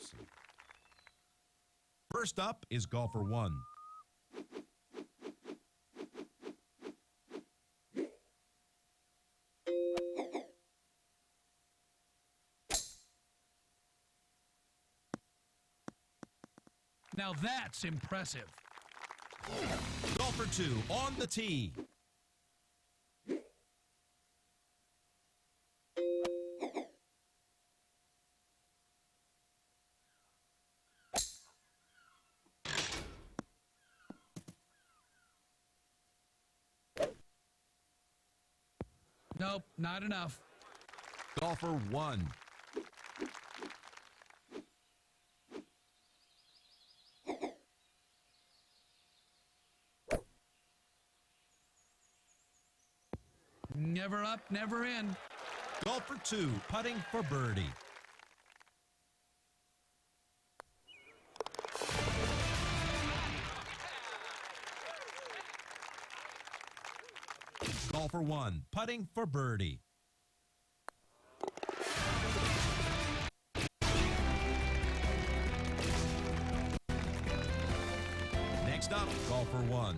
box. First up is golfer 1. Now that's impressive. Golfer 2 on the tee. Nope, not enough. Golfer 1. Never up, never in. Golfer 2 putting for birdie. Golfer 1 putting for birdie. Next up, golfer 1.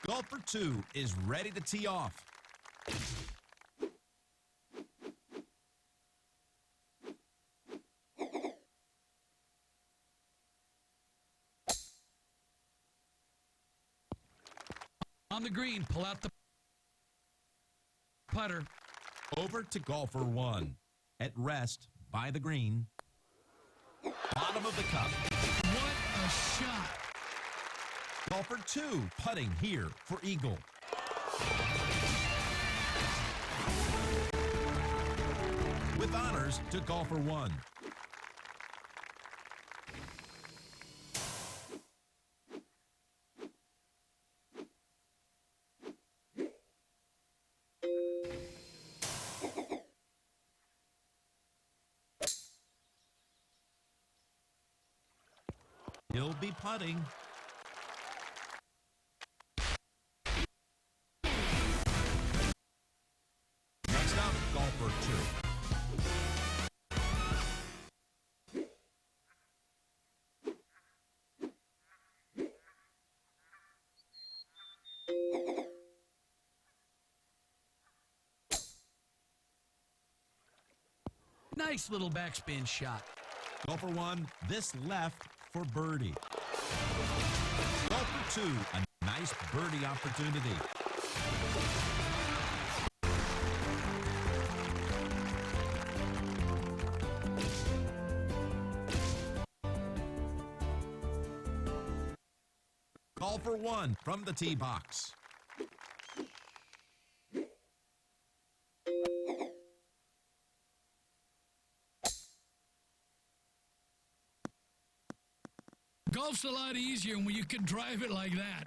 Golfer 2 is ready to tee off. On the green, pull out the putter. Over to golfer 1. At rest by the green. Bottom of the cup. What a shot. Golfer 2 putting here for eagle. With honors to golfer 1. He'll be putting. Next up, golfer 2. Nice little backspin shot. Golfer 1, this left for birdie. Golfer 2, a nice birdie opportunity. Golfer 1 from the tee box. Golf's a lot easier when you can drive it like that.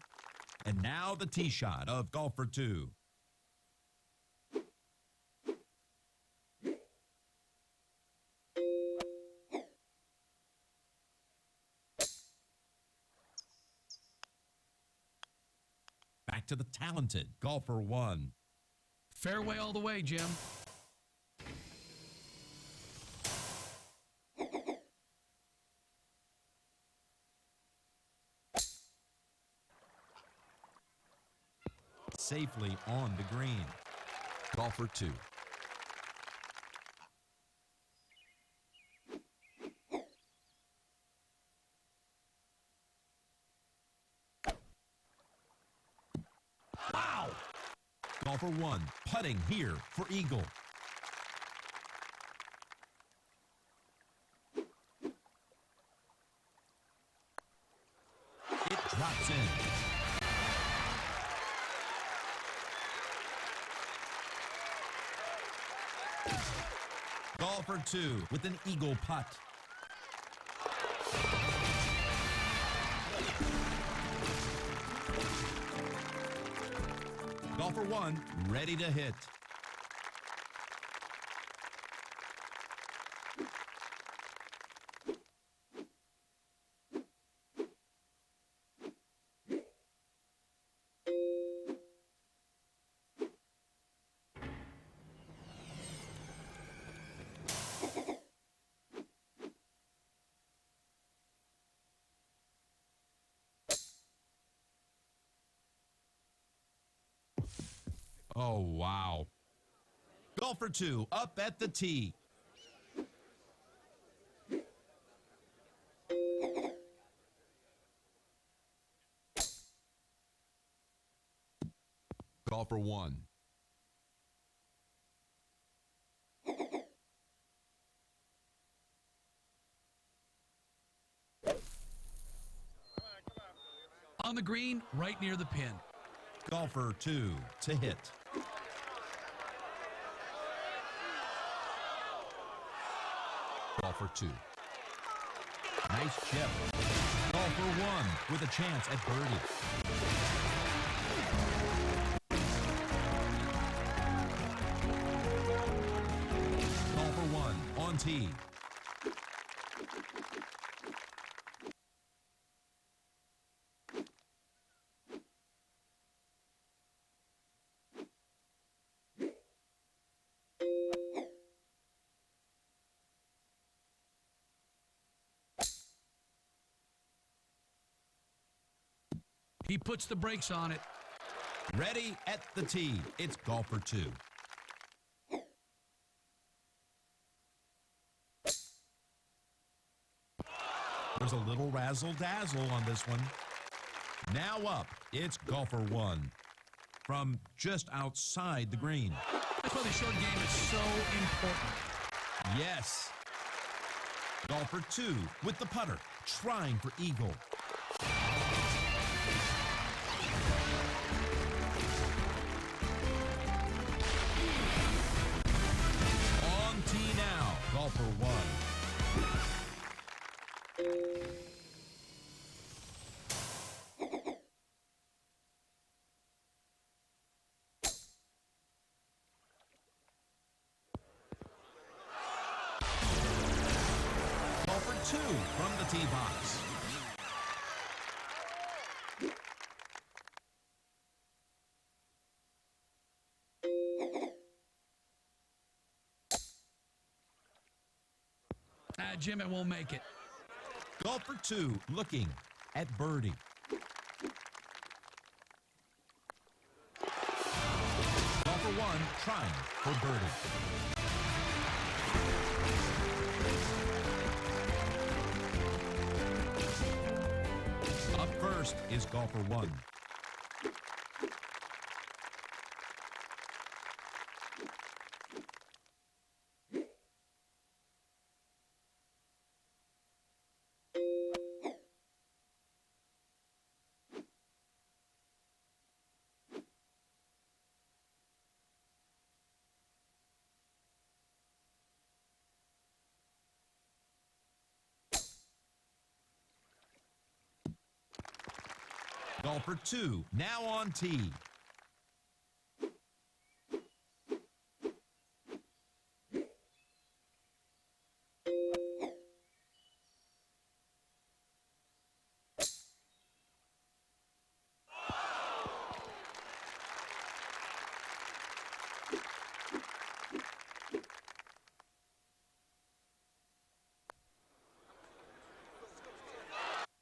And now the tee shot of golfer 2. Back to the talented golfer 1. Fairway all the way, Jim. Safely on the green. Golfer 2. Wow! Golfer 1 putting here for eagle. It drops in. Golfer 2 with an eagle putt. Golfer 1 ready to hit. Oh, wow. Golfer 2 up at the tee. Golfer 1. On the green, right near the pin. Golfer 2 to hit. Golfer 2. Nice chip. Golfer 1 with a chance at birdie. Golfer 1 on tee. He puts the brakes on it. Ready at the tee. It's golfer 2. There's a little razzle-dazzle on this one. Now up, it's golfer 1 from just outside the green. That's why the short game is so important. Yes. Golfer 2 with the putter, trying for eagle. On tee now, golfer 1. Golfer 2 from the tee box. Jim, it won't make it. Golfer 2 looking at birdie. Golfer 1 trying for birdie. Up first is golfer 1. Golfer 2 now on tee.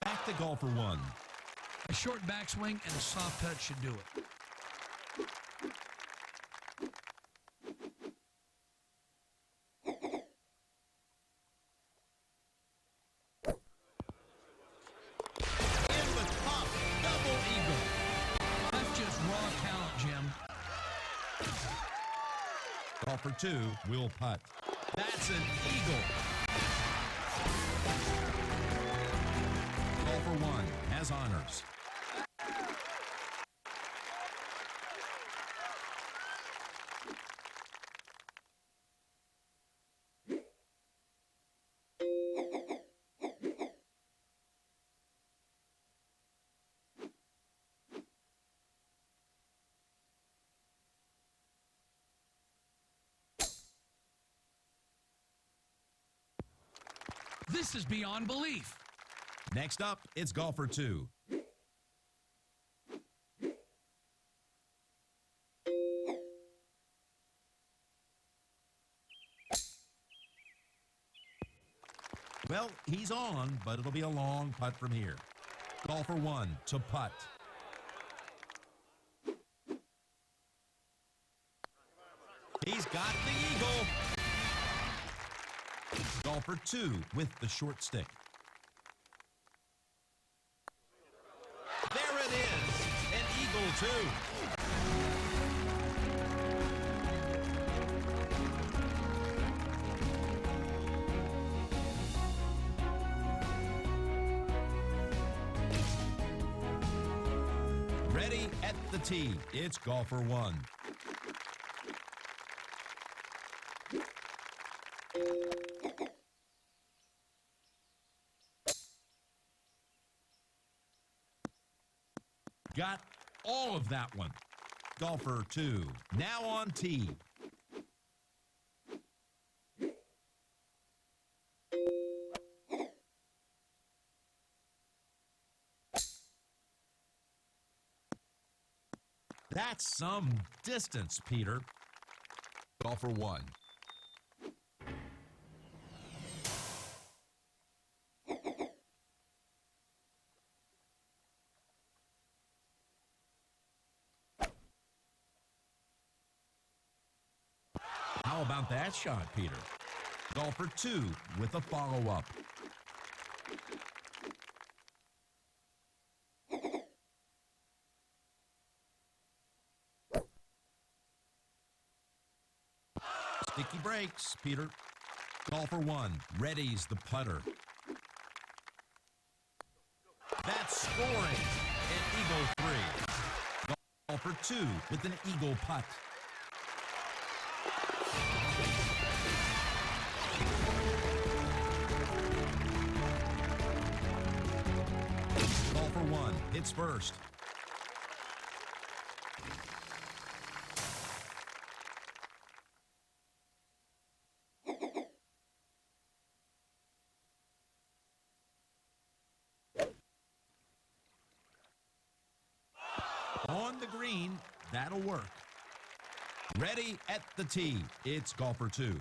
Back to golfer 1. A short backswing and a soft touch should do it. In the top, double eagle. That's just raw talent, Jim. Golfer 2 will putt. That's an eagle. Golfer 1 has honors. This is beyond belief. Next up, it's golfer 2. Well, he's on, but it'll be a long putt from here. Golfer 1 to putt. He's got the eagle. Golfer 2 with the short stick. There it is, an eagle 2. Ready at the tee, it's golfer 1. Got all of that one. Golfer 2, now on tee. That's some distance, Peter. Golfer 1. How about that shot, Peter? Golfer 2 with a follow-up. Sticky breaks, Peter. Golfer 1 readies the putter. That's scoring. An eagle 3. Golfer 2 with an eagle putt. Golfer 1 hits first. On the green, that'll work. Ready at the tee, it's golfer 2.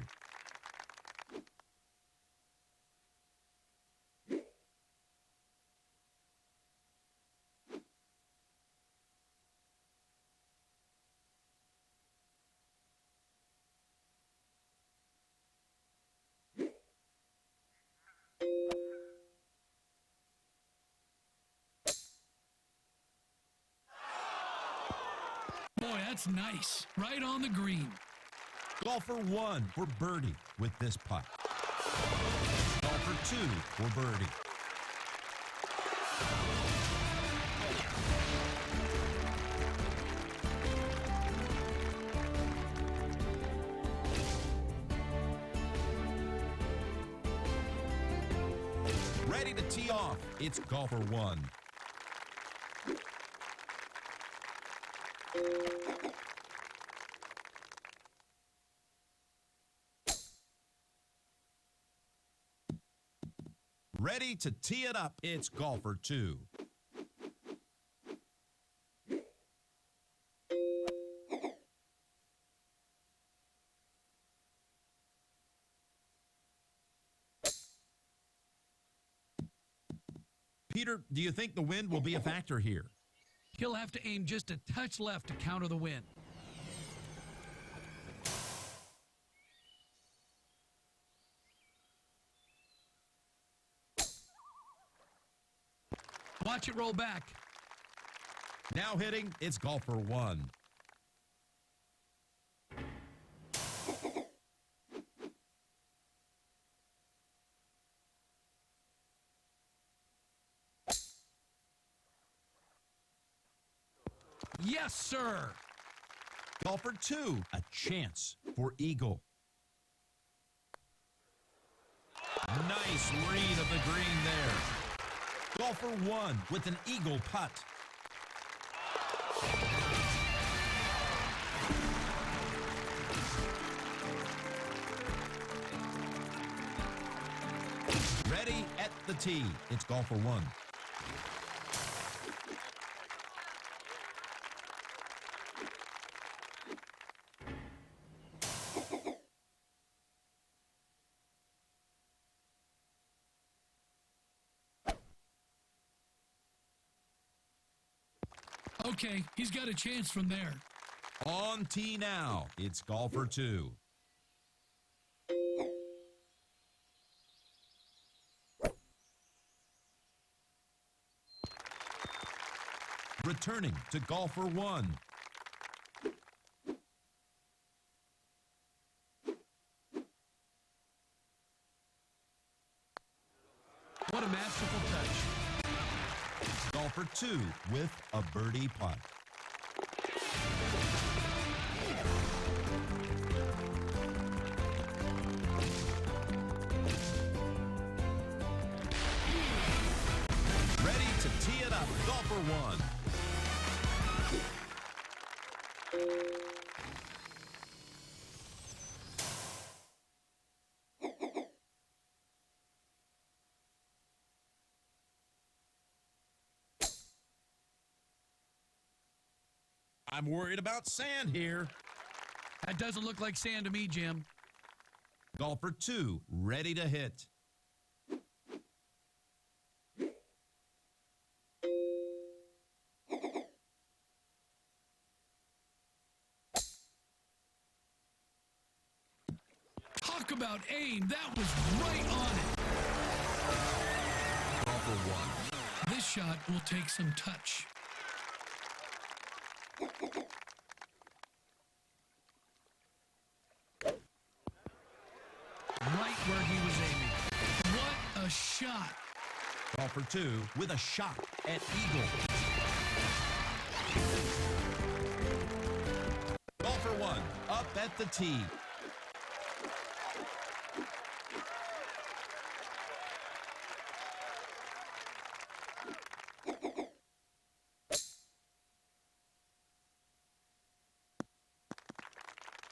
Boy, that's nice. Right on the green. Golfer 1 for birdie with this putt. Golfer 2 for birdie. Ready to tee off, it's golfer 1. Ready to tee it up, it's golfer 2. Peter, do you think the wind will be a factor here? He'll have to aim just a touch left to counter the wind. Watch it roll back. Now hitting, it's golfer 1. Yes, sir. Golfer 2, a chance for eagle. Nice read of the green there. Golfer 1 with an eagle putt. Ready at the tee, it's golfer 1. Okay, he's got a chance from there. On tee now, it's golfer 2. Returning to golfer 1. What a masterful touch. Golfer 2 with a birdie putt. Ready to tee it up, golfer 1. I'm worried about sand here. That doesn't look like sand to me, Jim. Golfer 2, ready to hit. Talk about aim. That was right on it. Golfer 1. This shot will take some touch. Right where he was aiming. What a shot. Golfer 2 with a shot at eagle. Golfer 1 up at the tee.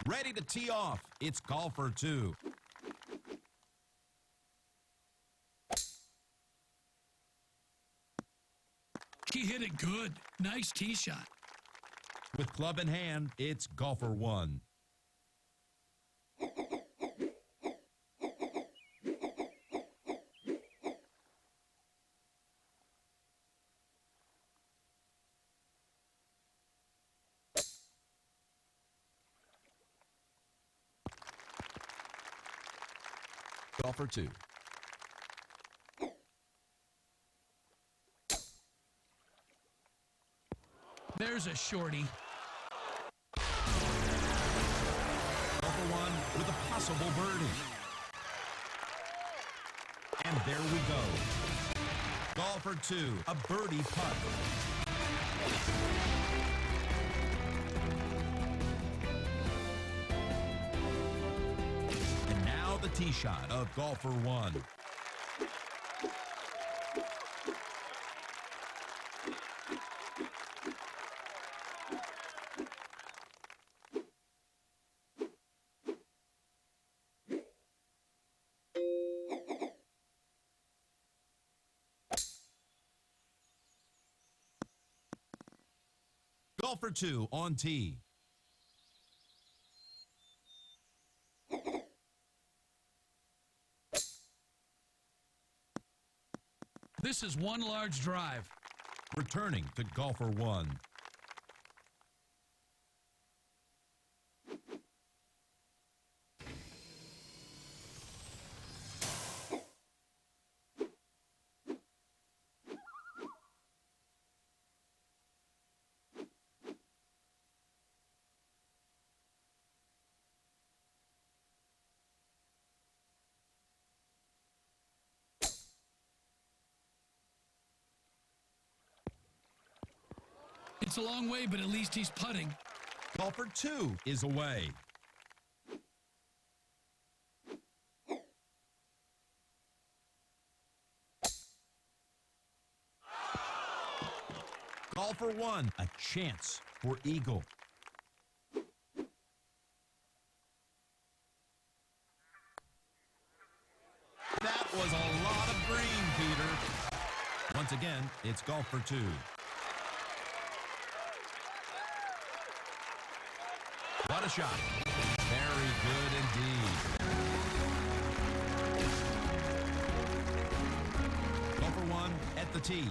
Ready to tee off. It's golfer 2. He hit it good. Nice tee shot. With club in hand, it's golfer 1. Golfer 2. There's a shorty. Golfer 1 with a possible birdie. And there we go. Golfer 2, a birdie putt. And now the tee shot of golfer 1. Golfer 2 on tee. This is one large drive. Returning to golfer 1. It's a long way, but at least he's putting. Golfer 2 is away. Golfer 1, a chance for eagle. That was a lot of green, Peter. Once again, it's golfer 2. What a shot. Very good indeed. Golfer 1 at the tee.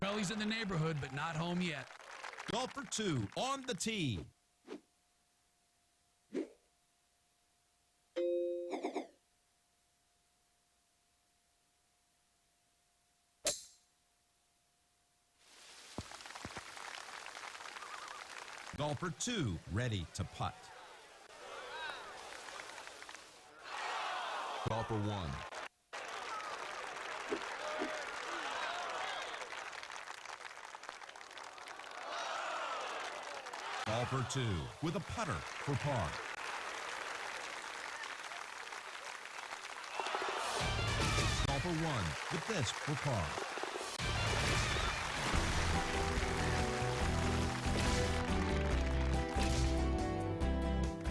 Well, he's in the neighborhood, but not home yet. Golfer 2 on the tee. Golfer 2 ready to putt. Golfer 1. Golfer 2 with a putter for par. Golfer 1 with this for par.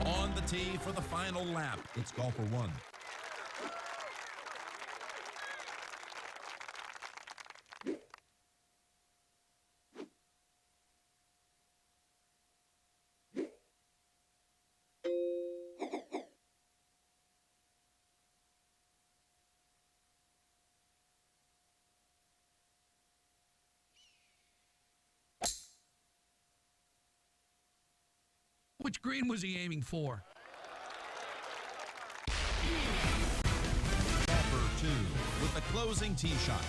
On the tee for the final lap, it's golfer 1. Which green was he aiming for? Golfer 2 with the closing tee shot.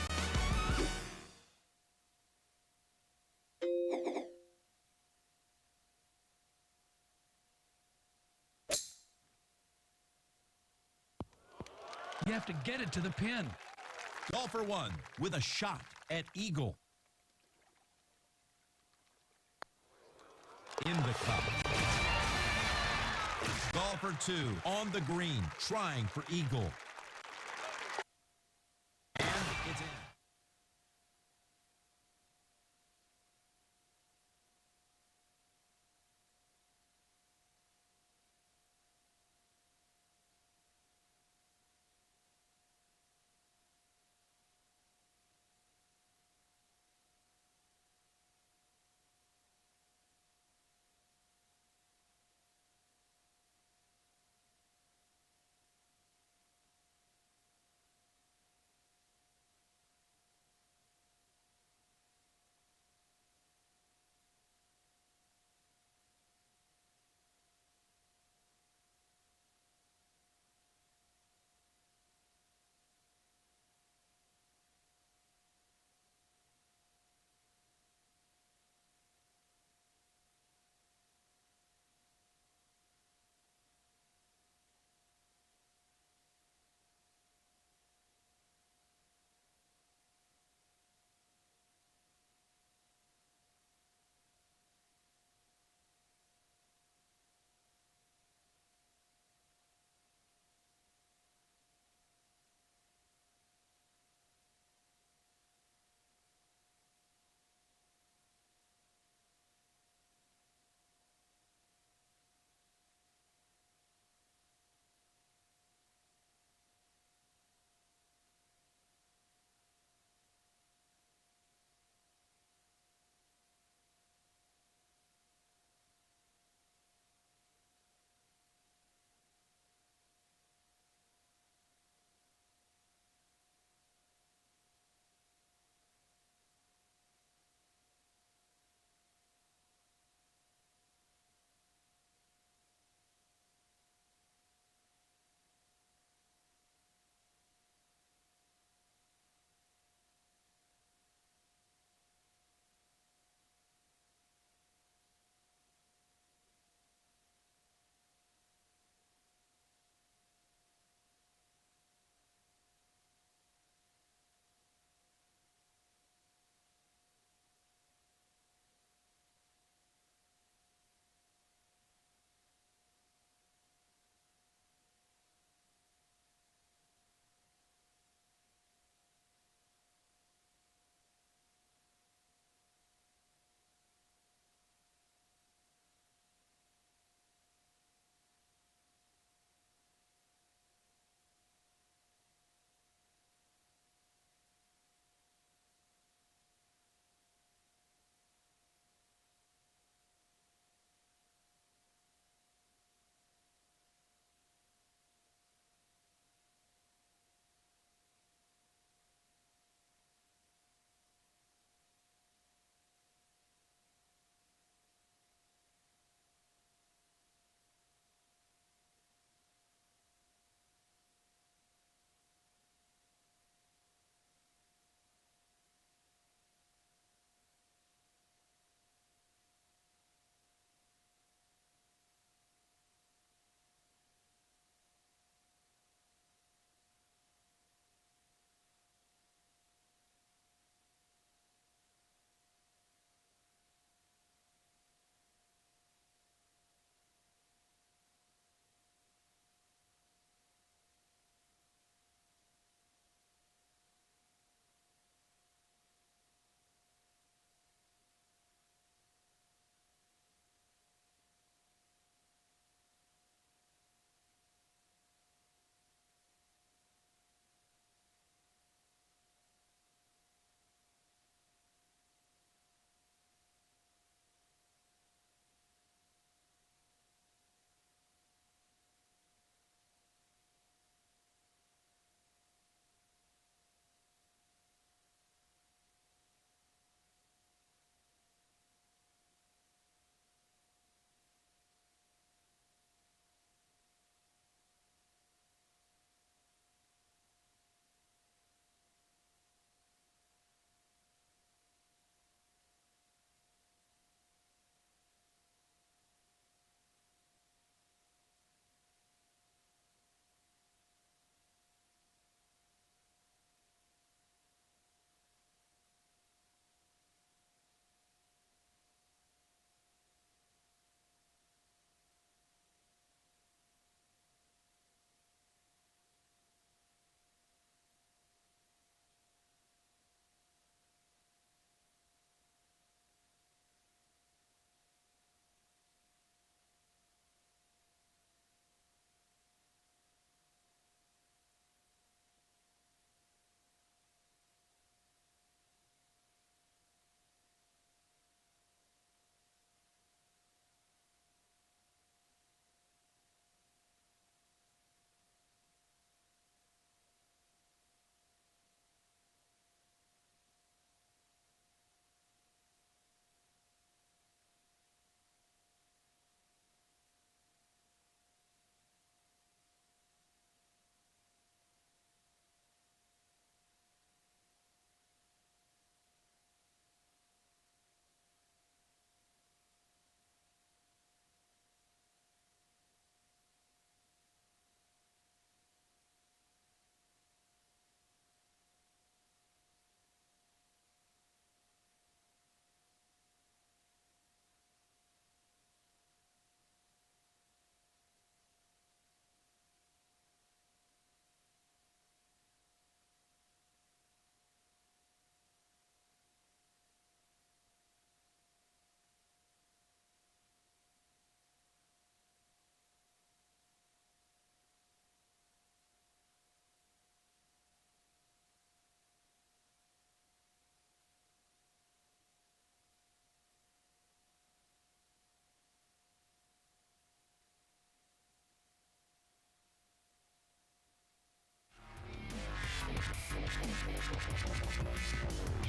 You have to get it to the pin. Golfer 1 with a shot at eagle. In the cup. Golfer 2 on the green, trying for eagle. And it's in.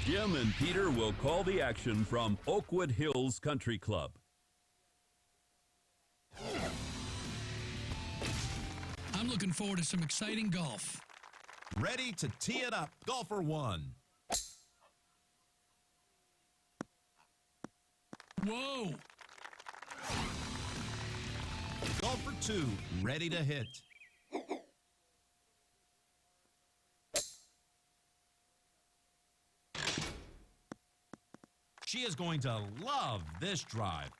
Jim and Peter will call the action from Oakwood Hills Country Club. I'm looking forward to some exciting golf. Ready to tee it up. Golfer 1. Whoa! Golfer 2, ready to hit. She is going to love this drive.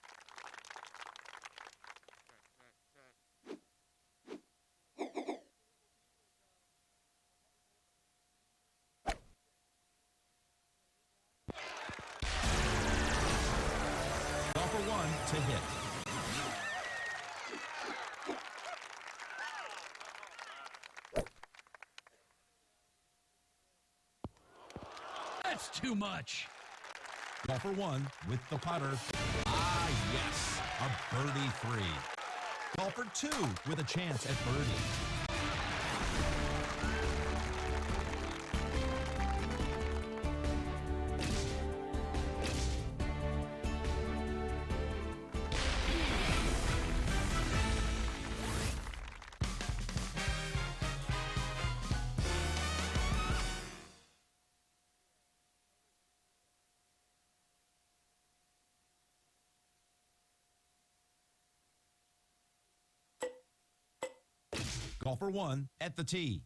Golfer 1 to hit. That's too much. Golfer 1 with the putter. Ah, yes, a birdie 3. Golfer 2 with a chance at birdie. Golfer 1 at the tee.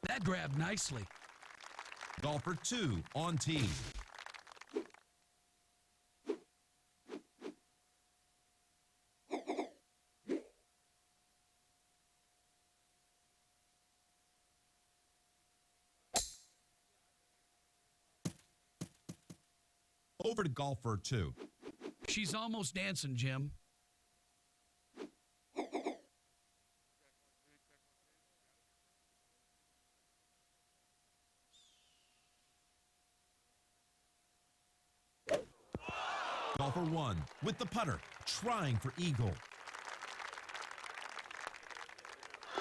That grabbed nicely. Golfer 2 on tee. Over to golfer 2. She's almost dancing, Jim. Golfer 1 with the putter, trying for eagle.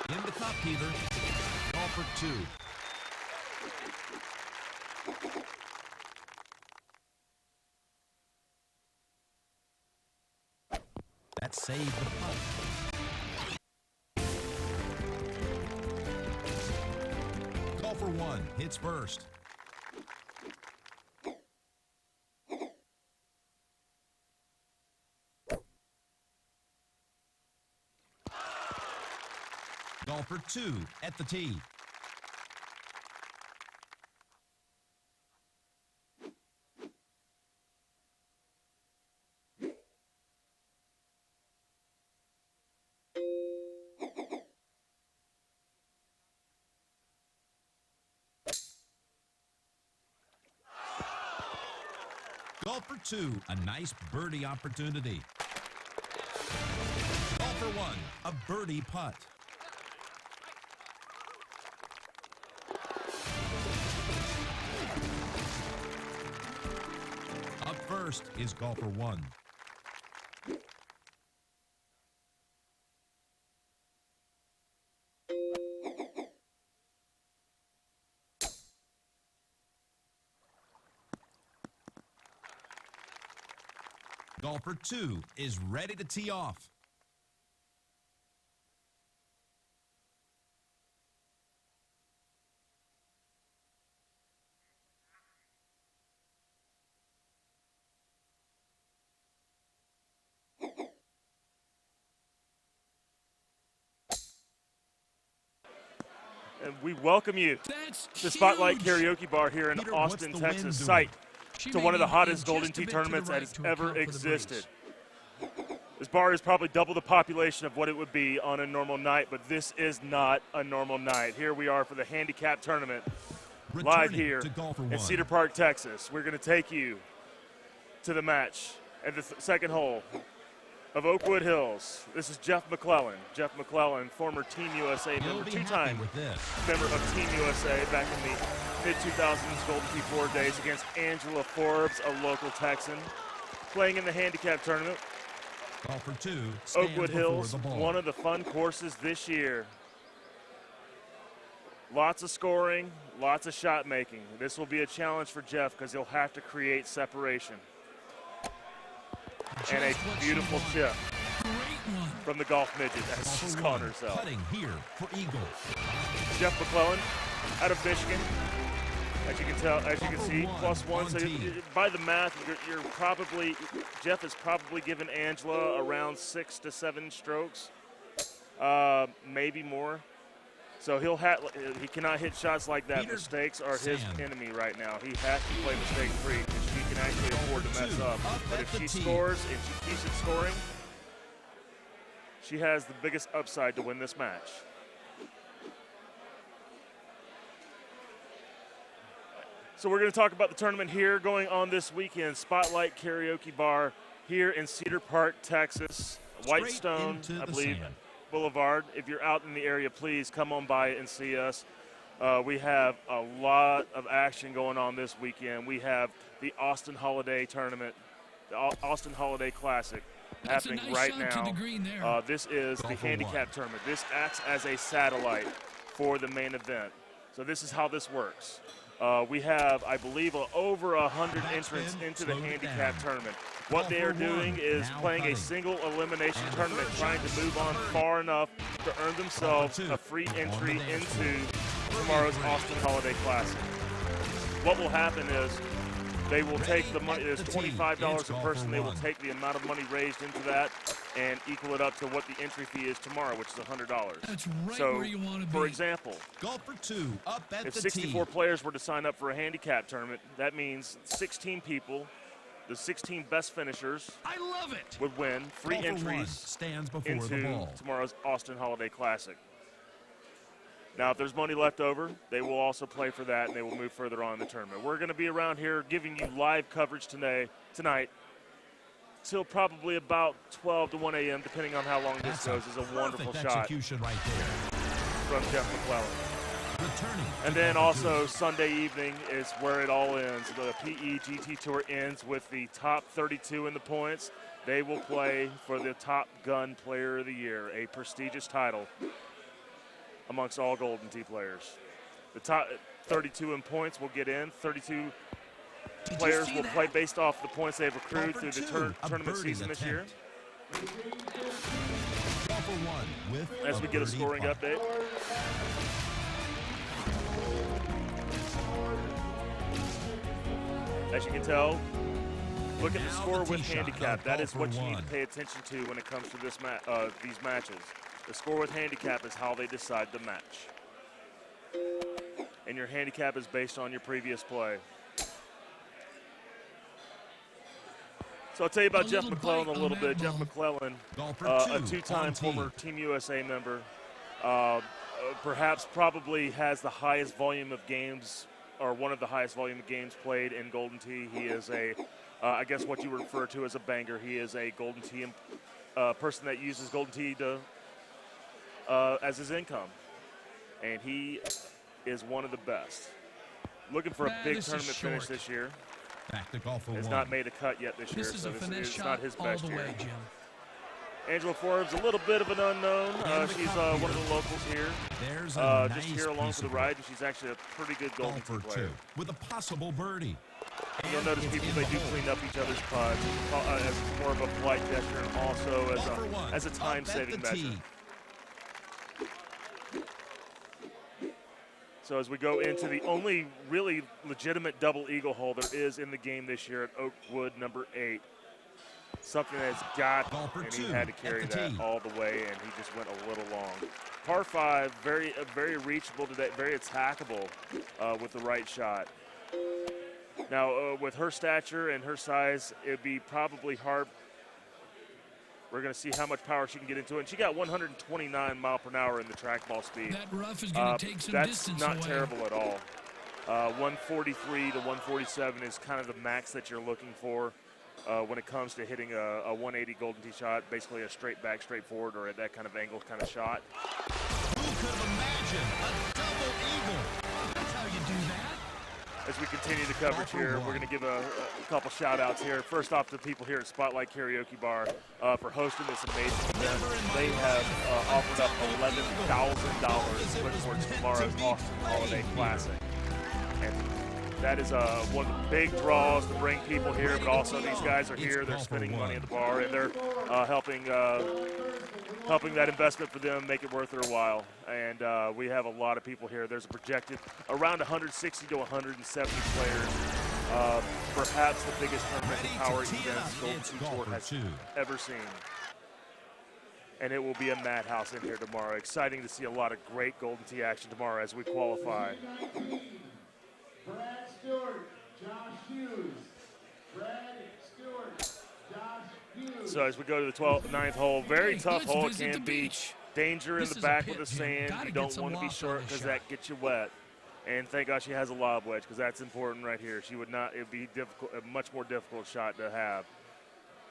In the cup, Peter. Golfer 2. That saved the putt. Golfer 1 hits first. Golfer 2 at the tee. Golfer 2, a nice birdie opportunity. Golfer 1, a birdie putt. Up first is golfer 1. Golfer 2 is ready to tee off. And we welcome you That's to Spotlight huge. Karaoke Bar here in Peter, Austin, what's the wind Texas, doing? site She to may one of the be hottest in Golden just a Tee bit to the tournaments right that has to ever account for the breeze. existed. This bar is probably double the population of what it would be on a normal night, but this is not a normal night. Here we are for the handicap tournament, live here in Cedar Park, Texas. We're going to take you to the match at the second hole of Oakwood Hills. This is Jeff Mcclellan. Jeff Mcclellan, former Team USA member, two-time member of Team USA back in the mid-2000s Golden P4 days against Angela Forbes, a local Texan, playing in the handicap tournament. Golfer 2 Oakwood Hills, one of the fun courses this year. Lots of scoring, lots of shot making. This will be a challenge for Jeff because he'll have to create separation. And a beautiful chip from the golf midget, as she's calling herself. Putting here for eagle. Jeff Mcclellan out of Michigan. As you can tell, as you can see, +1. So by the math, you're probably, Jeff has probably given Angela around 6 to 7 strokes, maybe more. So he cannot hit shots like that. Mistakes are his enemy right now. He has to play mistake-free because she can actually afford to mess up. But if she scores and she keeps it scoring, she has the biggest upside to win this match. So we're going to talk about the tournament here going on this weekend. Spotlight Karaoke Bar here in Cedar Park, Texas. Whitestone, I believe, Boulevard. If you're out in the area, please come on by and see us. We have a lot of action going on this weekend. We have the Austin Holiday Tournament, the Austin Holiday Classic happening right now. This is the handicap tournament. This acts as a satellite for the main event. So this is how this works. We have, I believe, over 100 entrants into the handicap tournament. What they are doing is playing a single elimination tournament, trying to move on far enough to earn themselves a free entry into tomorrow's Austin Holiday Classic. What will happen is they will take the money, it's $25 a person, they will take the amount of money raised into that and equal it up to what the entry fee is tomorrow, which is $100. That's right so, where you want to be. For example, Golfer 2 up at if the 64 tee. players were to sign up for a handicap tournament, that means 16 people, the 16 best finishers, I love it, would win free Golfer 1 entries stands before into the ball. tomorrow's Austin Holiday Classic. Now, if there's money left over, they will also play for that, and they will move further on in the tournament. We're going to be around here giving you live coverage tonight till probably about 12 to 1 a.m., depending on how long this goes. Is a wonderful shot execution right there from Jeff Mcclellan. Returning. And then also Sunday evening is where it all ends. The PEGT Tour ends with the top 32 in the points. They will play for the Top Gun Player of the Year, a prestigious title amongst all Golden Tee players. The top 32 in points will get in. 32 players will play based off the points they've accrued through the tournament season this year. As we get a scoring update. As you can tell, look at the score with handicap. That is what you need to pay attention to when it comes to this these matches. The score with handicap is how they decide the match. And your handicap is based on your previous play. So I'll tell you about Jeff Mcclellan a little bit. Jeff Mcclellan, a two-time former Team USA member, perhaps probably has the highest volume of games, or one of the highest volume of games played in Golden Tee. He is a, I guess what you would refer to as a banger. He is a Golden Tee person that uses Golden Tee to, as his income. And he is one of the best. Looking for a big tournament finish this year. Back to golfer 1. Has not made a cut yet this year, so it's not his best year. Way, Jim. Angela Forbes, a little bit of an unknown. She's one of the locals here. There's a just here along for the ride, and she's actually a pretty good Golden Tee player. 2 with a possible birdie. You'll notice people, they do clean up each other's putts as more of a polite gesture and also as a time-saving measure. So as we go into the only really legitimate double eagle hole there is in the game this year at Oakwood number 8. Something that's got, and he had to carry that all the way, and he just went a little long. Par 5, very reachable today, very attackable with the right shot. Now, with her stature and her size, it'd be probably hard We're going to see how much power she can get into it. And she got 129 mile per hour in the track ball speed. That rough is going to take some distance away. That's not terrible at all. 143 to 147 is kind of the max that you're looking for when it comes to hitting a 180 Golden Tee shot, basically a straight back, straight forward, or at that kind of angle kind of shot. Who could have imagined a double eagle? That's how you do that. As we continue the coverage here, we're going to give a couple shout-outs here. First off to the people here at Spotlight Karaoke Bar for hosting this amazing event. They have offered up $11,000 towards tomorrow's Austin Holiday Classic. And that is one of the big draws to bring people here, but also these guys are here. They're spending money at the bar, and they're helping that investment for them make it worth their while. And we have a lot of people here. There's a projected around 160 to 170 players. Perhaps the biggest tournament of power events Golden Tee Tour has ever seen. And it will be a madhouse in here tomorrow. Exciting to see a lot of great Golden Tee action tomorrow as we qualify. Brad Stewart, Josh Hughes. Brad Stewart, Josh Hughes. So as we go to the 9th hole, very tough hole it can be. Danger in the back with the sand. You don't want to be short because that gets you wet. And thank God she has a lob wedge because that's important right here. She would not. It would be difficult, a much more difficult shot to have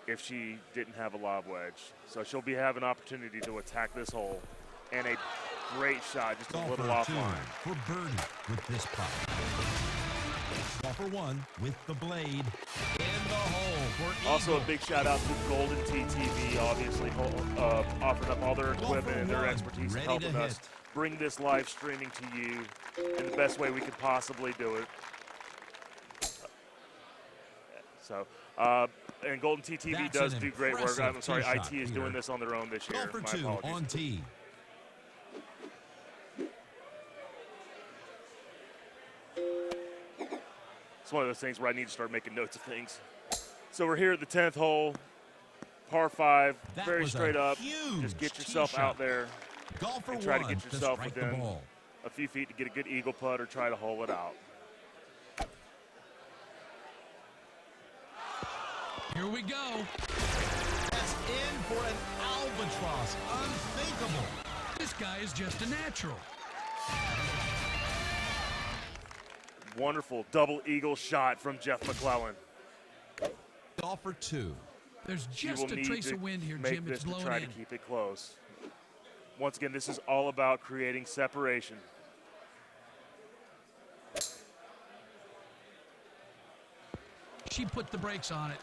if she didn't have a lob wedge. So she'll be having an opportunity to attack this hole. And a great shot, just a little offline. For birdie with this putt. Golfer 1 with the blade in the hole for eagle. Also a big shout out to Golden Tee TV, obviously offering up all their equipment and their expertise in helping us bring this live streaming to you in the best way we could possibly do it. So, and Golden Tee TV does do great work. I'm sorry, IT is doing this on their own this year. Golfer My 2 apologies. on tee. It's one of those things where I need to start making notes of things. So we're here at the 10th hole, par 5, very straight up. Just get yourself out there and try to get yourself within a few feet to get a good eagle putt or try to hole it out. Here we go. That's in for an albatross. Unthinkable. This guy is just a natural. Wonderful double eagle shot from Jeff Mcclellan. Golfer 2. There's just a trace of wind here, Jim. It's blowing in. Try to keep it close. Once again, this is all about creating separation. She put the brakes on it.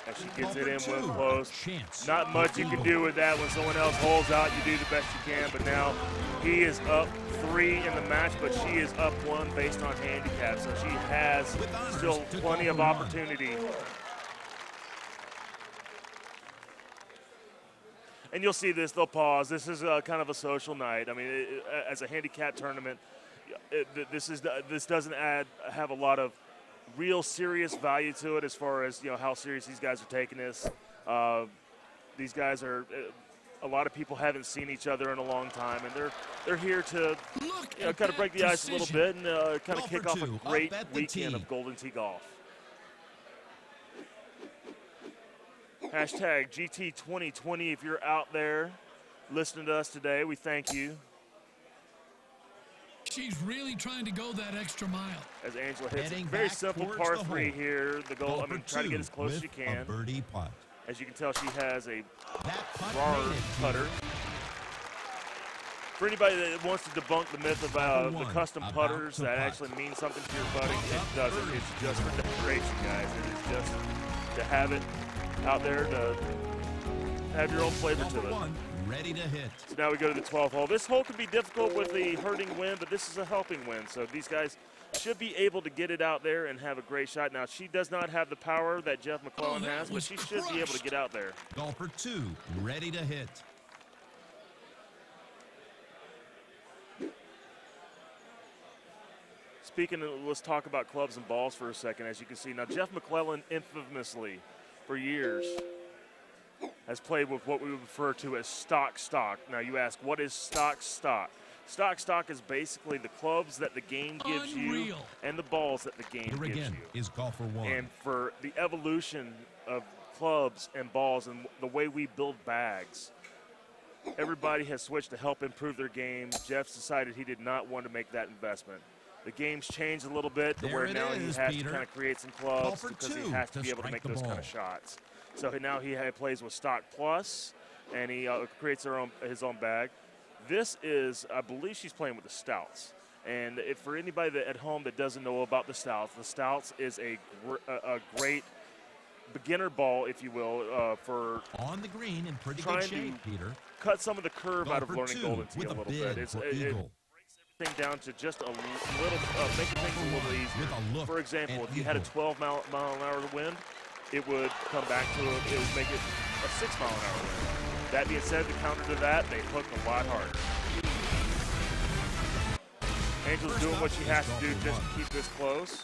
As she gets it in when close. Chance. Not much you can do with that when someone else holds out. You do the best you can, but now he is up 3 in the match, but she is up 1 based on handicap, so she has still plenty of opportunity. And you'll see this, they'll pause. This is kind of a social night. I mean, as a handicap tournament, this doesn't have a lot of real serious value to it as far as, you know, how serious these guys are taking this. These guys are a lot of people haven't seen each other in a long time, and they're here to kind of break the ice a little bit and kind of kick off a great weekend of Golden Tee golf. Hashtag GT2020 if you're out there listening to us today. We thank you. She's really trying to go that extra mile. As Angela hits a very simple par 3 here. The goal, try to get as close as you can. Birdie putt. As you can tell, she has a raw putter. For anybody that wants to debunk the myth about the custom putters that actually mean something to your putting, it doesn't. It's just for decoration, guys. It is just to have it out there to have your own flavor to it. Ready to hit. So now we go to the 12th hole. This hole can be difficult with the hurting wind, but this is a helping wind. So these guys should be able to get it out there and have a great shot. Now, she does not have the power that Jeff Mcclellan has, but she should be able to get out there. Golfer 2, ready to hit. Speaking of, let's talk about clubs and balls for a second. As you can see, now Jeff Mcclellan infamously, for years, has played with what we would refer to as stock. Now you ask, what is stock? Stock is basically the clubs that the game gives you and the balls that the game gives you. Is golfer 1. And for the evolution of clubs and balls and the way we build bags, everybody has switched to help improve their game. Jeff's decided he did not want to make that investment. The game's changed a little bit to where now he has to kind of create some clubs because he has to be able to make those kind of shots. So now he plays with Stock Plus, and he creates his own bag. This is, I believe she's playing with the Stouts. And for anybody at home that doesn't know about the Stouts is a great beginner ball, if you will, for on the green in pretty good shape, Peter. Cut some of the curve out of learning Golden Tee a little bit. It breaks everything down to just a little, making things a little easier. For example, if you had a 12-mile-an-hour wind, it would come back to it would make it a 6-mile-an-hour wind. That being said, the counter to that, they hooked a lot harder. Angel's doing what she has to do just to keep this close.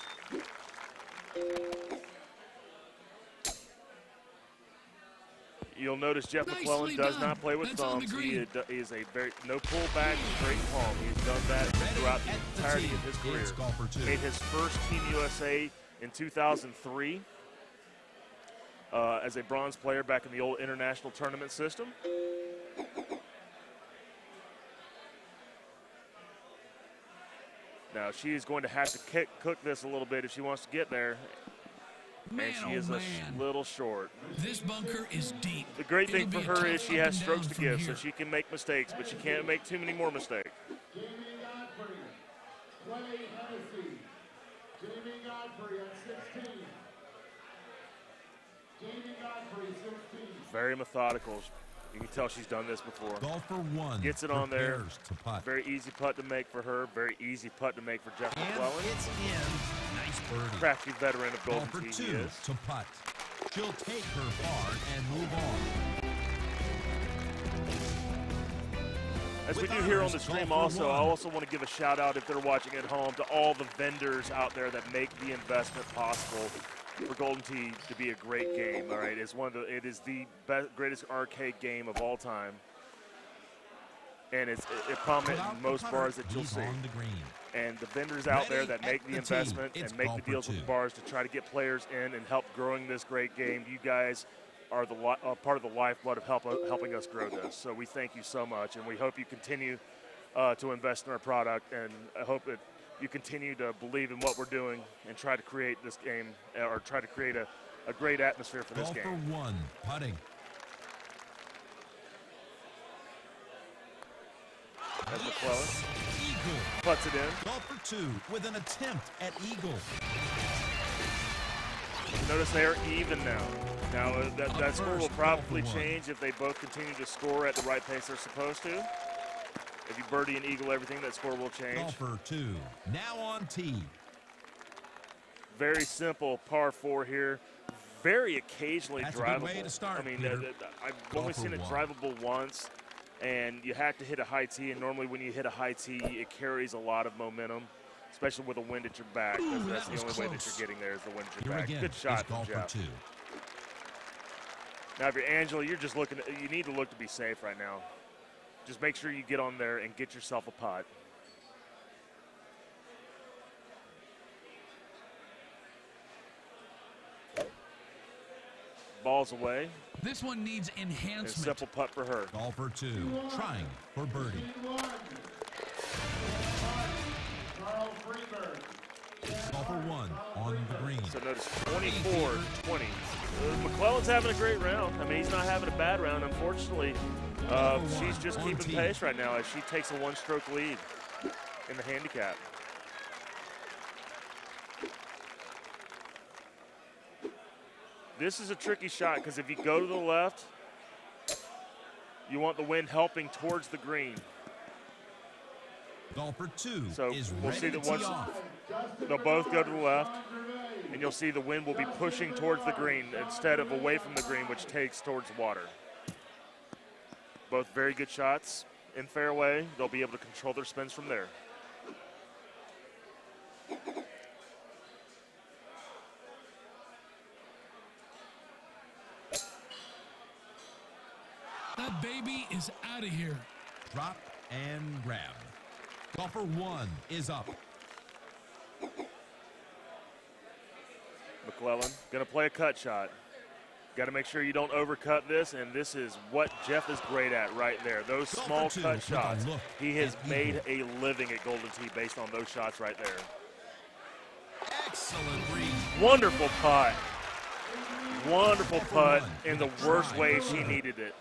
You'll notice Jeff Mcclellan does not play with thumbs. He is a no pullback, straight palm. He's done that throughout the entirety of his career. Made his first Team USA in 2003 as a bronze player back in the old international tournament system. Now she's going to have to cook this a little bit if she wants to get there. And she is a little short. This bunker is deep. The great thing for her is she has strokes to give, so she can make mistakes, but she can't make too many more mistakes. Jamie Godfrey, Clay Hennessy. Jamie Godfrey at 16. Jamie Godfrey, 16. Very methodical. You can tell she's done this before. Golfer 1 gets it on there. To putt. Very easy putt to make for her. Very easy putt to make for Jeff Mcclellan. It's in. Nice birdie. Crafty veteran of Golden Golfer Tee 2 he is. to putt. She'll take her par and move on. As we do here on the stream also, I also want to give a shout out if they're watching at home to all the vendors out there that make the investment possible for Golden Tee to be a great game. All right, it is the greatest arcade game of all time, and it's prominent in most bars that you'll see. And the vendors out there that make the investment and make the deals with the bars to try to get players in and help growing this great game, you guys are the part of the lifeblood of helping us grow this. So we thank you so much, and we hope you continue to invest in our product, and I hope that you continue to believe in what we're doing and try to create this game, or try to create a great atmosphere for this game. Golfer 1 putting. As Mcclellan Eagle. puts it in. Golfer 2 with an attempt at eagle. Notice they are even now. Now that score will probably change if they both continue to score at the right pace they're supposed to. If you birdie and eagle everything, that score will change. Golfer 2 now on tee. Very simple par 4 here. Very occasionally That's drivable. a good way to start, I mean, Peter. I've only seen it drivable once, and you have to hit a high tee. And normally, when you hit a high tee, it carries a lot of momentum, especially with a wind at your back. That's the only way that you're getting there is the wind at your back. Good shot from Jeff. 2. Now, if you're Angela, you're just looking. You need to look to be safe right now. Just make sure you get on there and get yourself a putt. Ball's away. This one needs enhancement. A simple putt for her. Golfer 2 trying for birdie. Golfer 1 on the green. So notice 24-20. Mcclellan's having a great round. I mean, he's not having a bad round. Unfortunately, she's just keeping pace right now as she takes a one-stroke lead in the handicap. This is a tricky shot because if you go to the left, you want the wind helping towards the green. Golfer 2 so is we'll ready see to that tee once off. they'll both go to the left, and you'll see the wind will be pushing towards the green instead of away from the green, which takes towards the water. Both very good shots in fairway. They'll be able to control their spins from there. That baby is out of here. Drop and grab. Golfer 1 is up. Mcclellan gonna play a cut shot. Got to make sure you don't overcut this, and this is what Jeff is great at right there. Those small cut shots. He has made a living at Golden Tee based on those shots right there. Excellent read. Wonderful putt. Wonderful putt in the worst way she needed it.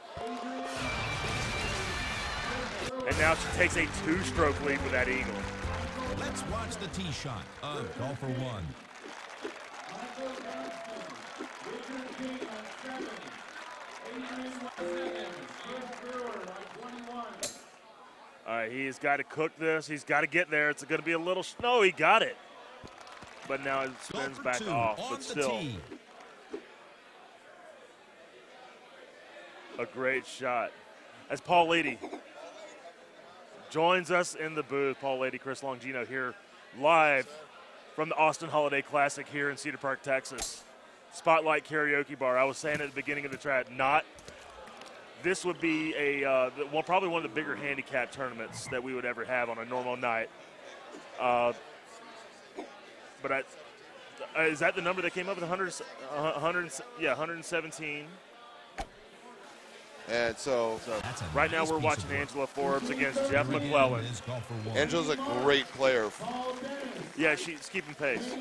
And now she takes a 2-stroke lead with that eagle. Let's watch the tee shot of golfer 1. All right, he's got to cook this. He's got to get there. It's going to be a little no, he got it. But now it spins back off, but still. A great shot. As Paul Leedy joins us in the booth, Paul Leedy, Chris Longino here live from the Austin Holiday Classic here in Cedar Park, Texas. Spotlight Karaoke Bar. I was saying at the beginning of the chat, this would be probably one of the bigger handicap tournaments that we would ever have on a normal night. Is that the number that came up with 117? And so right now we're watching Angela Forbes against Jeff Mcclellan. Angela's a great player. Yeah, she's keeping pace.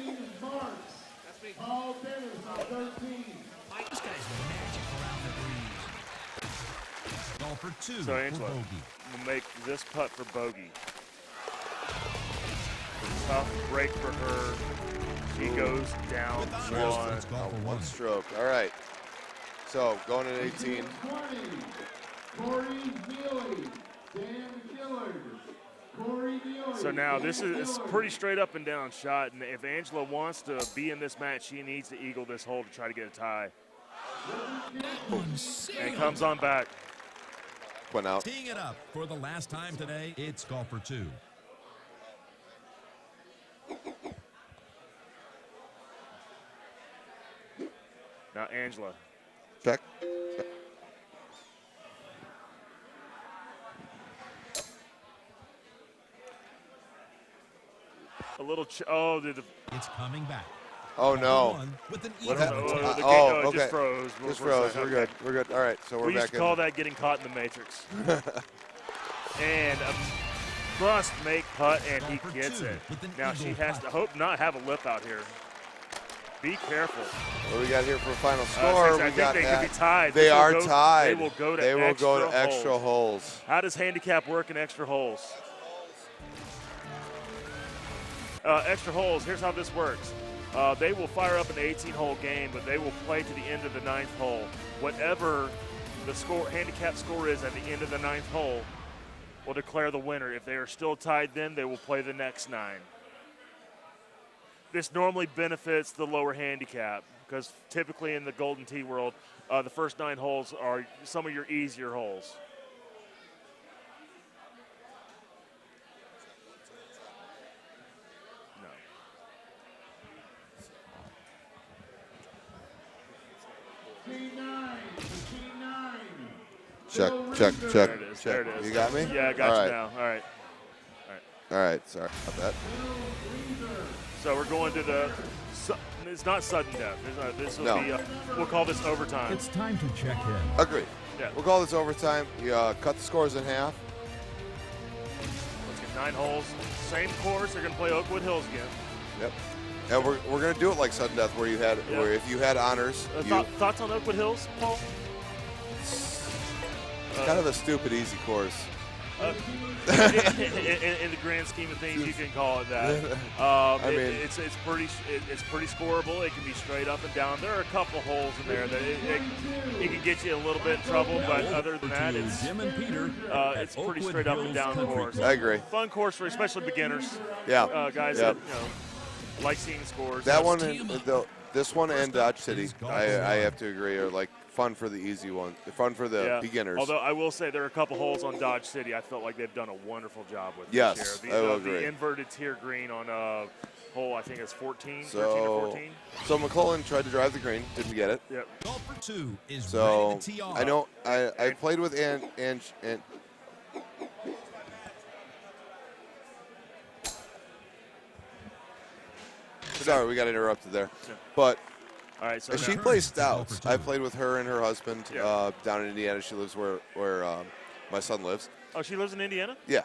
Paul Dennis on 13. This guy's magic around the greens. Golfer 2 So Angela for bogey. will make this putt for bogey. Tough break for her. She goes down one stroke. All right. So going at 18. 20. Corey Neely. Dan Gillard. Corey Neely. So now this is a pretty straight up and down shot, and if Angela wants to be in this match, she needs to eagle this hole to try to get a tie. And comes on back. Went out. Teeing it up for the last time today, it's golfer 2. Now Angela. Check. A little it's coming back. Oh no. With an What eagle. happened? It Okay. just froze. Just froze. We're good. We're good. All right. So we're We back used to call that getting caught in the matrix. And must make putt, and he gets it. Now she has to hope not have a lip out here. Be careful. What do we got here for a final score? I think they could be tied. They are tied. They will go to extra holes. How does handicap work in extra holes? Extra holes, here's how this works. They will fire up an 18-hole game, but they will play to the end of the 9th hole. Whatever the handicap score is at the end of the 9th hole will declare the winner. If they are still tied then, they will play the next 9. This normally benefits the lower handicap because typically in the Golden Tee world, the first 9 holes are some of your easier holes. Check. There it is. There it is. You got me? Yeah, I got you now. All right. All right. Sorry about that. So we're going to the. It's not sudden death. This will be. We'll call this overtime. It's time to check in. Agreed. Yeah. We'll call this overtime. You cut the scores in half. Let's get 9 holes. Same course. They're going to play Oakwood Hills again. Yep. And we're going to do it like sudden death, where where if you had honors. Thoughts on Oakwood Hills, Paul? Kind of a stupid, easy course. In the grand scheme of things, you can call it that. It's pretty scoreable. It can be straight up and down. There are a couple holes in there that it can get you a little bit in trouble, but other than that, it's Jim and Peter. It's pretty straight up and down course. I agree. Fun course for especially beginners. Yeah. Guys that like seeing scores. That one this one and Dodge City, I have to agree, are like fun for the easy one, fun for the beginners. Although I will say there are a couple holes on Dodge City I felt like they've done a wonderful job with yes, this year. I will agree. The inverted tier green on hole, I think it's 13 or 14. So Mcclellan tried to drive the green, didn't get it. Yep. Golfer 2 is So ready to tee off. I know I played with and sorry, we got interrupted there. Yeah. But All right, so And she now- plays stouts. I played with her and her husband Yeah. down in Indiana. She lives where my son lives. Oh, she lives in Indiana? Yeah.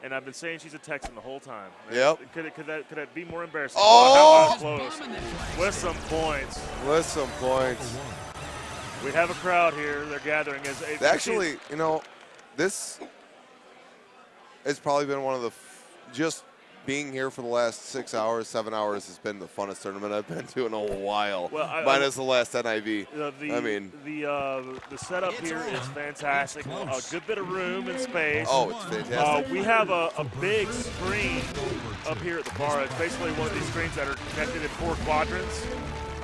And I've been saying she's a Texan the whole time. Yep. Could that be more embarrassing? Oh! How close. With some points. With some points. We have a crowd here. They're gathering. Actually, you know, this has probably been one of the just being here for the last 6 hours, 7 hours has been the funnest tournament I've been to in a while. Well, minus the last NIV. The setup here is fantastic. A good bit of room and space. Oh, it's fantastic. We have a big screen up here at the bar. It's basically one of these screens that are connected in 4 quadrants.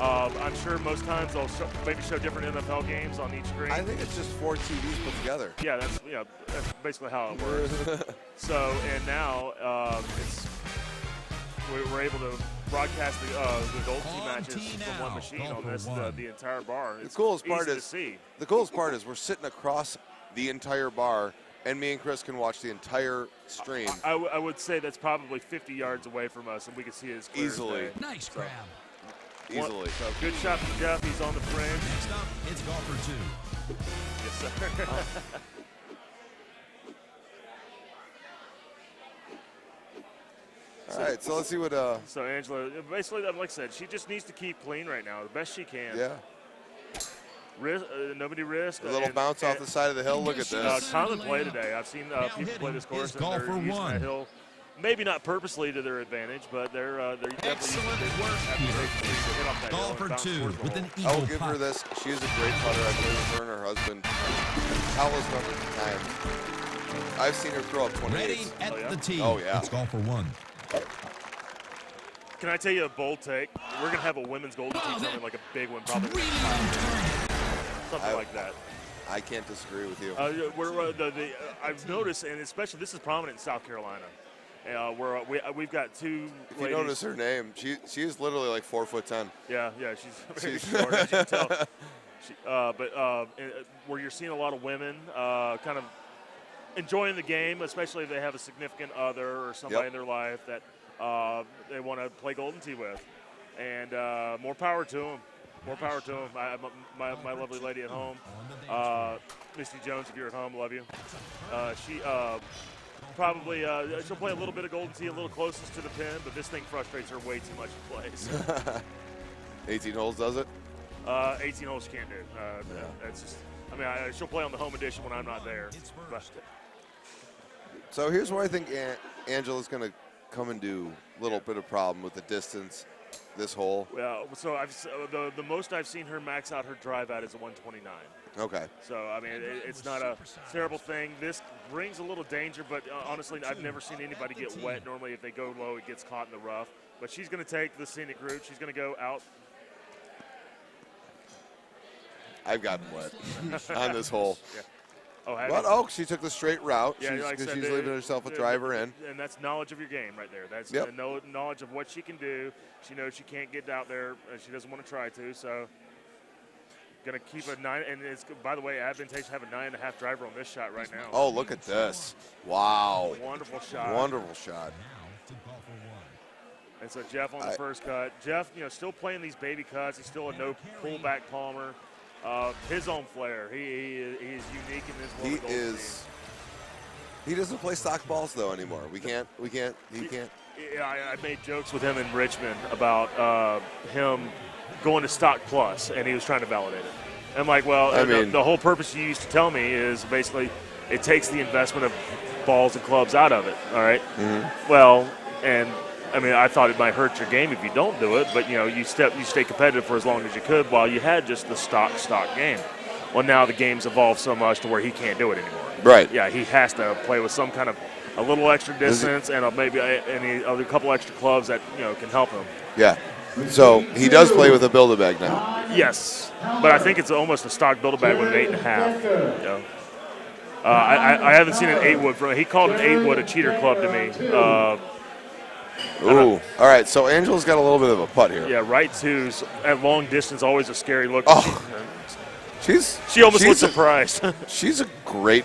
I'm sure most times they'll maybe show different NFL games on each screen. I think it's just 4 TVs put together. Yeah, that's basically how it works. So, and now we're able to broadcast the Gold Team matches from one machine on this the entire bar. It's the coolest part easy is to see. The coolest part is we're sitting across the entire bar, and me and Chris can watch the entire stream I would say that's probably 50 yards away from us, and we can see it as clear as easily. day. Nice grab. Easily. So good shot from Jeff. He's on the fringe. Next up, it's golfer 2. Yes, sir. All right, so let's see what. So Angela, basically, like I said, she just needs to keep clean right now, the best she can. Yeah. Nobody risk. A little bounce off the side of the hill. Look at this. Common play today. I've seen people play this course, and they're using that hill. Maybe not purposely to their advantage, but they're Excellent definitely work here. Golfer 2 with an eagle I will give putt. her this. She is a great putter. I've played with her and her husband countless numbers of times. I've seen her throw up 28. Ready at the tee. Oh, yeah. It's golfer 1. Can I tell you a bold take? We're going to have a women's golden tee tournament, like a big one, probably. Really on target. Something like that. I can't disagree with you. I've noticed, and especially this is prominent in South Carolina, we've got 2 If you ladies. notice her name, she's literally like 4'10". Yeah, she's very short, as you can tell. Where you're seeing a lot of women kind of enjoying the game, especially if they have a significant other or somebody in their life that they want to play Golden Tee with. And more power to them. More power to them. My lovely lady at home, Misty Jones, if you're at home, love you. She probably she'll play a little bit of Golden Tee, a little closest to the pin, but this thing frustrates her way too much to play. So. 18 holes does it? 18 holes she can't do. That's just. I mean, she'll play on the home edition when I'm not there. But. So here's where I think Angela's going to come and do a little bit of problem with the distance. This hole. Well, so the most I've seen her max out her drive at is a 129. Okay. So I mean, it's not a terrible thing. This brings a little danger, but honestly, I've never seen anybody get wet. Normally, if they go low, it gets caught in the rough. But she's going to take the scenic route. She's going to go out. I've gotten wet on this hole. Yeah. But she took the straight route. Yeah, like I said, she's leaving herself a driver in. And that's knowledge of your game right there. That's knowledge of what she can do. She knows she can't get out there. She doesn't want to try to. So, going to keep a 9. And it's, by the way, advantageous to have a 9.5 driver on this shot right now. Oh, look at this. Wow. Wonderful shot. Wonderful shot. And so Jeff on the first cut. Jeff, still playing these baby cuts. He's still a no pullback palmer. His own flair. He is unique in this world. He is. He doesn't play stock balls though anymore. He can't. Yeah, I made jokes with him in Richmond about him going to stock plus, and he was trying to validate it. I'm like, well, the whole purpose you used to tell me is basically it takes the investment of balls and clubs out of it. All right. Mm-hmm. Well, and I mean, I thought it might hurt your game if you don't do it, but you stay competitive for as long as you could while you had just the stock game. Well, now the game's evolved so much to where he can't do it anymore. Right. Yeah, he has to play with some kind of a little extra distance and maybe any other couple extra clubs that can help him. Yeah. So he does play with a Build-A-Bag now. Yes, but I think it's almost a stock Build-A-Bag with an 8.5. I haven't seen an 8-wood from him. He called an 8-wood a cheater club to me. Ooh. All right, so Angela's got a little bit of a putt here. Yeah, right twos at long distance, always a scary look. Oh. She almost looks surprised. She's a great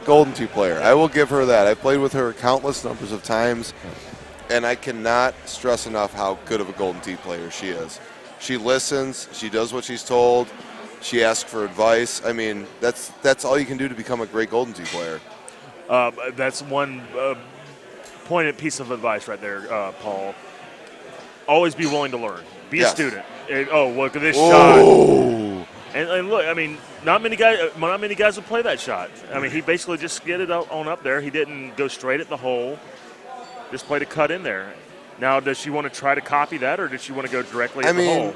Golden Tee player. I will give her that. I've played with her countless numbers of times, and I cannot stress enough how good of a Golden Tee player she is. She listens. She does what she's told. She asks for advice. I mean, that's all you can do to become a great Golden Tee player. That's one pointed piece of advice right there, Paul. Always be willing to learn. Be a student. Look at this shot. And look, I mean, not many guys will play that shot. I mean, he basically just skidded on up there. He didn't go straight at the hole. Just played a cut in there. Now, does she want to try to copy that, or does she want to go directly at the hole?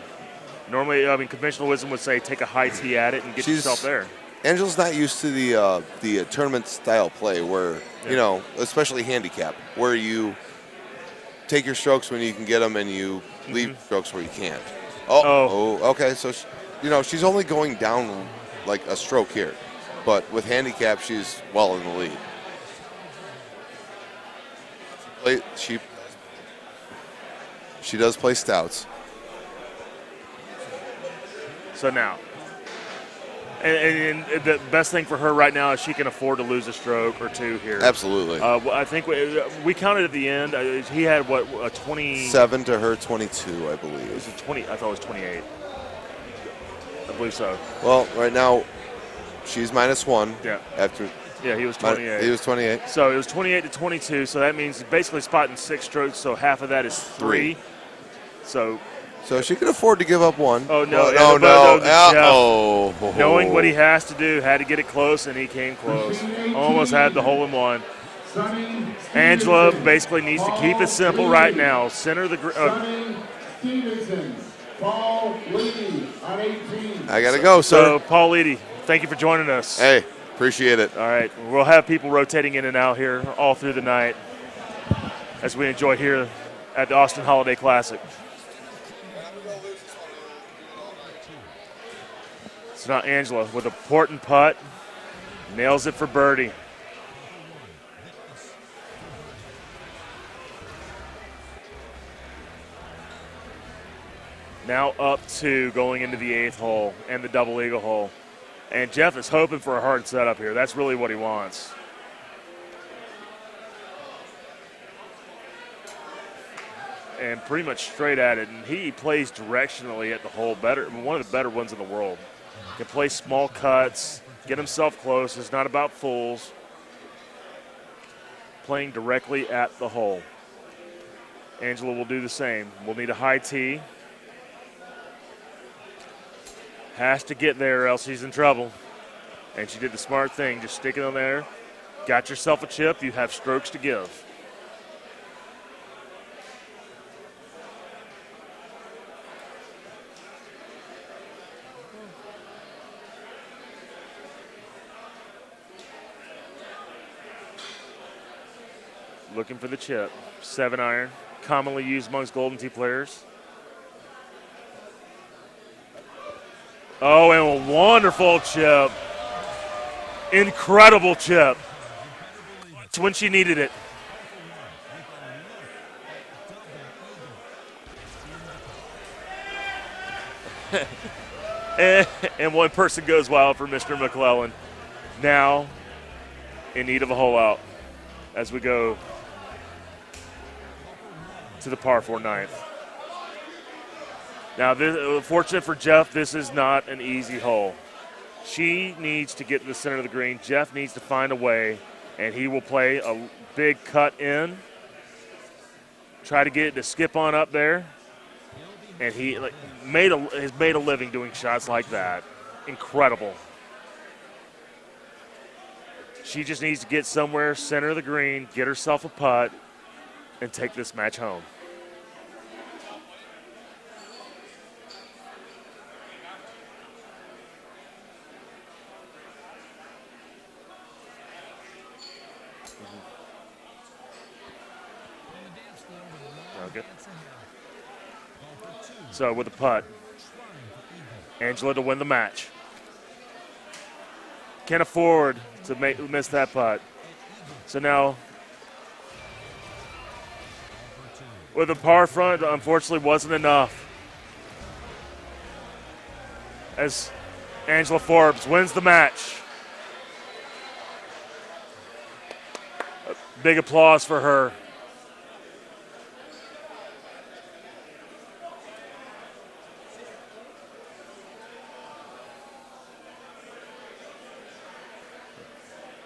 Normally, I mean, conventional wisdom would say take a high tee at it and get yourself there. Angela's not used to the tournament style play where, you know, especially handicap, where you take your strokes when you can get them and you leave strokes where you can't. Okay. So, she's only going down like a stroke here. But with handicap, she's well in the lead. She does play stouts. So now, and the best thing for her right now is she can afford to lose a stroke or two here. Absolutely. I think we counted at the end. He had a 27 to her 22, I believe. It was 20. I thought it was 28. I believe so. Well, right now, she's -1. Yeah. Yeah, he was 28. He was 28. So it was 28 to 22. So that means basically spotting 6 strokes. So half of that is 3. So she can afford to give up 1. Oh, no. No. Knowing what he has to do, had to get it close, and he came close. Almost had the hole in one. Angela basically needs to keep it simple right now. Center the Paul Leedy on 18. I got to go, sir. So, Paul Leedy, thank you for joining us. Hey, appreciate it. All right. We'll have people rotating in and out here all through the night as we enjoy here at the Austin Holiday Classic. It's not Angela with a important putt. Nails it for birdie. Now up 2 going into the 8th hole and the double eagle hole. And Jeff is hoping for a hard setup here. That's really what he wants. And pretty much straight at it. And he plays directionally at the hole better. One of the better ones in the world. Can play small cuts, get himself close. It's not about fools. Playing directly at the hole. Angela will do the same. We'll need a high tee. Has to get there or else she's in trouble. And she did the smart thing, just stick it on there. Got yourself a chip. You have strokes to give. Looking for the chip. 7-iron, commonly used amongst Golden Tee players. Oh, and a wonderful chip. Incredible chip. It's when she needed it. and one person goes wild for Mr. Mcclellan. Now in need of a hole out as we go to the par 4 ninth. Now, fortunate for Jeff, this is not an easy hole. She needs to get to the center of the green. Jeff needs to find a way, and he will play a big cut in. Try to get it to skip on up there. And he has made a living doing shots like that. Incredible. She just needs to get somewhere, center of the green, get herself a putt, and take this match home. Okay. So with the putt, Angela to win the match. Can't afford to miss that putt. So now, with the par front, unfortunately wasn't enough. As Angela Forbes wins the match. A big applause for her.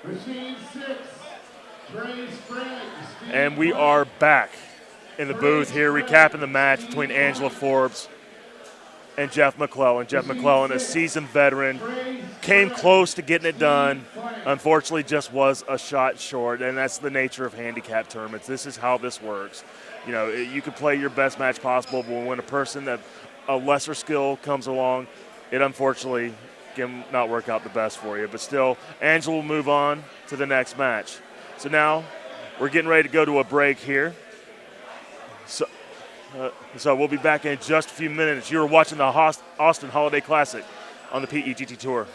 Machine 6, Trey Sprague. And we are back in the booth here, recapping the match between Angela Forbes and Jeff Mcclellan. Jeff Mcclellan, a seasoned veteran, came close to getting it done. Unfortunately, just was a shot short, and that's the nature of handicap tournaments. This is how this works. You know, you can play your best match possible, but when a person that a lesser skill comes along, it unfortunately can not work out the best for you. But still, Angela will move on to the next match. So now we're getting ready to go to a break here. So we'll be back in just a few minutes. You're watching the Austin Holiday Classic on the PEGT Tour.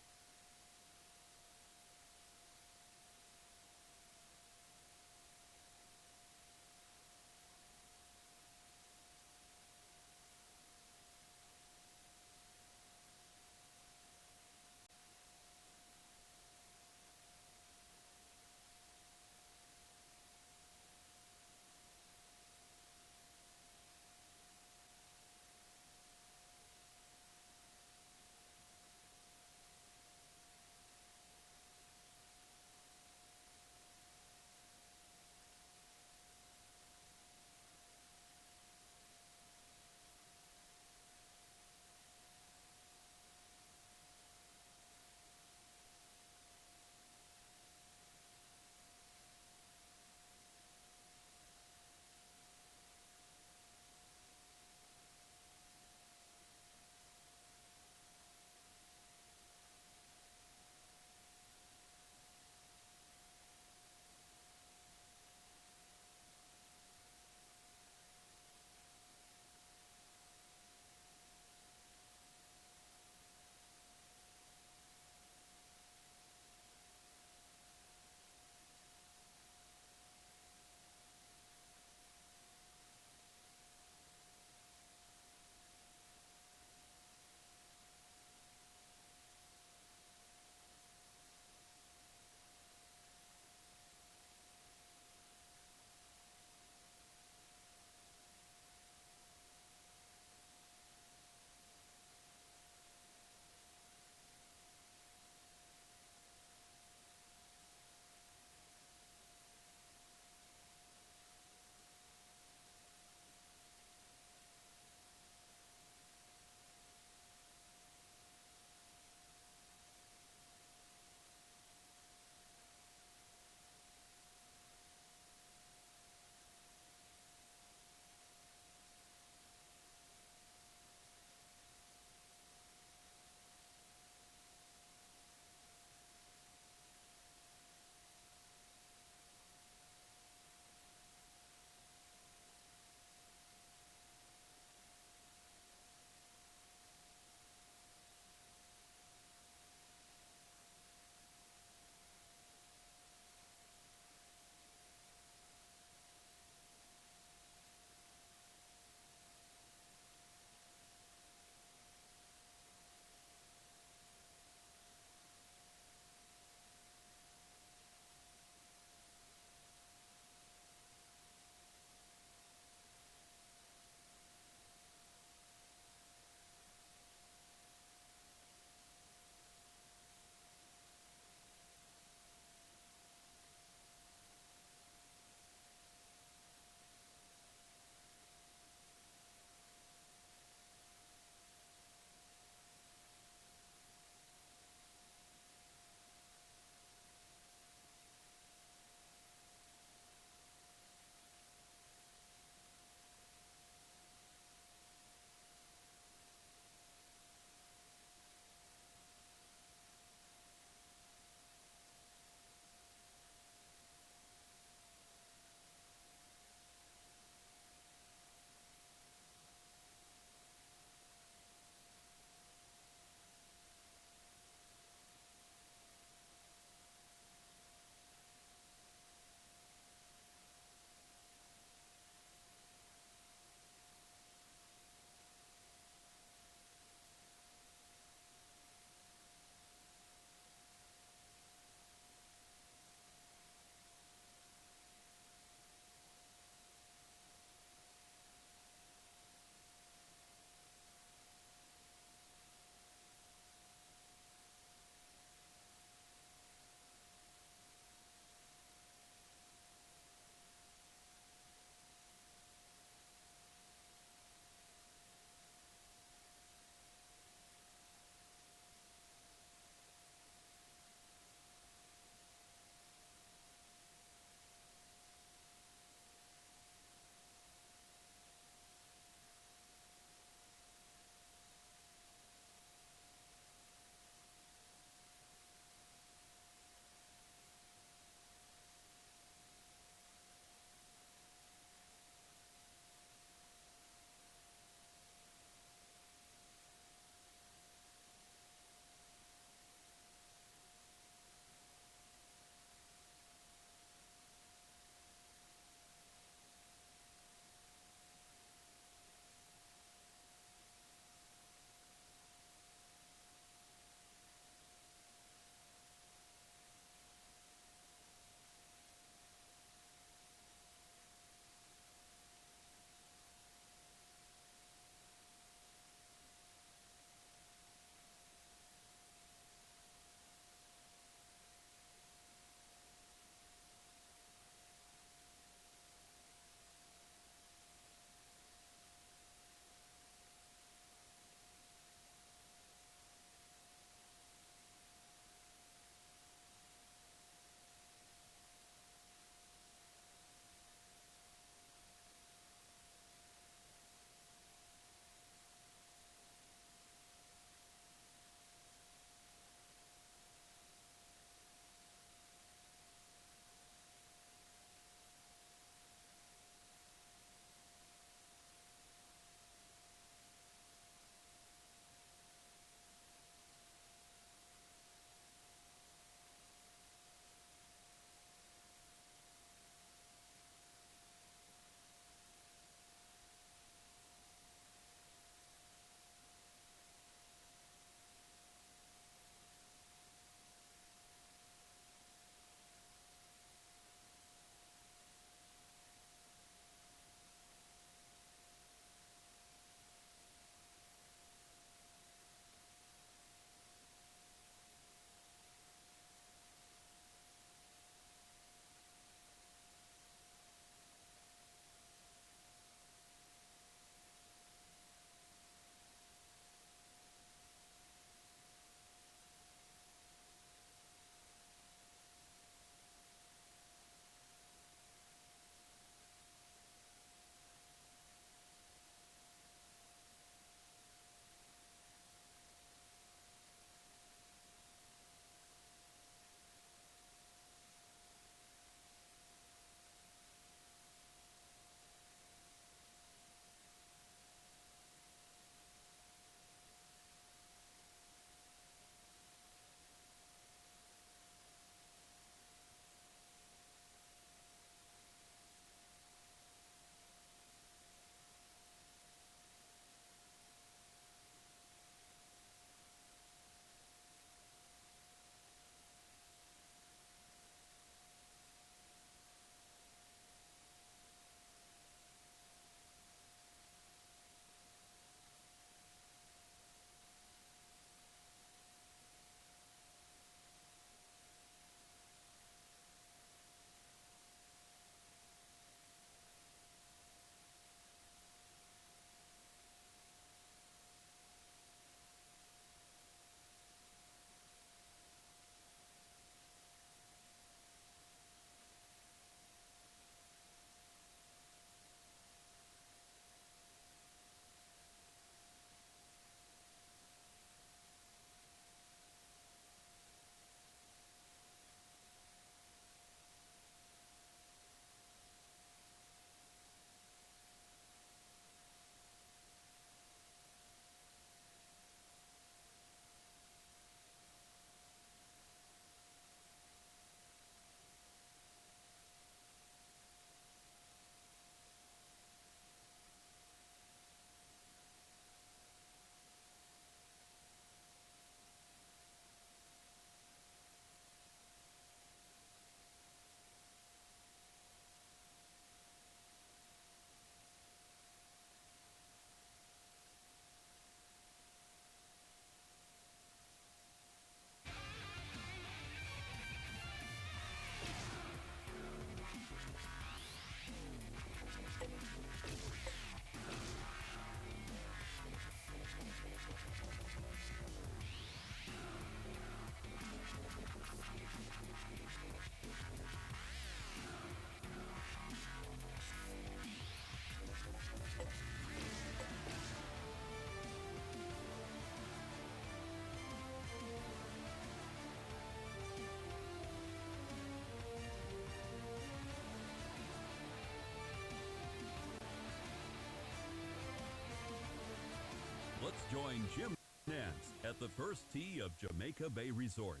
Join Jim Nance at the first tee of Jamaica Bay Resort.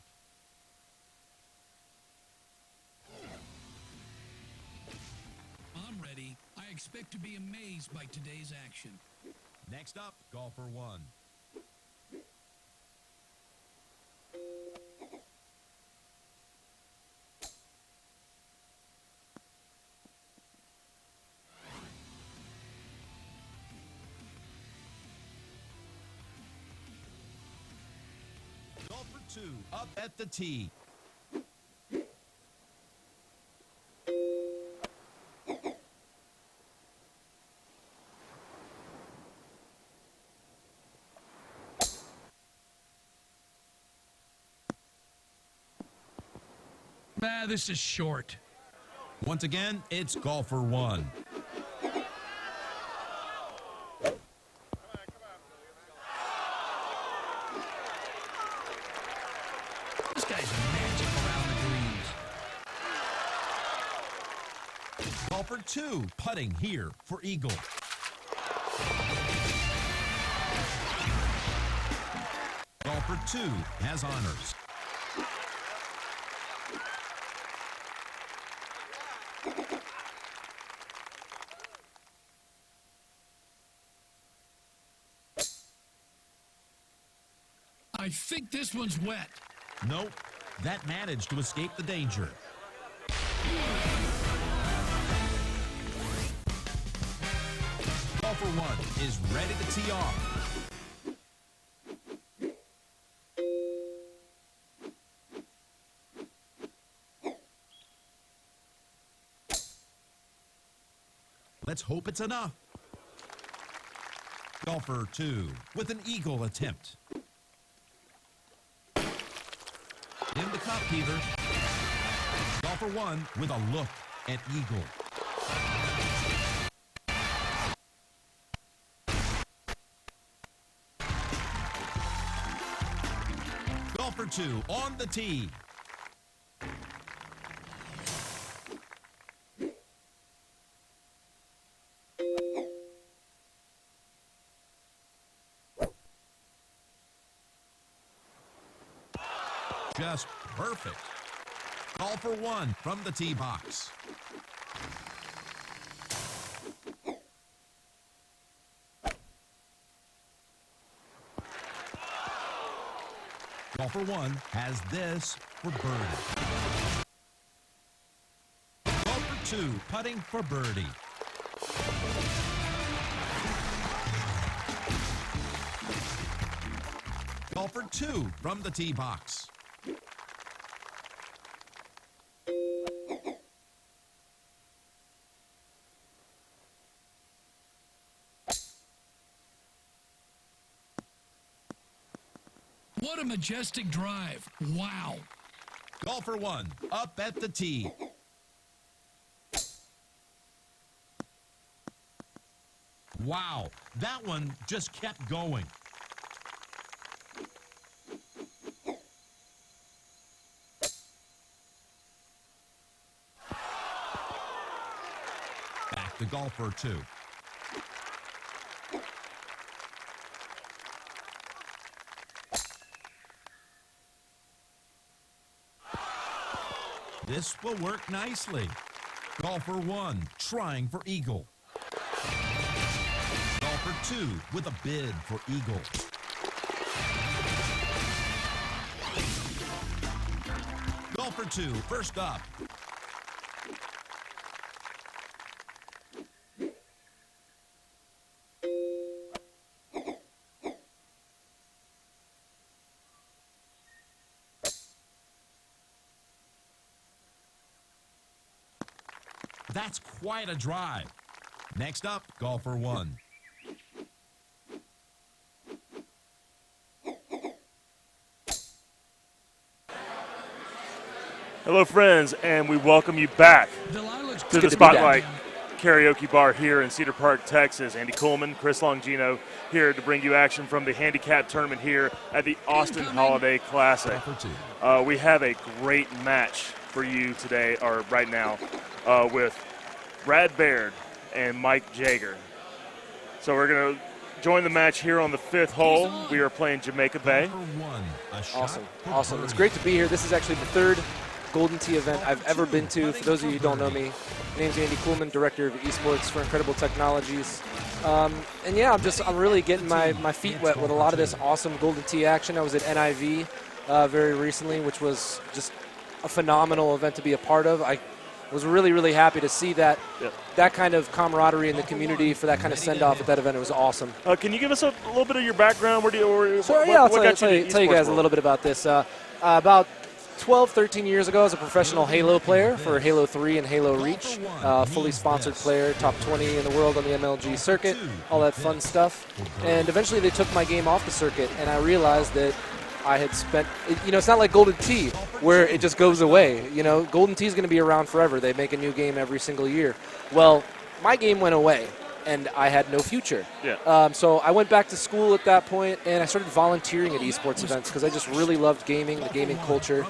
I'm ready. I expect to be amazed by today's action. Next up, golfer 1. Golfer 2 up at the tee. Nah, this is short. Once again, it's golfer 1. This guy's magic around the greens. Golfer 2 putting here for eagle. Golfer 2 has honors. I think this one's wet. Nope, that managed to escape the danger. Golfer 1 is ready to tee off. Let's hope it's enough. Golfer 2 with an eagle attempt. In the cup, Peter. Golfer 1 with a look at eagle. Golfer 2 on the tee. Just perfect. Golfer 1 from the tee box. Golfer 1 has this for birdie. Golfer 2 putting for birdie. Golfer 2 from the tee box. What a majestic drive. Wow. Golfer 1 up at the tee. Wow, that one just kept going. Back to golfer 2. This will work nicely. Golfer 1 trying for eagle. Golfer 2 with a bid for eagle. Golfer 2 first up. That's quite a drive. Next up, golfer 1. Hello, friends, and we welcome you back to the Spotlight Karaoke Bar here in Cedar Park, Texas. Andy Coleman, Chris Longino here to bring you action from the Handicap tournament here at the Austin Holiday Classic. We have a great match for you today, or right now, with Brad Baird and Mike Jager. So we're going to join the match here on the 5th hole. We are playing Jamaica Bay. Awesome. It's great to be here. This is actually the 3rd Golden Tee event I've ever been to. For those of you who don't know me, my name's Andy Kuhlman, Director of Esports for Incredible Technologies. And yeah, I'm really getting my feet wet with a lot of this awesome Golden Tee action. I was at NIV very recently, which was just a phenomenal event to be a part of. I was really, really happy to see that kind of camaraderie in the community for that kind of send-off at that event. It was awesome. Can you give us a little bit of your background? I'll tell you guys a little bit about this. About 12, 13 years ago, I was a professional Halo player for Halo 3 and Halo Reach. Fully sponsored player, top 20 in the world on the MLG circuit, all that fun stuff. And eventually they took my game off the circuit, and I realized that I had spent, it's not like Golden Tee where it just goes away. Golden Tee is going to be around forever. They make a new game every single year. Well, my game went away, and I had no future. So I went back to school at that point, and I started volunteering at esports events because I just really loved gaming, the gaming culture.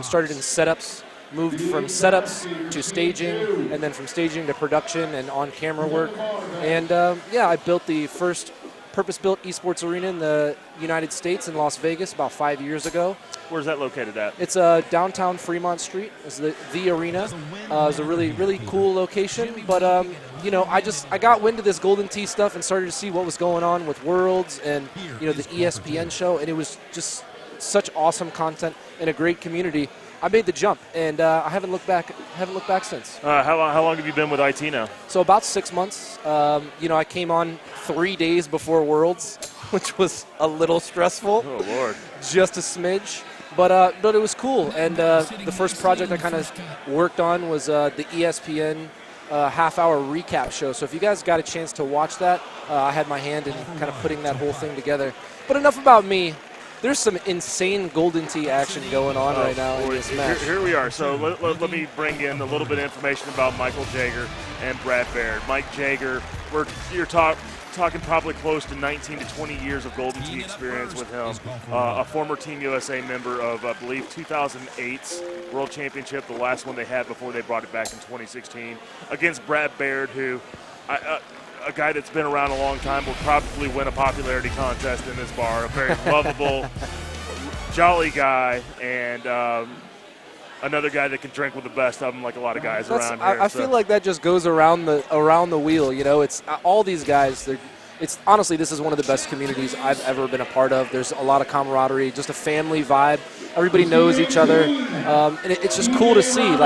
Started in setups, moved from setups to staging, and then from staging to production and on-camera work. And I built the first purpose-built esports arena in the United States in Las Vegas about 5 years ago. Where's that located at? It's downtown Fremont Street. It's the arena. It's a really, really cool location. But, I got wind of this Golden Tee stuff and started to see what was going on with Worlds and, the ESPN show. And it was just such awesome content and a great community. I made the jump, and I haven't looked back since. How long have you been with IT now? So about 6 months. I came on 3 days before Worlds, which was a little stressful. Oh, Lord. Just a smidge. But it was cool. And the first project I kind of worked on was the ESPN half-hour recap show. So if you guys got a chance to watch that, I had my hand in kind of putting that whole thing together. But enough about me. There's some insane Golden Tee action going on right now in this match. Here we are. So let me bring in a little bit of information about Michael Jager and Brad Baird. Mike Jager, you're talking probably close to 19 to 20 years of Golden Tee experience with him. A former Team USA member of, I believe, 2008's World Championship, the last one they had before they brought it back in 2016, against Brad Baird, who a guy that's been around a long time will probably win a popularity contest in this bar. A very lovable, jolly guy, and another guy that can drink with the best of them, like a lot of guys around here. I feel like that just goes around the wheel. It's all these guys. It's honestly, this is one of the best communities I've ever been a part of. There's a lot of camaraderie, just a family vibe. Everybody knows each other, and it's just cool to see.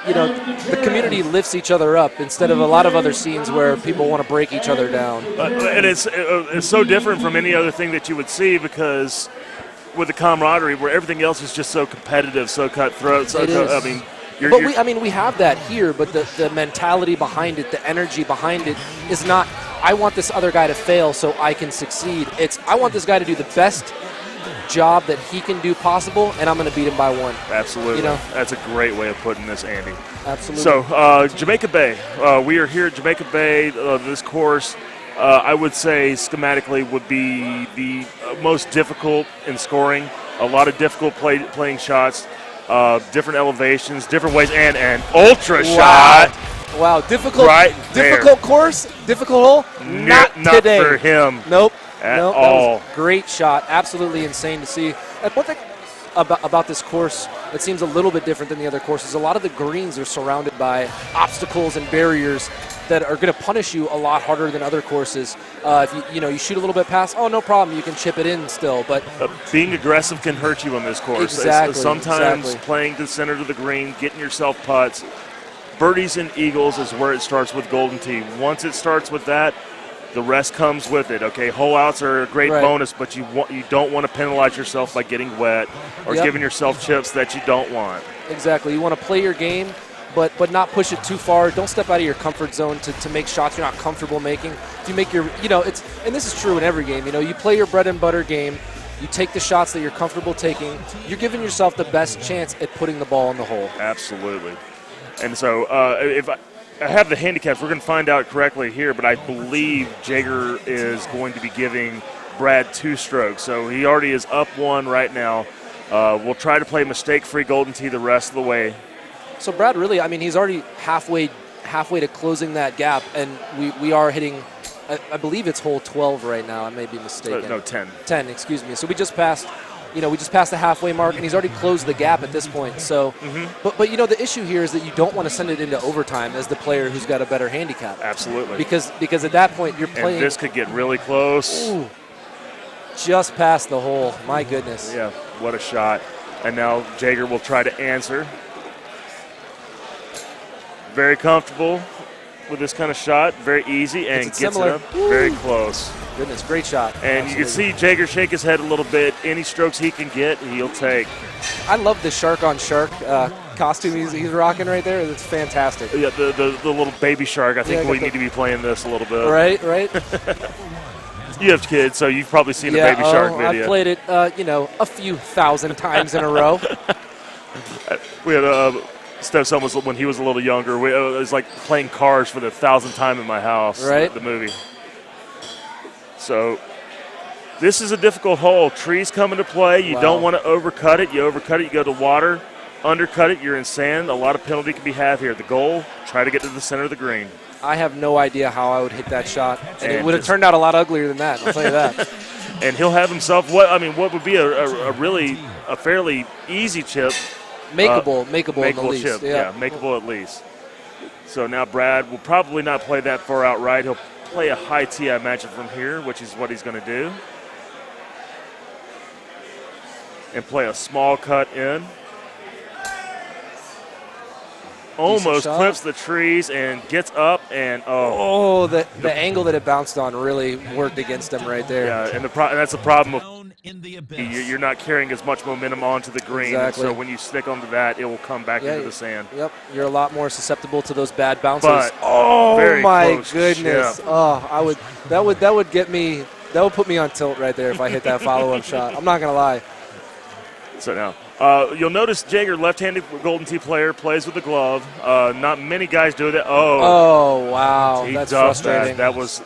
The community lifts each other up instead of a lot of other scenes where people want to break each other down. And it's so different from any other thing that you would see, because with the camaraderie, where everything else is just so competitive, so cutthroat. We have that here, but the mentality behind it, the energy behind it is not, I want this other guy to fail so I can succeed. It's, I want this guy to do the best job that he can do possible, and I'm going to beat him by one. Absolutely. That's a great way of putting this, Andy. Absolutely. So, Jamaica Bay. We are here at Jamaica Bay. This course, I would say, schematically would be the most difficult in scoring. A lot of difficult playing shots, different elevations, different ways, and an ultra shot. Wow, difficult course, difficult hole? Not today. For him. Nope. At all. That was a great shot. Absolutely insane to see. And one thing about this course that seems a little bit different than the other courses, a lot of the greens are surrounded by obstacles and barriers that are going to punish you a lot harder than other courses. If you shoot a little bit past, no problem, you can chip it in still. But being aggressive can hurt you on this course. Exactly. Sometimes playing to the center of the green, getting yourself putts, birdies and eagles is where it starts with Golden Tee. Once it starts with that, the rest comes with it. Okay, hole outs are a great bonus, but you don't want to penalize yourself by getting wet or giving yourself chips that you don't want. Exactly. You want to play your game, but not push it too far. Don't step out of your comfort zone to make shots you're not comfortable making. If you make your, and this is true in every game. You play your bread and butter game. You take the shots that you're comfortable taking. You're giving yourself the best chance at putting the ball in the hole. Absolutely. And so if I have the handicaps, we're going to find out correctly here, but I believe Jager is going to be giving Brad 2 strokes. So he already is up 1 right now. We'll try to play mistake-free Golden Tee the rest of the way. So Brad really, he's already halfway to closing that gap, and we are hitting I believe it's hole 12 right now. I may be mistaken. No, 10. 10, excuse me. So we just passed the halfway mark, and he's already closed the gap at this point. So, but the issue here is that you don't want to send it into overtime as the player who's got a better handicap. Absolutely. Because at that point you're playing. And this could get really close. Ooh, just past the hole. My goodness. Yeah, what a shot. And now Jaeger will try to answer. Very comfortable with this kind of shot. Very easy and gets similar. it up. Very close. Goodness, great shot. And you can see Jaeger shake his head a little bit. Any strokes he can get, he'll take. I love the shark on shark costume he's rocking right there. It's fantastic. Yeah, the little baby shark. I think we need to be playing this a little bit. Right. You have kids, so you've probably seen the baby shark video. I've played it, a few thousand times in a row. We had stepson when he was a little younger. It was like playing Cars for the 1,000th time in my house. Right. The movie. So this is a difficult hole. Trees come into play. You don't want to overcut it. You overcut it, you go to water. Undercut it, you're in sand. A lot of penalty can be had here. The goal, try to get to the center of the green. I have no idea how I would hit that shot. And it would have turned out a lot uglier than that, I'll tell you that. And he'll have himself what would be a fairly easy chip. Makeable at least. Chip. Yeah, makeable at least. So now Brad will probably not play that far out right. He'll play a high tee, I imagine, from here, which is what he's going to do. And play a small cut in. Almost clips the trees and gets up and the angle that it bounced on really worked against him right there. Yeah, and that's the problem with you're not carrying as much momentum onto the green. Exactly. So when you stick onto that, it will come back into the sand. Yep, you're a lot more susceptible to those bad bounces. But oh my goodness! Chip. Oh, that would get me. That would put me on tilt right there if I hit that follow-up shot. I'm not gonna lie. So now. You'll notice Jaeger, left-handed Golden Tee player, plays with the glove. Not many guys do that. Oh wow, that's frustrating. That was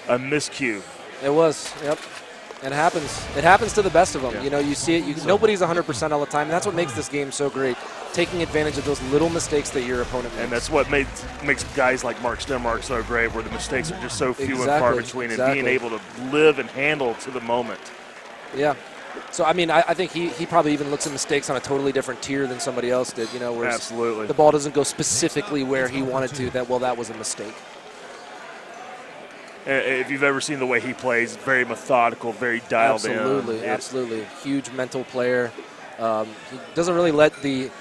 a miscue. It was. Yep. It happens. It happens to the best of them. Yeah. You see it. Nobody's 100% all the time. And that's what makes this game so great. Taking advantage of those little mistakes that your opponent makes. And that's what makes guys like Mark Stenmark so great, where the mistakes are just so few and far between, and being able to live and handle to the moment. Yeah. So, I mean, I think he probably even looks at mistakes on a totally different tier than somebody else did, where absolutely the ball doesn't go specifically where he wanted to, that was a mistake. If you've ever seen the way he plays, very methodical, very dialed in. Absolutely. Huge mental player. He doesn't really let the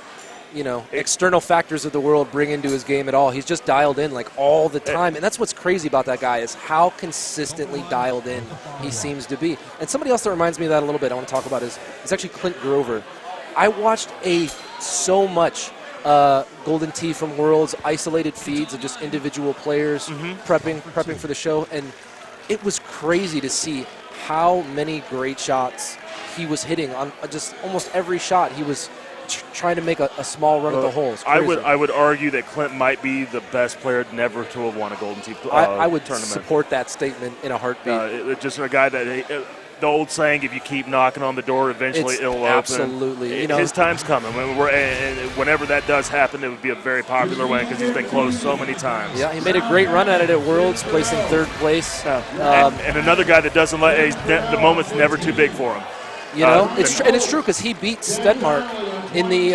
external factors of the world bring into his game at all. He's just dialed in like all the time. And that's what's crazy about that guy is how consistently dialed in he seems to be. And somebody else that reminds me of that a little bit I want to talk about is actually Clint Grover. I watched so much Golden Tee from Worlds, isolated feeds of just individual players prepping for the show. And it was crazy to see how many great shots he was hitting on just almost every shot. He was trying to make a small run at the holes. I would argue that Clint might be the best player never to have won a Golden Tee I would tournament. Support that statement in a heartbeat. Just a guy that the old saying, if you keep knocking on the door, eventually it'll open. Absolutely. His time's coming. Whenever that does happen, it would be a very popular win because he's been close so many times. Yeah, he made a great run at it at Worlds, placing third place. And another guy that doesn't the moment's never too big for him. It's true because he beat Stenmark in the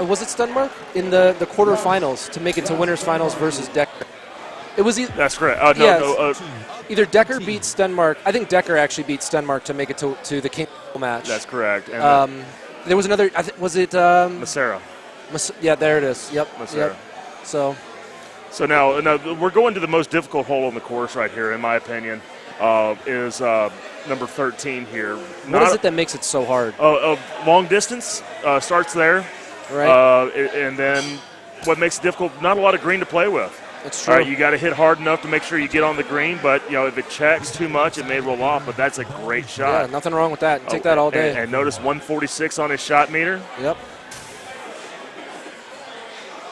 was it Stenmark in the quarterfinals to make it to winners finals versus Decker. It was that's correct. Either Decker beat Stenmark. I think Decker actually beat Stenmark to make it to the King match. That's correct. And there was another. Was it Massera? Yeah, there it is. Yep. Massera. Yep. So now we're going to the most difficult hole on the course right here, in my opinion. Is number 13 here. What is it that makes it so hard? Long distance starts there. Right. And then what makes it difficult, not a lot of green to play with. It's true. You got to hit hard enough to make sure you get on the green, but if it checks too much, it may roll off, but that's a great shot. Yeah, nothing wrong with that. Take that all day. And notice 146 on his shot meter. Yep.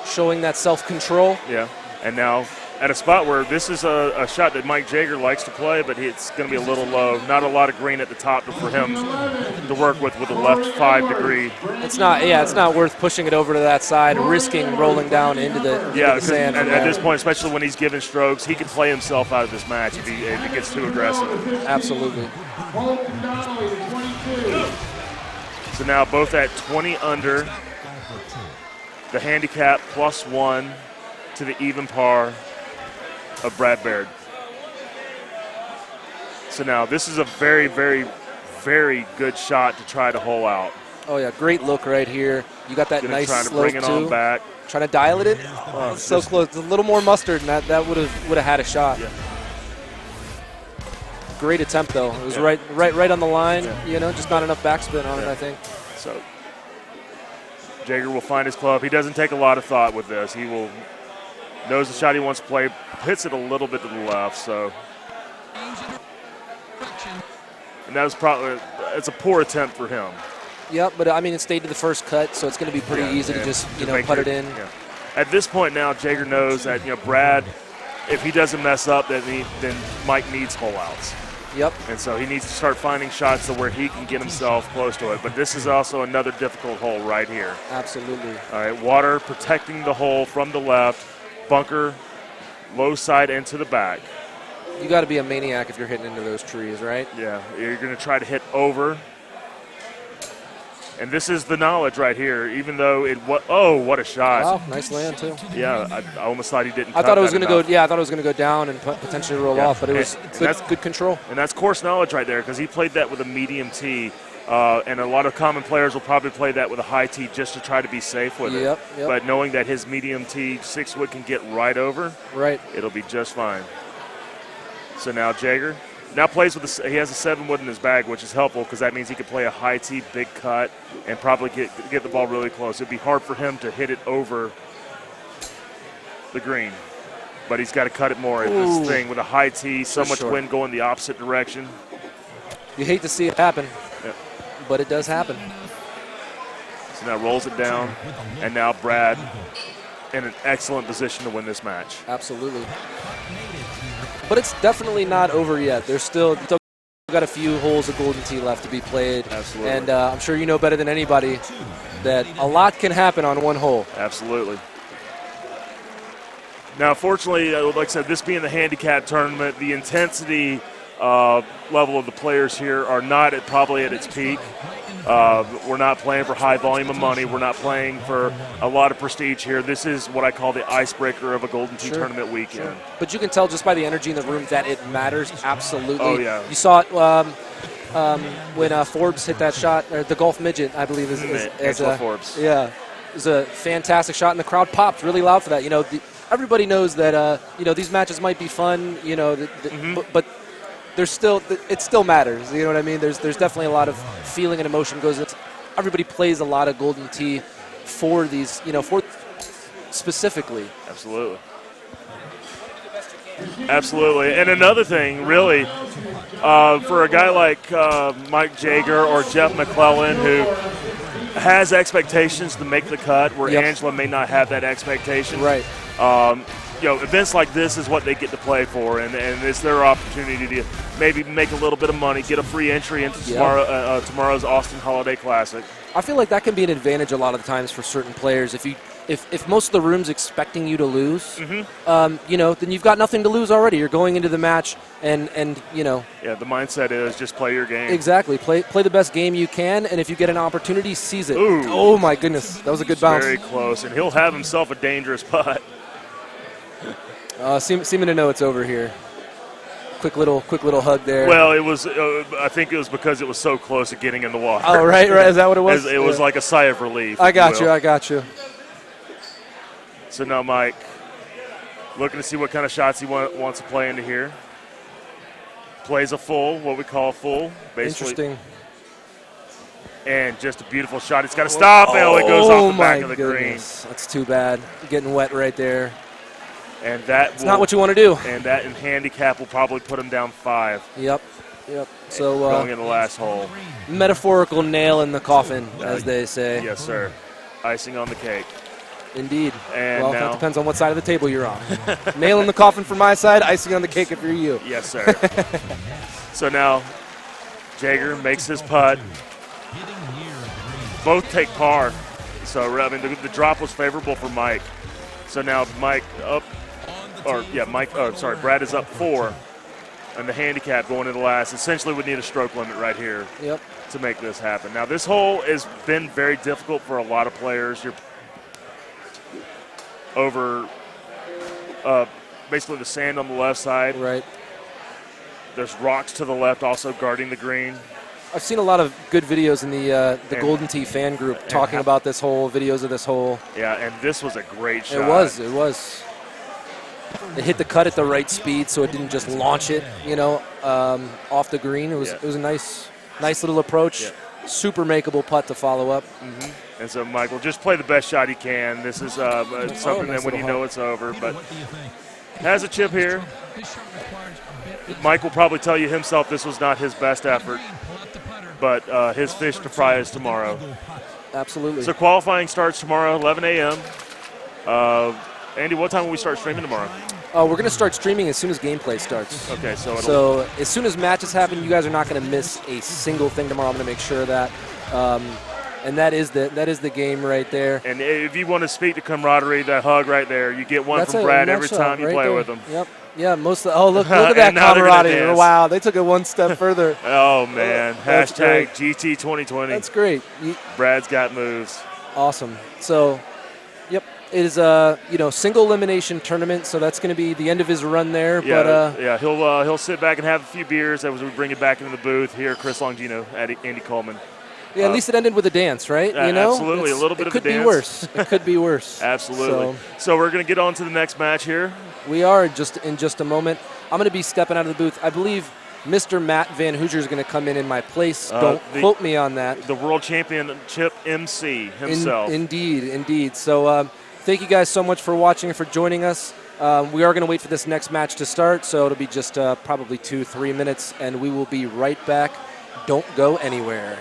Showing that self-control. Yeah. And now at a spot where this is a shot that Mike Jager likes to play, but it's going to be a little low. Not a lot of green at the top for him to work with a left 5 degree. It's not worth pushing it over to that side, risking rolling down into the sand. At this point, especially when he's giving strokes, he can play himself out of this match if he gets too aggressive. Absolutely. So now both at 20 under, the handicap +1 to the even par of Brad Baird. So now this is a very, very, very good shot to try to hole out. Oh yeah, great look right here. You got that nice trying to slope bring it on back. Trying to dial it in. Oh, it's so close. A little more mustard, and that would have had a shot. Yeah. Great attempt though. It was right on the line. Yeah. Just not enough backspin on it, I think. So Jager will find his club. He doesn't take a lot of thought with this. He knows the shot he wants to play, hits it a little bit to the left. So, and that was it's a poor attempt for him. Yep, but I mean it stayed to the first cut, so it's going to be pretty easy to just put it in. Yeah. At this point now, Jager knows that Brad, if he doesn't mess up, then Mike needs hole outs. Yep. And so he needs to start finding shots to where he can get himself close to it. But this is also another difficult hole right here. Absolutely. All right, water protecting the hole from the left, bunker, low side into the back. You got to be a maniac if you're hitting into those trees, right? Yeah, you're going to try to hit over. And this is the knowledge right here, even though what a shot. Wow, nice land too. Yeah, I almost thought he didn't I thought it was going to go, I thought it was going to go down and potentially roll off, but it was good control. And that's course knowledge right there, because he played that with a medium tee, and a lot of common players will probably play that with a high tee just to try to be safe with it. But knowing that his medium tee 6-wood can get right over, it'll be just fine. So now Jager now plays with he has a 7-wood in his bag, which is helpful because that means he could play a high tee, big cut, and probably get the ball really close. It'd be hard for him to hit it over the green, but he's got to cut it more. This thing with a high tee, so much wind going the opposite direction. You hate to see it happen, but it does happen. So now rolls it down, and now Brad in an excellent position to win this match. Absolutely. But it's definitely not over yet. There's still got a few holes of Golden Tee left to be played. Absolutely. And I'm sure you know better than anybody that a lot can happen on one hole. Absolutely. Now, fortunately, like I said, this being the handicap tournament, the intensity level of the players here are not probably at its peak. We're not playing for high volume of money. We're not playing for a lot of prestige here. This is what I call the icebreaker of a Golden Tee tournament weekend. But you can tell just by the energy in the room that it matters absolutely. Oh, yeah. You saw it when Forbes hit that shot, or the golf midget, I believe is Forbes. Yeah, it was a fantastic shot, and the crowd popped really loud for that. Everybody knows that these matches might be fun, but it still matters. You know what I mean? There's definitely a lot of feeling and emotion goes into. Everybody plays a lot of Golden Tee for these, for specifically. Absolutely. Absolutely. And another thing, really, for a guy like Mike Jager or Jeff Mcclellan, who has expectations to make the cut, where Angela may not have that expectation. Right. Events like this is what they get to play for, and it's their opportunity to maybe make a little bit of money, get a free entry into tomorrow's Austin Holiday Classic. I feel like that can be an advantage a lot of the times for certain players. If most of the room's expecting you to lose, then you've got nothing to lose already. You're going into the match, and Yeah, the mindset is just play your game. Exactly. Play the best game you can, and if you get an opportunity, seize it. Ooh. Oh, my goodness. That was a good bounce. Very close, and he'll have himself a dangerous putt. Seeming to know it's over here. Quick little hug there. Well, it was. I think it was because it was so close to getting in the water. Oh, right. Is that what it was? It was like a sigh of relief. I got you. So now Mike, looking to see what kind of shots he wants to play into here. Plays a full, what we call a full, basically. Interesting. And just a beautiful shot. It's got to stop. It goes off the back of the green. That's too bad. Getting wet right there. And that's not what you want to do. And that in handicap will probably put him down 5. Yep. So going in the last hole. Metaphorical nail in the coffin, as they say. Yes, sir. Icing on the cake. Indeed. And well, now, that depends on what side of the table you're on. Nail in the coffin for my side, icing on the cake if you're you. Yes, sir. So now Jaeger makes his putt. Both take par. So, I mean, the drop was favorable for Mike. So now Brad is up 4. And the handicap going into the last. Essentially would need a stroke limit right here to make this happen. Now, this hole has been very difficult for a lot of players. You're over basically the sand on the left side. Right. There's rocks to the left also guarding the green. I've seen a lot of good videos in the Golden Tee fan group talking about this hole, videos of this hole. Yeah, and this was a great shot. It was. It hit the cut at the right speed, so it didn't just launch it, off the green. It was a nice little approach. Yeah. Super makeable putt to follow up. Mm-hmm. And so Michael, just play the best shot he can. This is something that when you know it's over, but has a chip here. Mike will probably tell you himself this was not his best effort, but his fish to fry is tomorrow. Absolutely. So qualifying starts tomorrow, 11 a.m. Andy, what time will we start streaming tomorrow? We're going to start streaming as soon as gameplay starts. Okay, so as soon as matches happen, you guys are not going to miss a single thing tomorrow. I'm going to make sure of that. And that is the game right there. And if you want to speak to camaraderie, that hug right there, you get one from Brad every time you play with him. Yep. Yeah, look at that camaraderie. Wow, they took it one step further. Oh, man. Hashtag GT 2020. That's great. Brad's got moves. Awesome. So, yep, it is a single elimination tournament, so that's going to be the end of his run there. Yeah, he'll sit back and have a few beers as we bring it back into the booth here. Chris Longino, Andy Coleman. Yeah, at least it ended with a dance, right? Absolutely, a little bit of a dance. It could be worse. It could be worse. Absolutely. So we're going to get on to the next match here. We are in just a moment. I'm going to be stepping out of the booth. I believe Mr. Matt Van Hooser is going to come in my place. Don't quote me on that. The World Championship MC himself. Indeed. So thank you guys so much for watching and for joining us. We are going to wait for this next match to start, so it'll be just probably 2-3 minutes, and we will be right back. Don't go anywhere.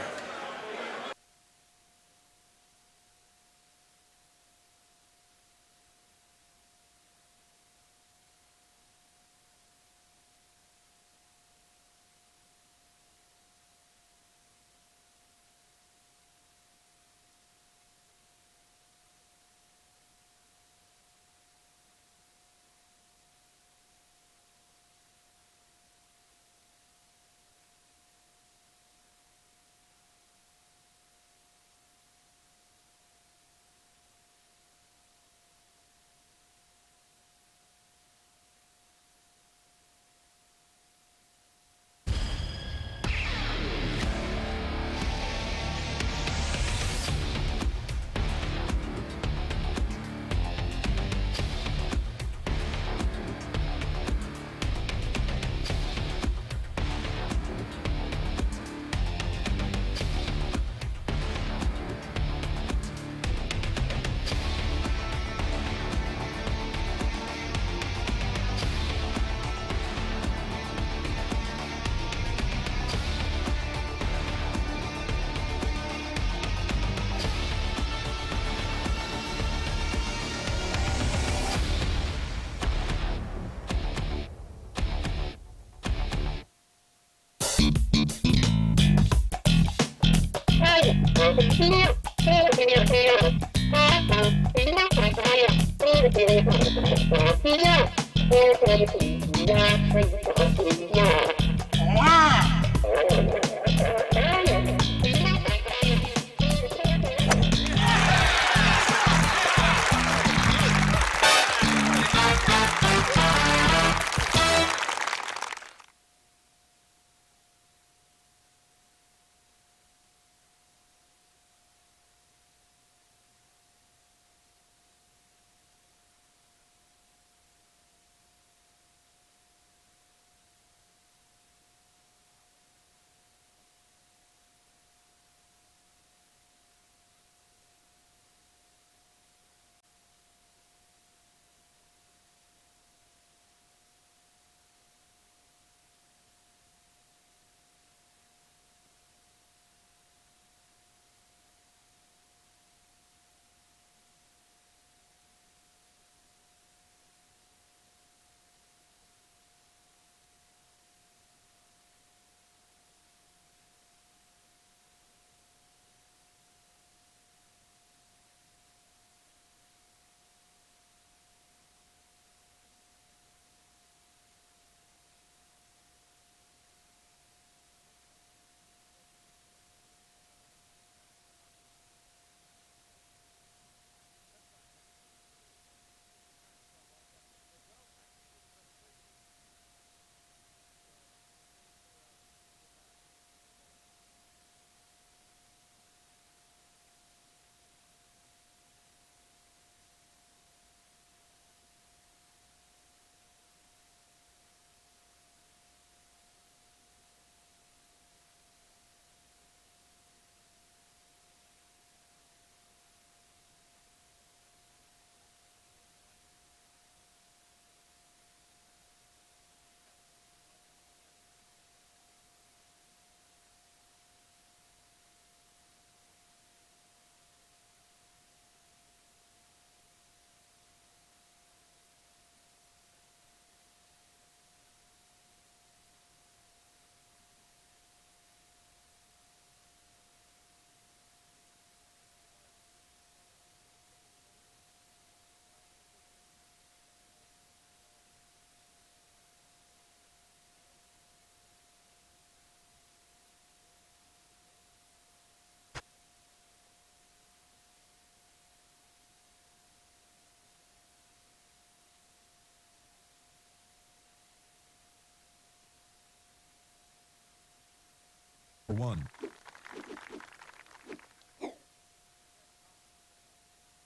one.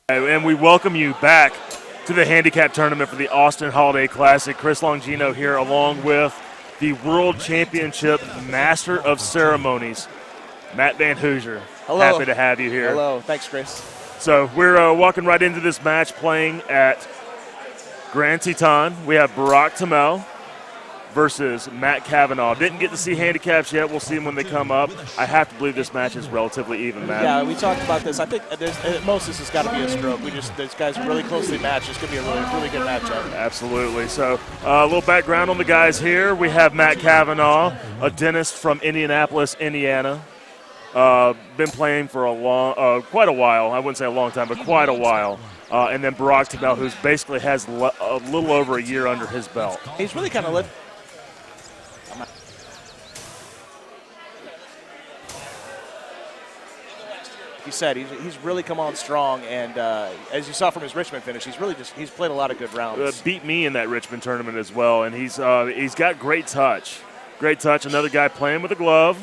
And we welcome you back to the handicap tournament for the Austin Holiday Classic. Chris Longino here along with the World Championship Master of Ceremonies, Matt Van Hooser. Hello. Happy to have you here. Hello. Thanks, Chris. So we're walking right into this match playing at Grand Teton. We have Barack Tamel versus Matt Cavanaugh. Didn't get to see handicaps yet. We'll see them when they come up. I have to believe this match is relatively even, Matt. Yeah, we talked about this. I think at most this has got to be a stroke. These guys are really closely matched. It's going to be a really good matchup. Absolutely. So a little background on the guys here. We have Matt Cavanaugh, a dentist from Indianapolis, Indiana. Been playing for quite a while. I wouldn't say a long time, but quite a while. And then Barack Tamel, who's basically has a little over a year under his belt. He's really kind of lived. He said he's really come on strong, and as you saw from his Richmond finish, he's played a lot of good rounds. Beat me in that Richmond tournament as well, and he's got great touch. Great touch. Another guy playing with a glove.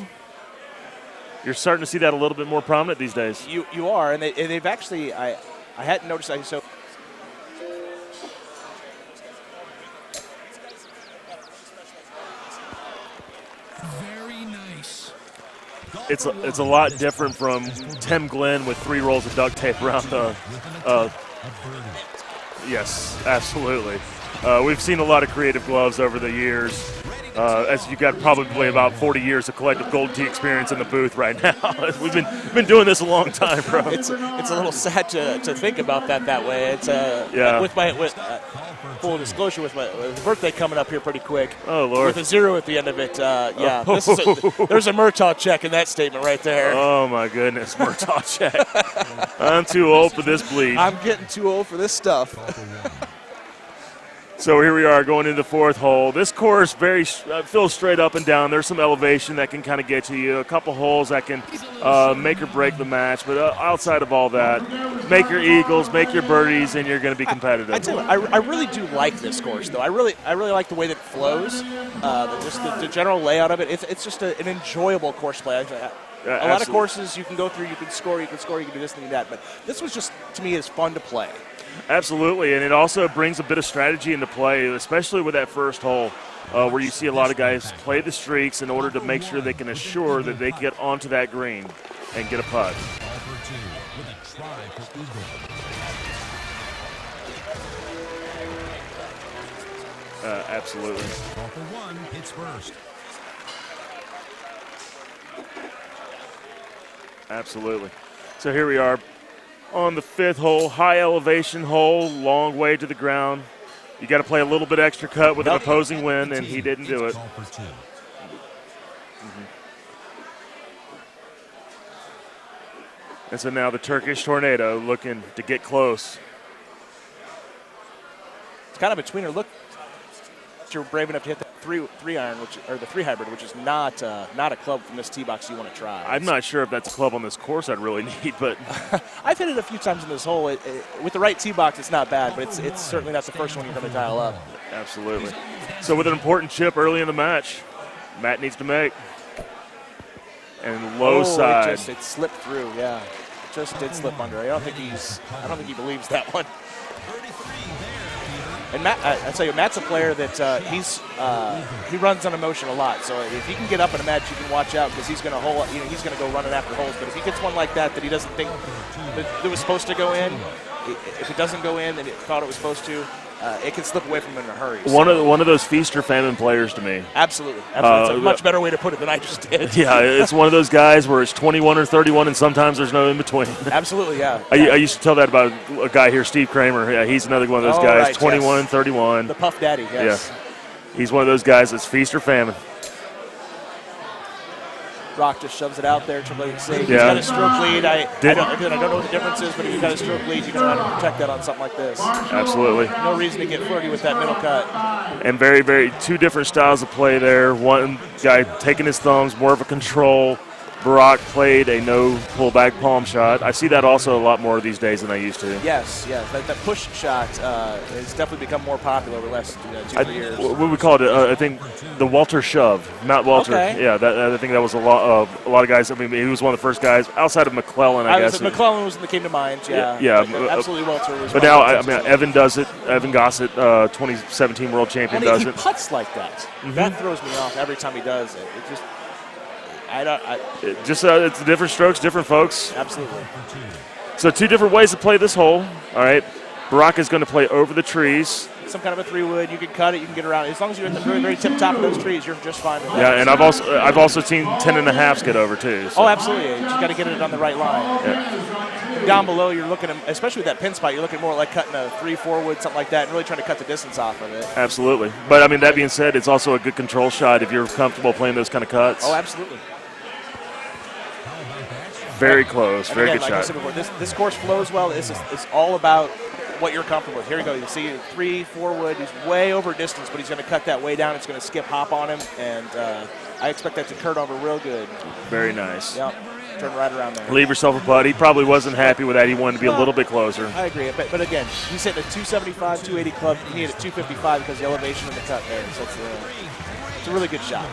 You're starting to see that a little bit more prominent these days. You are, and they've actually I hadn't noticed that. So Very nice. It's a lot different from Tim Glenn with 3 rolls of duct tape around the. Yes, absolutely. We've seen a lot of creative gloves over the years. As you've got probably about 40 years of collective Gold Tee experience in the booth right now. We've been doing this a long time, bro. It's a little sad to think about that way. It's yeah. With full disclosure, with my birthday coming up here pretty quick. Oh Lord. With a 0 at the end of it. Yeah. There's a Murtaugh check in that statement right there. Oh my goodness, Murtaugh check. I'm too old for this bleed. I'm getting too old for this stuff. So here we are going into the 4th hole. This course feels straight up and down. There's some elevation that can kind of get to you. A couple holes that can make or break the match. But outside of all that, make your eagles, make your birdies, and you're going to be competitive. I tell you what, I really do like this course, though. I really like the way that it flows. Just the general layout of it. It's just an enjoyable course play. A lot of courses you can go through, you can score, you can do this and that. But this was just, to me, is fun to play. Absolutely, and it also brings a bit of strategy into play, especially with that 1st hole, where you see a lot of guys play the streaks in order to make sure they can assure that they get onto that green and get a putt. Absolutely. Ball for 1 hits first. Absolutely. So here we are. On the 5th hole, high elevation hole, long way to the ground. You got to play a little bit extra cut with an opposing wind, and he didn't do it. And so now the Turkish Tornado looking to get close. It's kind of between her. Look, you're brave enough to hit the 3 iron, or the 3 hybrid, which is not a club from this tee box you want to try. I'm not sure if that's a club on this course I'd really need, but I've hit it a few times in this hole. With the right tee box, it's not bad, but it's certainly not the first one you're going to dial up. Absolutely. So with an important chip early in the match, Matt needs to make. And low side. It slipped through. Yeah, it just did slip under. I don't think he believes that one. And Matt, I tell you, Matt's a player that he runs on emotion a lot. So if he can get up in a match, you can watch out because he's going to he's going to go running after holes. But if he gets one like that he doesn't think that it was supposed to go in, if it doesn't go in and it thought it was supposed to, it can slip away from him in a hurry. One of those feast or famine players to me. Absolutely. It's a much better way to put it than I just did. Yeah, it's one of those guys where it's 21 or 31, and sometimes there's no in between. Absolutely, yeah. I used to tell that about a guy here, Steve Kramer. Yeah, he's another one of those guys, right, 21, yes. 31. The Puff Daddy, yes. Yeah, he's one of those guys that's feast or famine. Rock just shoves it out there to let it save. He's got a stroke lead. I don't know what the difference is, but if you've got a stroke lead, you can try to protect that on something like this. Absolutely. No reason to get flirty with that middle cut. And very, very two different styles of play there. One guy taking his thumbs, more of a control. Barack played a no pullback palm shot. I see that also a lot more these days than I used to. Yes. That push shot has definitely become more popular over the last 2-3 years. What we call it, I think, the Walter shove. Matt Walter. Okay. Yeah, I think that was a lot of guys. I mean, he was one of the first guys outside of Mcclellan, I guess. Mcclellan was one that came to mind. Yeah. Absolutely, Walter was. But now, I mean, Evan does it. Evan Gossett, 2017 world champion, does he it. Putts like that. That throws me off every time he does it. It just. It's different strokes, different folks. Absolutely. So 2 different ways to play this hole. All right, Barack is going to play over the trees. Some kind of a 3-wood. You can cut it. You can get around. As long as you're in the very, very tip top of those trees, you're just fine with that. Yeah, and I've also seen 10.5s get over too. So. Oh, absolutely. You just got to get it on the right line. Yeah. Down below, you're looking at, especially with that pin spot, you're looking more like cutting a 3-4 wood, something like that, and really trying to cut the distance off of it. Absolutely. But I mean, that being said, it's also a good control shot if you're comfortable playing those kind of cuts. Oh, absolutely. Very close. Very again, good like shot. I said before, this course flows well. It's all about what you're comfortable with. Here we go. You see 3-4 wood. He's way over distance, but he's going to cut that way down. It's going to skip hop on him, and I expect that to turn over real good. Very nice. Yep. Turn right around there. Leave yourself a putt. He probably wasn't happy with that. He wanted to be a little bit closer. I agree. But again, he's hitting a 275, 280 club. He hit a 255 because the elevation in the cut there. So it's a really good shot.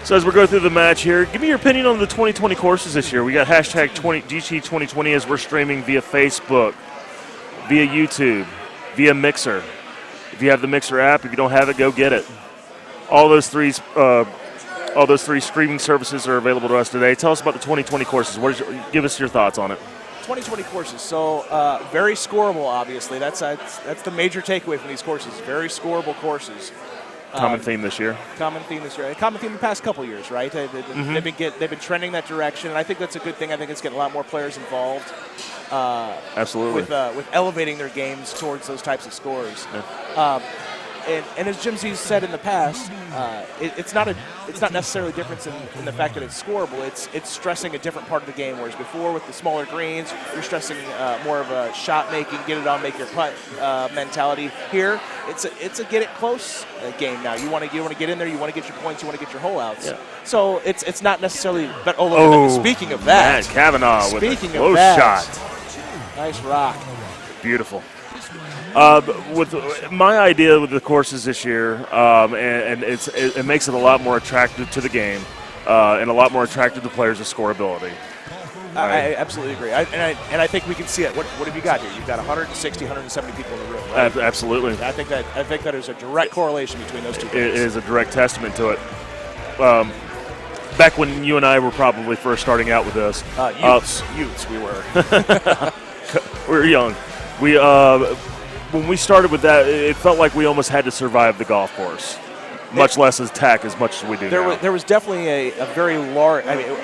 So as we go through the match here, give me your opinion on the 2020 courses this year. We got hashtag GT2020 as we're streaming via Facebook, via YouTube, via Mixer. If you have the Mixer app, if you don't have it, go get it. All those three streaming services are available to us today. Tell us about the 2020 courses. Give us your thoughts on it. 2020 courses. So very scoreable, obviously. That's the major takeaway from these courses. Very scoreable courses. Common theme this year. Common theme the past couple years, right? They've been trending that direction, and I think that's a good thing. I think it's getting a lot more players involved. Absolutely. With elevating their games towards those types of scores. Yeah. And as Jim Z's said in the past, it's not necessarily a difference in the fact that it's scoreable. It's stressing a different part of the game. Whereas before with the smaller greens, you're stressing more of a shot making, get it on, make your putt mentality. Here, it's a get it close game now. You want to get in there. You want to get your points. You want to get your hole outs. Yeah. So it's not necessarily. But speaking of that, Matt Kavanaugh with a close shot. Nice rock. Beautiful. With my idea with the courses this year, and it makes it a lot more attractive to the game, and a lot more attractive to players' scoreability. I absolutely agree. And I think we can see it. What have you got here? You've got 160, 170 people in the room, right? Absolutely. I think that is a direct correlation between those two things. It is a direct testament to it. Back when you and I were probably first starting out with this. Youths, we were. We were young. When we started with that, it felt like we almost had to survive the golf course, much less attack as much as we do now. There was definitely a very large. I mean,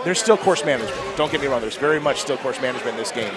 there's still course management. Don't get me wrong. There's very much still course management in this game.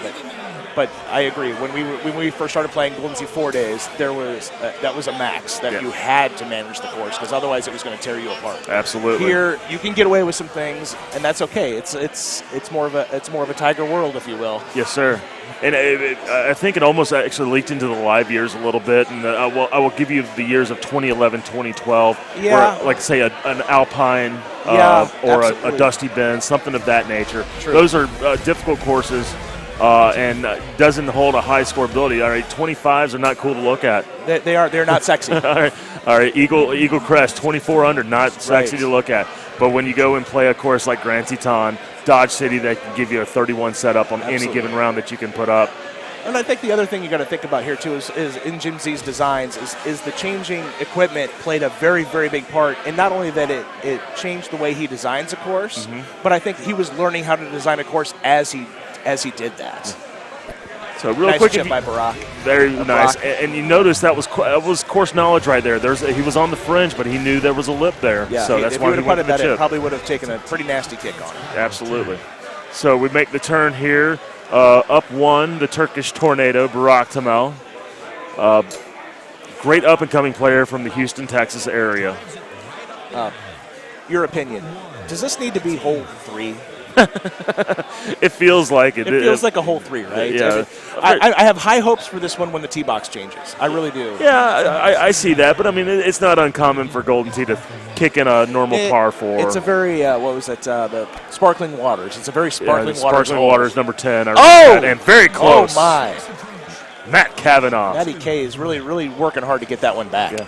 But I agree. When we first started playing Golden Sea 4 days, that was a max that you had to manage the course because otherwise it was going to tear you apart. Absolutely. Here you can get away with some things, and that's okay. It's more of a Tiger world, if you will. Yes, sir. And I think it almost actually leaked into the live years a little bit. And I will give you the years of 2011, 2012. Yeah. Where, like, say, an Alpine or a Dusty Bend, something of that nature. True. Those are difficult courses and doesn't hold a high scoreability. All right, 25s are not cool to look at. They're not sexy. All right. Eagle Crest, 24 under, not sexy to look at. But when you go and play a course like Grand Teton, Dodge City, that can give you a 31 setup on any given round that you can put up. And I think the other thing you got to think about here too is in Jim Z's designs is the changing equipment played a very, very big part. And not only that it changed the way he designs a course, but I think he was learning how to design a course as he did that. So real nice quick, chip by Barack. Very nice. And you notice that was course knowledge right there. He was on the fringe, but he knew there was a lip there. Yeah, so that's if why he would have putted that chip. in, probably would have taken a pretty nasty kick on it. Absolutely. So we make the turn here. Up one, the Turkish Tornado, Barack Tamel. Great up-and-coming player from the Houston, Texas area. Your opinion. Does this need to be hole 3 It feels like it. It feels like a hole 3, right? Yeah. I have high hopes for this one when the tee box changes. I really do. Yeah, I see that, but I mean, it's not uncommon for Golden Tee to kick in a normal par 4. It's a very what was it? The Sparkling Waters. It's a very Sparkling Waters. Sparkling Waters number 10. And very close. Oh my! Matt Kavanaugh. Matty K is really working hard to get that one back. Yeah.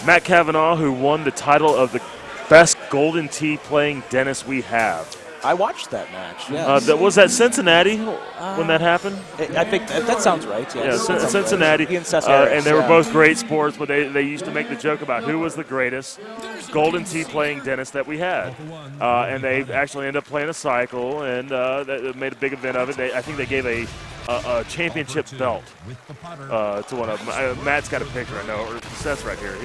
Matt Kavanaugh, who won the title of the best Golden Tee playing dentist we have. I watched that match. Yes. Was that Cincinnati when that happened? I think that sounds right. Yes. Yeah, Cincinnati. Right. And they were both great sports, but they used to make the joke about who was the greatest Golden Tee playing dentist that we had. And they actually ended up playing a cycle, and they made a big event of it. I think they gave a championship belt to one of them. Matt's got a picture, I know, or Seth's right here.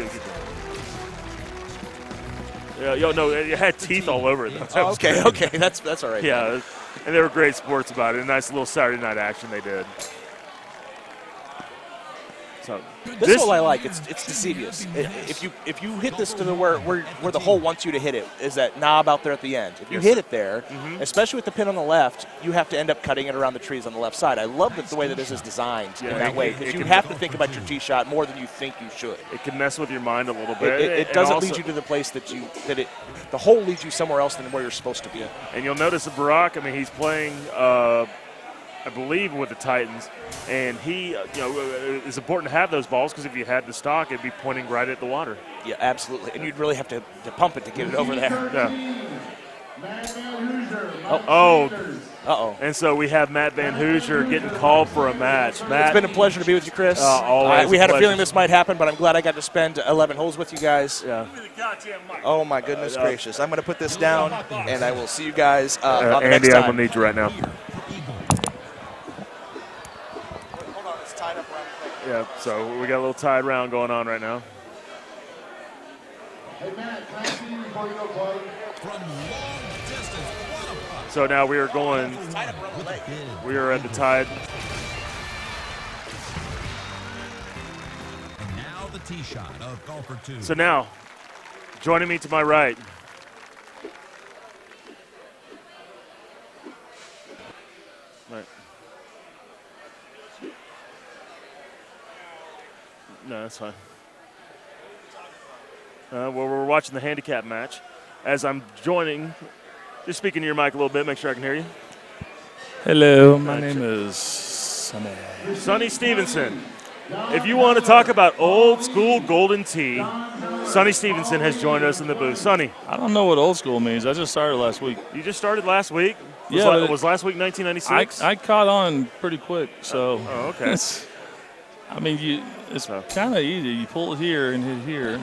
No, it had teeth all over it. Okay, that's all right. Yeah, and they were great sports about it. A nice little Saturday night action they did. So this hole I like. It's deceivious. If you hit this to the where the hole wants you to hit it, is that knob out there at the end. If you hit it there, especially with the pin on the left, you have to end up cutting it around the trees on the left side. I love the way that this is designed in that way, because you have to think about your tee shot more than you think you should. It can mess with your mind a little bit. It doesn't lead you to the place the hole leads you somewhere else than where you're supposed to be. And you'll notice that Barack, I mean, he's playing, I believe, with the Titans, and he, it's important to have those balls, because if you had the stock, it'd be pointing right at the water. Yeah, absolutely. And you'd really have to pump it to get it over there. Yeah. Uh-oh. And so we have Matt Van Hooser getting called for a match. Matt, it's been a pleasure to be with you, Chris. Always we had a feeling this might happen, but I'm glad I got to spend 11 holes with you guys. Yeah. Oh, my goodness gracious. I'm going to put this down, and I will see you guys on the next Andy, time. I'm going to need you right now. Hold on, it's tied up around the thing. Yeah, so we got a little tied round going on right now. Hey, Matt, can I see you before you go play? So now we are going, we are at the tide. And now the tee shot of golfer 2. So now, joining me to my right, No, that's fine. Well, we're watching the handicap match. As I'm joining, just speaking to your mic a little bit, make sure I can hear you. Hello, my name is Sonny. Sonny Stevenson. If you want to talk about old school Golden Tee, Sonny Stevenson has joined us in the booth. Sonny. I don't know what old school means. I just started last week. You just started last week? Was last week 1996? I caught on pretty quick, so. Oh, okay. I mean, it's kind of easy. You pull it here and hit here.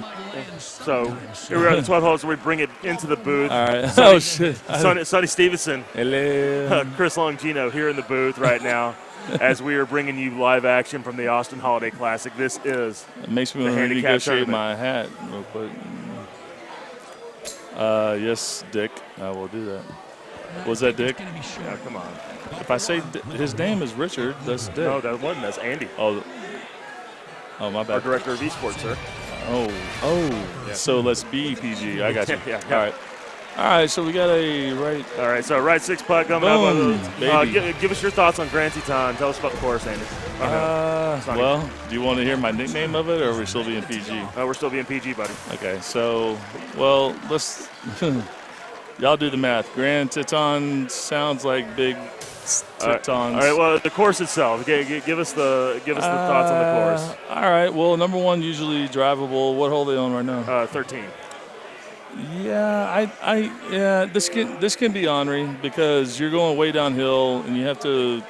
So here we are at the 12th hole, so we bring it into the booth. All right. Sonny, Oh, shit. Sonny Stevenson. Hello. Chris Longino here in the booth right now as we are bringing you live action from the Austin Holiday Classic. This is It makes me want to negotiate my hat real quick. Yes, Dick. I will do that. Was that Dick? Yeah, come on. If I say his name is Richard, that's Dick. No, that wasn't. That's Andy. Oh, my bad. Our director of esports, sir. Yeah. So let's be PG. I got you. Yeah. All right, so we got a right. All right, so right 6 putt coming up. Give us your thoughts on Grand Teton. Tell us about the course, Andy. Well, do you want to hear my nickname of it, or are we still being PG? We're still being PG, buddy. Okay, so, well, let's y'all do the math. Grand Teton sounds like big Tetons. All right, well, the course itself. Give us the thoughts on the course. All right, well, number one, usually drivable. What hole are they on right now? 13. Yeah, this can be ornery because you're going way downhill and you have to.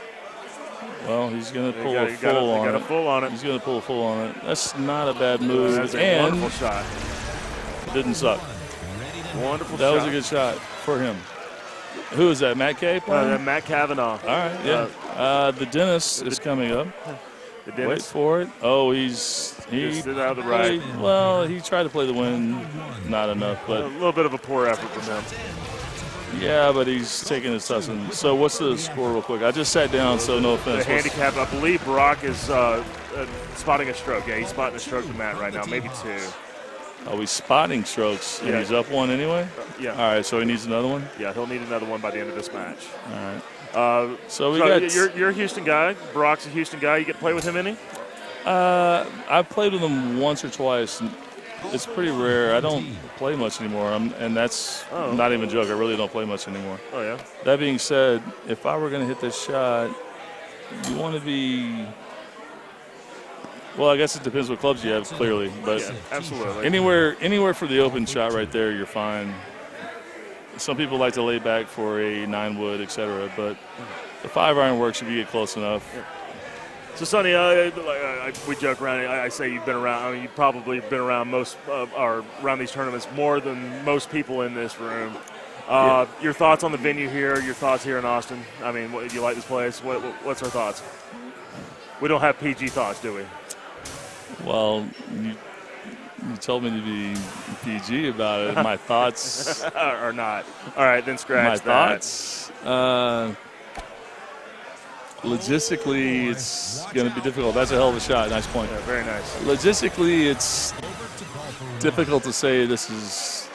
Well, he's going to pull a full on it. He's going to pull a full on it. That's not a bad move. That's a wonderful shot. Didn't suck. Wonderful that shot. was a good shot for him. Who is that? Matt K. Matt Kavanaugh. All right, yeah. The dentist is coming up. The dentist. Wait for it. Oh, he did out of the right. Well, he tried to play the wind, not enough, but a little bit of a poor effort from him. Yeah, but he's taking his tussle. So what's the score real quick? I just sat down, so no offense. The handicap, I believe Barack is spotting a stroke. Yeah, he's spotting a stroke to Matt right now, maybe 2. Are we spotting strokes? And he's up one anyway? Yeah. All right, so he needs another one? Yeah, he'll need another one by the end of this match. All right. So you're a Houston guy. Brock's a Houston guy. You get to play with him any? I've played with him once or twice. It's pretty rare. I don't play much anymore, and that's not even a joke. I really don't play much anymore. Oh, yeah? That being said, if I were going to hit this shot, you want to be – well, I guess it depends what clubs you have, clearly. But yeah, absolutely. Anywhere for the open shot right there, you're fine. Some people like to lay back for a 9-wood, et cetera, but the 5-iron works if you get close enough. Yeah. So, Sonny, we joke around. I say you've been around. I mean, you've probably been around most or around these tournaments more than most people in this room. Your thoughts on the venue here? Your thoughts here in Austin? I mean, do you like this place? What's our thoughts? We don't have PG thoughts, do we? Well, you told me to be PG about it. My thoughts are not. All right, then scratch my thoughts. Logistically, it's going to be difficult. That's a hell of a shot. Nice point. Yeah, very nice. Logistically, it's difficult to say this is.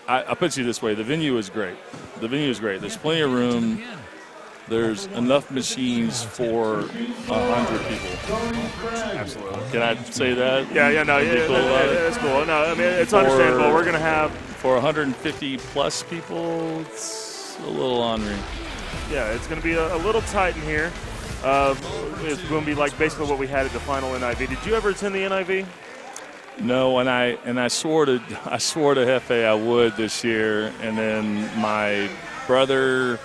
I'll put you this way. The venue is great. There's plenty of room. There's enough machines for 100 people. Absolutely. Can I say that? Yeah, no, that's cool. No, I mean, it's understandable. We're going to have. For 150 plus people, it's a little ornery. Yeah, it's going to be a little tight in here. It's going to be like basically what we had at the final NIV. Did you ever attend the NIV? No, and I swore to Hefe I would this year, and then my brother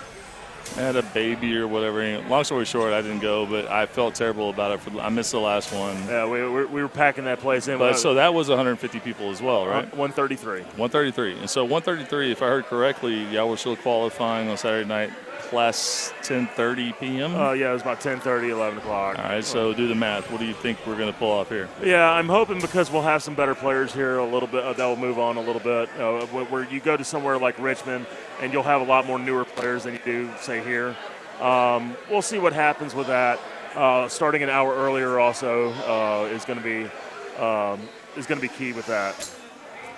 had a baby or whatever. Long story short, I didn't go, but I felt terrible about it. I missed the last one. Yeah, we were packing that place in. But so that was 150 people as well, right? 133. 133. And so 133, if I heard correctly, y'all were still qualifying on Saturday night, class 10:30 p.m.? Yeah, it was about 10:30, 11 o'clock. All right, so do the math. What do you think we're going to pull off here? Yeah, I'm hoping because we'll have some better players here a little bit, that will move on a little bit. Where you go to somewhere like Richmond, and you'll have a lot more newer players than you do, say, here. We'll see what happens with that. Starting an hour earlier also is going to be key with that.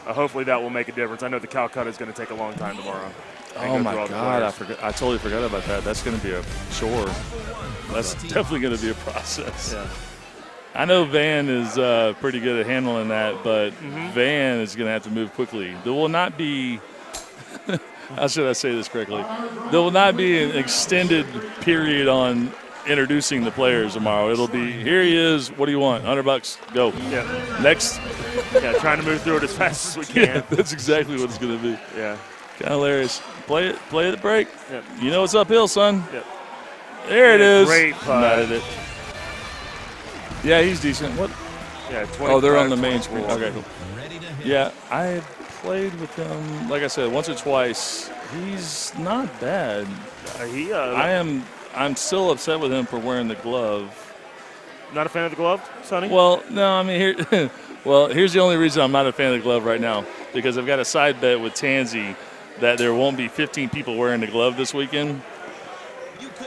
Hopefully that will make a difference. I know the Calcutta is going to take a long time tomorrow. Oh my God! I totally forgot about that. That's going to be a chore. That's definitely going to be a process. Yeah. I know Van is pretty good at handling that, but Van is going to have to move quickly. There will not be. How should I say this correctly? There will not be an extended period on introducing the players tomorrow. It'll be, here he is. What do you want? $100. Go. Yeah. Next. Yeah, trying to move through it as fast as we can. Yeah, that's exactly what it's going to be. Yeah. Kind of hilarious. Play the break. Yep. You know it's uphill, son. Yep. There it is. Great putt. Mad at it. Yeah, he's decent. What? Yeah, they're on the main screen. Okay, cool. Yeah, I played with him, like I said, once or twice. He's not bad. I'm still upset with him for wearing the glove. Not a fan of the glove, Sonny? Well, no, I mean, here's the only reason I'm not a fan of the glove right now, because I've got a side bet with Tansy that there won't be 15 people wearing the glove this weekend,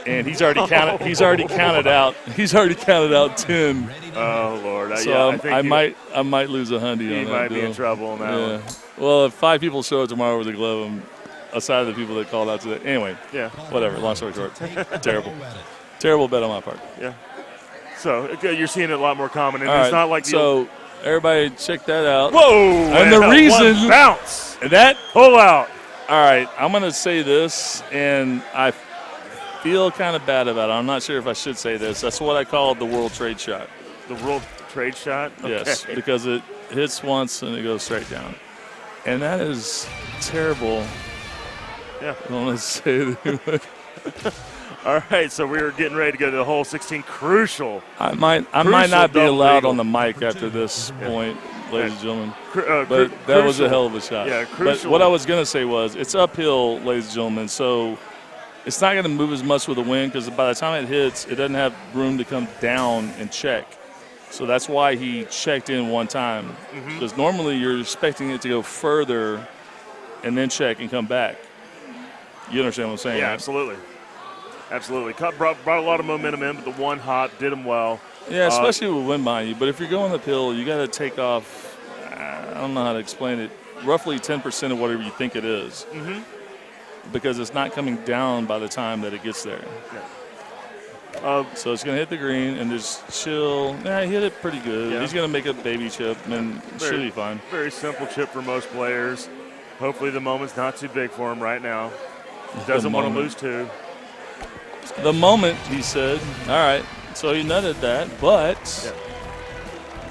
and he's already counted. He's already counted out. He's already counted out 10. Oh Lord! So I might lose $100 on that. You might be in trouble on that one. Well, if 5 people show up tomorrow with a glove, I'm aside of the people that called out today. Anyway. Yeah. Whatever. Long story short, terrible bet on my part. Yeah. So you're seeing it a lot more common, and All it's right, not like so. Everybody, check that out. Whoa! And the reason bounce and that pull out. All right, I'm going to say this, and I feel kind of bad about it. I'm not sure if I should say this. That's what I call the world trade shot. The world trade shot? Okay. Yes, because it hits once and it goes straight down. And that is terrible. Yeah. I don't want to say it anyway. All right, so we're getting ready to go to the hole 16. Crucial. I might not be allowed on the mic after this point, ladies and gentlemen. But that was a hell of a shot. Yeah, crucial. But what I was going to say was it's uphill, ladies and gentlemen, so it's not going to move as much with the wind because by the time it hits, it doesn't have room to come down and check. So that's why he checked in one time. Because normally you're expecting it to go further and then check and come back. You understand what I'm saying? Yeah, right? absolutely. Absolutely. Brought a lot of momentum in, but the one hop did him well. Yeah, especially with wind behind you. But if you're going uphill, you got to take off, I don't know how to explain it, roughly 10% of whatever you think it is. Mm-hmm. Because it's not coming down by the time that it gets there. Yeah. So it's going to hit the green and just chill. Yeah, he hit it pretty good. Yeah. He's going to make a baby chip and should be fine. Very simple chip for most players. Hopefully the moment's not too big for him right now. He doesn't want to lose two. The moment, he said. All right. So he nutted that, but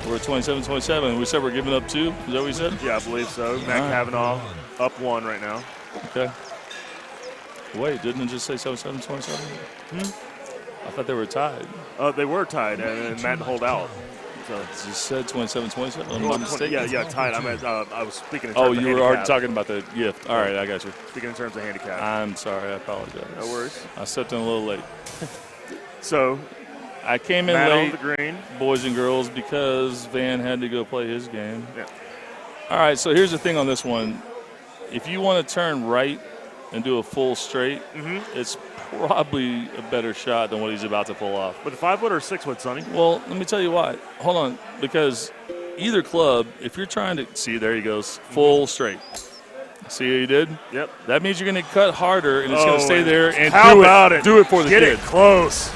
we're at 27-27. We said we're giving up 2. Is that what we said? Yeah, I believe so. Matt Kavanaugh up 1 right now. Okay. Wait, didn't it just say 27-27? I thought they were tied. They were tied, and Matt hold out. So you said 27-27? I'm not mistaken. Yeah, tied. I was speaking in terms Oh, of you were already talking about the gift. All right, I got you. Speaking in terms of handicap. I'm sorry. I apologize. No worries. I stepped in a little late. So I came in Matt late, on the green. boys and girls, because Van had to go play his game. Yeah. All right, so here's the thing on this one. If you want to turn right and do a full straight, it's probably a better shot than what he's about to pull off. With a 5-wood or a 6-wood, Sonny? Well, let me tell you why. Hold on, because either club, if you're trying to see, there he goes, full straight. See what he did? Yep. That means you're going to cut harder, and it's going to stay there and do it for the kid. Get it close.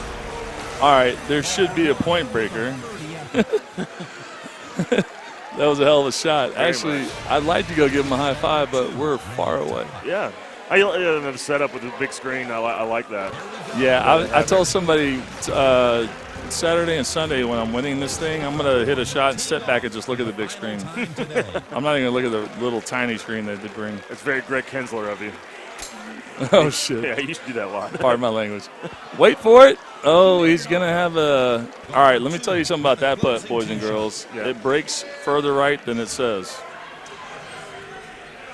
All right, there should be a point breaker. That was a hell of a shot. Actually, I'd like to go give him a high five, but we're far away. Yeah. I have a setup with a big screen. I like that. Yeah, I told somebody Saturday and Sunday when I'm winning this thing, I'm going to hit a shot and step back and just look at the big screen. I'm not even going to look at the little tiny screen that they bring. It's very Greg Kinsler of you. Oh, shit. Yeah, he used to do that a lot. Pardon my language. Wait for it. Oh, he's going to have a – all right, let me tell you something about that putt, boys and girls. Yeah. It breaks further right than it says.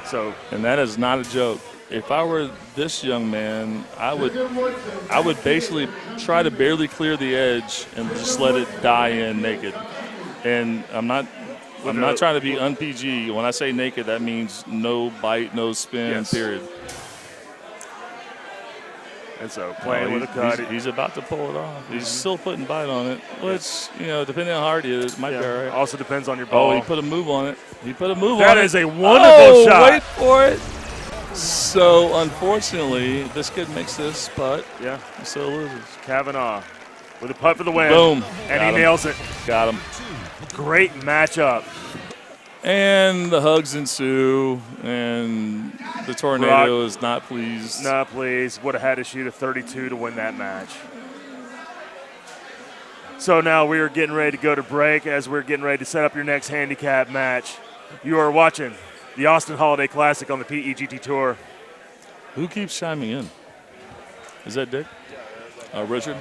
So, and that is not a joke. If I were this young man, I would basically try to barely clear the edge and just let it die in naked. And I'm not trying to be un-PG. When I say naked, that means no bite, no spin, period. And so playing with a cut. He's about to pull it off. He's still putting bite on it, which, depending on how hard he is, it might be all right. Also depends on your ball. Oh, he put a move on it. That is a wonderful shot. Wait for it. So, unfortunately, this kid makes this putt. Yeah. He still loses. Kavanaugh with a putt for the win. Boom. And he nails it. Got him. Great matchup. And the hugs ensue, and the tornado is not pleased. Not pleased. Would have had to shoot a 32 to win that match. So now we are getting ready to go to break as we're getting ready to set up your next handicap match. You are watching the Austin Holiday Classic on the PEGT Tour. Who keeps chiming in? Is that Dick? Richard?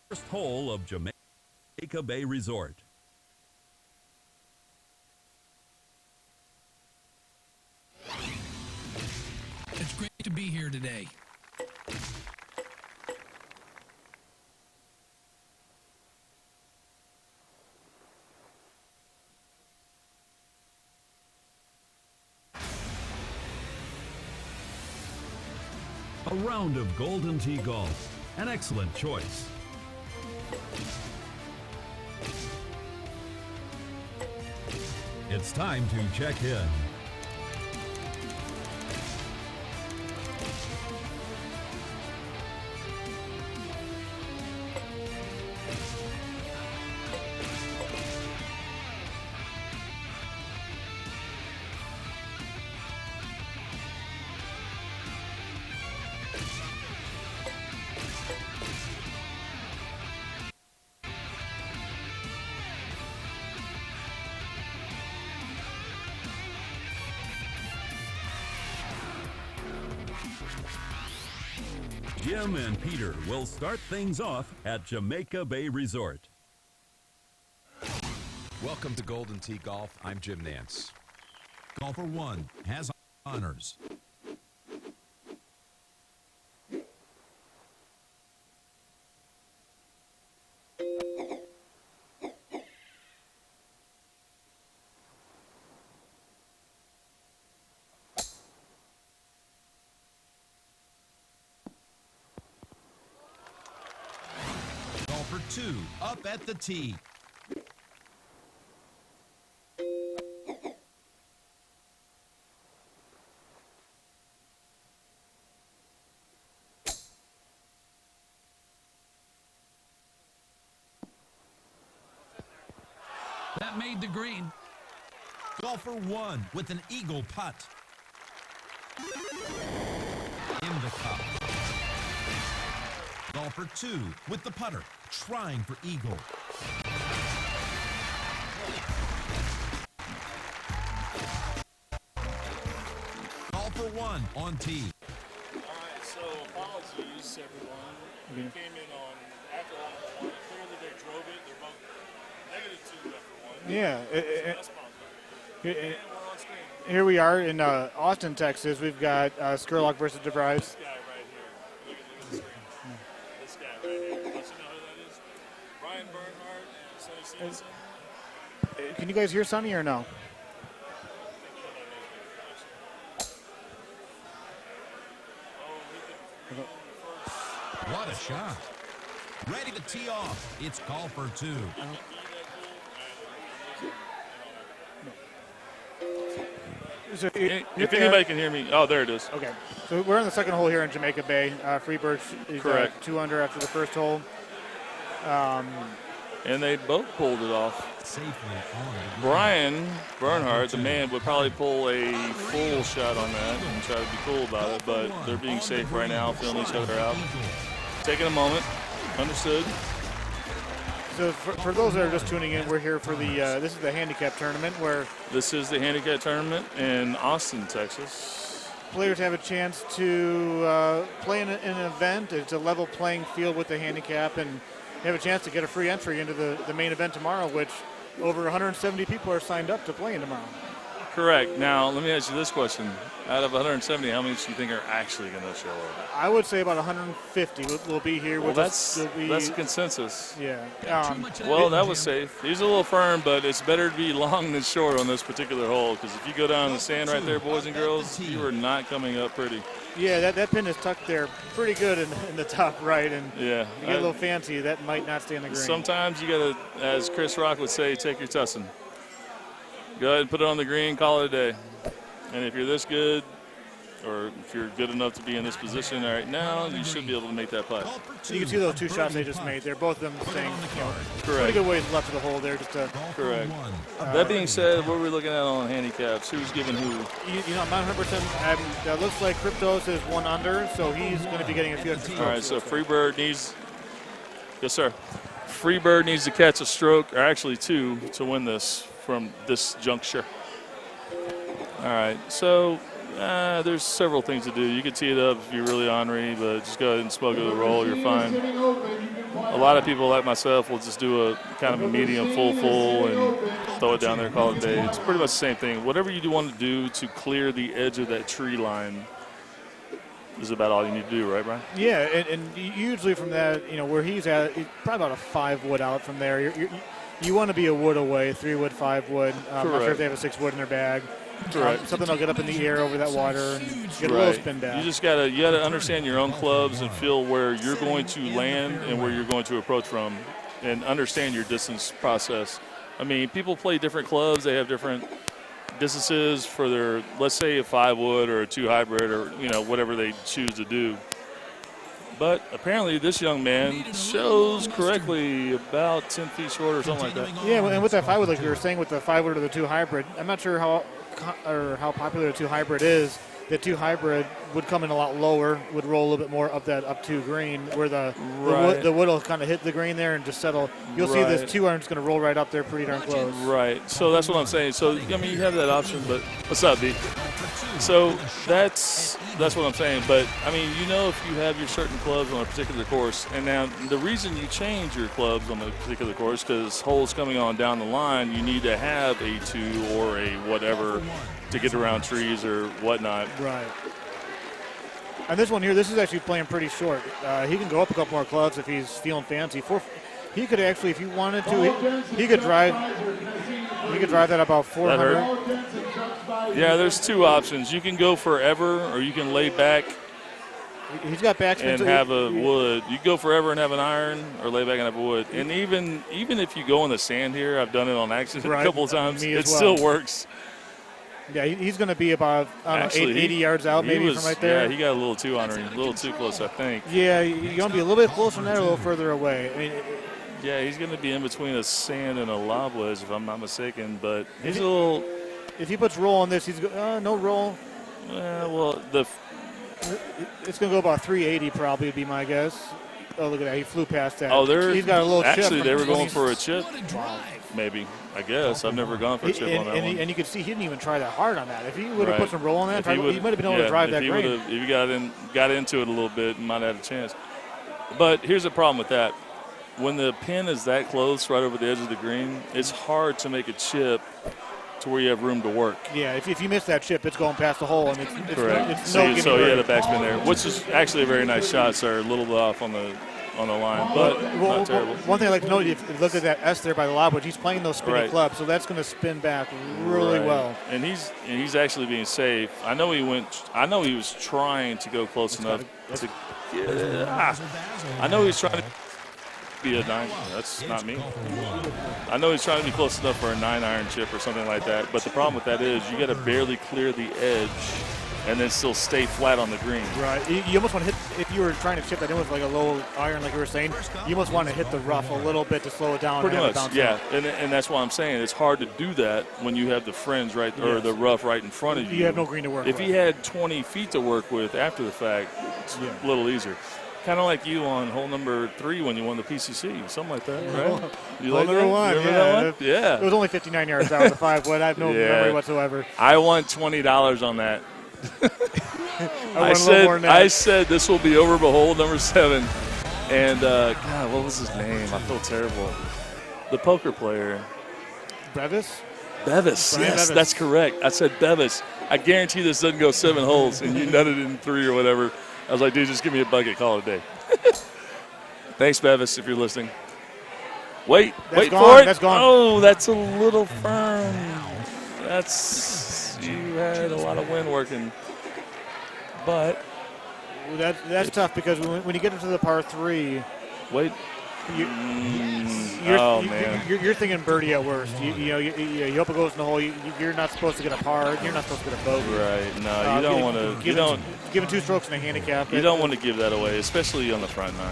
First hole of Jamaica Bay Resort. It's great to be here today. A round of Golden Tee Golf. An excellent choice. It's time to check in. Jim and Peter will start things off at Jamaica Bay Resort. Welcome to Golden Tee Golf. I'm Jim Nance. Golfer 1 has honors. Golfer 2 2 up at the tee. That made the green. Golfer 1 with an eagle putt. In the cup. Golfer 2 with the putter, trying for eagle. Golfer 1 on tee. All right, so apologies, everyone. We came in on after one. Clearly they drove it. They're both -2 after one. Yeah. So we're on screen. Here we are in Austin, Texas. We've got Skurlock versus DeVries. This guy right here. Look at the screen. This guy right here. Don't you know who that is? Brian Bernhardt and Sonny Stevenson. Can you guys hear Sonny or no? What a shot. Ready to tee off. It's golfer 2. So if anybody can hear me, oh, there it is. Okay. So we're in the second hole here in Jamaica Bay. Freebird is Correct. 2 under after the first hole. And they both pulled it off. Safely on. Brian Bernhardt, the man, would probably pull a full shot on that and try to be cool about it, but they're being safe right now, feeling each other out. Taking a moment. Understood. So for those that are just tuning in, we're here for the this is the handicap tournament where This is the handicap tournament in Austin, Texas. players have a chance to play in an event. It's a level playing field with the handicap, and have a chance to get a free entry into the main event tomorrow, which over 170 people are signed up to play in tomorrow. Correct. Now, let me ask you this question. Out of 170, how many do you think are actually going to show up? I would say about 150 will be here. Well, that's a consensus. Yeah. Well, that was safe. He's a little firm, but it's better to be long than short on this particular hole, because if you go down in the sand right there, boys and girls, you are not coming up pretty. Yeah, that pin is tucked there pretty good in the top right, and yeah, you get a little fancy, that might not stay in the green. Sometimes you got to, as Chris Rock would say, take your tussin'. Go ahead and put it on the green, call it a day. And if you're this good, or if you're good enough to be in this position right now, you should be able to make that putt. You can see those 2 shots they just made. They're both of them saying, Correct. pretty good ways left of the hole there. Just Correct. That being said, what are we looking at on handicaps? Who's giving who? You know, I'm not 100%. That looks like Cryptos is 1 under, so he's going to be getting a few extra strokes. All right, so Freebird needs, yes, sir. Freebird needs to catch a stroke, or actually 2, to win this from this juncture. All right, so there's several things to do. You can tee it up if you're really ornery, but just go ahead and smoke the roll. You're fine. A lot of people like myself will just do a kind of a medium full and throw it down there, call it a day. It's pretty much the same thing. Whatever you do want to do to clear the edge of that tree line is about all you need to do, right, Brian? Yeah, and usually from that, you know, where he's at, he's probably about a 5 wood out from there. You want to be a wood away, 3 wood, 5 wood. I'm not sure if they have a 6 wood in their bag. Something will get up in the air over that water and get a little spin down. You just gotta understand your own clubs and feel where you're going to land and where you're going to approach from, and understand your distance process. I mean, people play different clubs. They have different distances for their, let's say, a 5 wood or a 2 hybrid, or whatever they choose to do. But apparently this young man shows correctly about 10 feet short or something like that. Yeah, and with that 5 wood, like you were saying, with the 5 wood or the 2 hybrid, I'm not sure how popular the 2 hybrid is. The 2 hybrid would come in a lot lower, would roll a little bit more up that up 2 green, where the wood will kind of hit the green there and just settle. You'll see this 2 iron's going to roll right up there pretty darn close. Right. So that's what I'm saying. So I mean, you have that option, but what's up, B? So that's what I'm saying. But I mean, if you have your certain clubs on a particular course, and now the reason you change your clubs on a particular course, because holes coming on down the line, you need to have a 2 or a whatever to get around trees or whatnot. Right. And this one here, this is actually playing pretty short. He can go up a couple more clubs if he's feeling fancy. He could actually, if he wanted to, he could drive. He could drive that about 400. Yeah, there's 2 options. You can go forever, or you can lay back He's got backspin. And have a wood. You go forever and have an iron, or lay back and have a wood. And even if you go in the sand here, I've done it on accident a couple of times. It still works. Yeah, he's going to be about 80 yards out, maybe from right there. Yeah, he got a little too ornery, a little too close, I think. Yeah, you're going to be a little bit closer from there, a little further away. I mean, yeah, he's going to be in between a sand and a lob wedge, if I'm not mistaken. But he's a little. If he puts roll on this, he's no roll. Well, it's going to go about 380 probably would be my guess. Oh, look at that. He flew past that. Oh, he's got a little chip. Actually, they were going for a chip. Maybe. I guess. I've never gone for a chip on that one. And you could see he didn't even try that hard on that. If he would have put some roll on that, he might have been able to drive that green. If he got into it a little bit, he might have had a chance. But here's the problem with that. When the pin is that close right over the edge of the green, it's hard to make a chip to where you have room to work. Yeah, if you miss that chip, it's going past the hole. And it's correct. So he had a backspin there, which is actually a very nice shot, sir. A little bit off on the line, but not terrible. One thing I'd like to note, if you look at that S there by the lob, which he's playing those spinny clubs, so that's going to spin back really well. And he's actually being safe. I know he was trying to go close enough to get it. I know he's trying to be a 9. That's not me. I know he's trying to be close enough for a 9-iron chip or something like that. But the problem with that is you got to barely clear the edge and then still stay flat on the green. Right. You almost want to hit, if you were trying to chip that in with like a low iron, like you were saying, you almost want to hit the rough a little bit to slow it down. Pretty much, yeah. And that's why I'm saying it's hard to do that when you have the fringe right or the rough right in front of you. You have no green to work with. If he had 20 feet to work with after the fact, it's a little easier. Kind of like you on hole number 3 when you won the PCC, something like that, right? You hole number 1, that one? Yeah. It was only 59 yards out of the 5-wood. I have no memory whatsoever. I won $20 on that. I said this will be over by hole number 7. And, God, what was his name? I feel terrible. The poker player. Bevis? Yes, Bevis. That's correct. I said Bevis. I guarantee this doesn't go 7 holes, and you nutted in 3 or whatever. I was like, dude, just give me a bucket, call it a day. Thanks, Bevis, if you're listening. Wait for it. That's gone. Oh, that's a little firm. You had a lot of wind working. But that's tough because when you get into the par 3, you're thinking birdie at worst. You hope it goes in the hole. You're not supposed to get a par. You're not supposed to get a bogey. Right. No, you don't want to. Giving 2 strokes in a handicap. You don't want to give that away, especially on the front 9.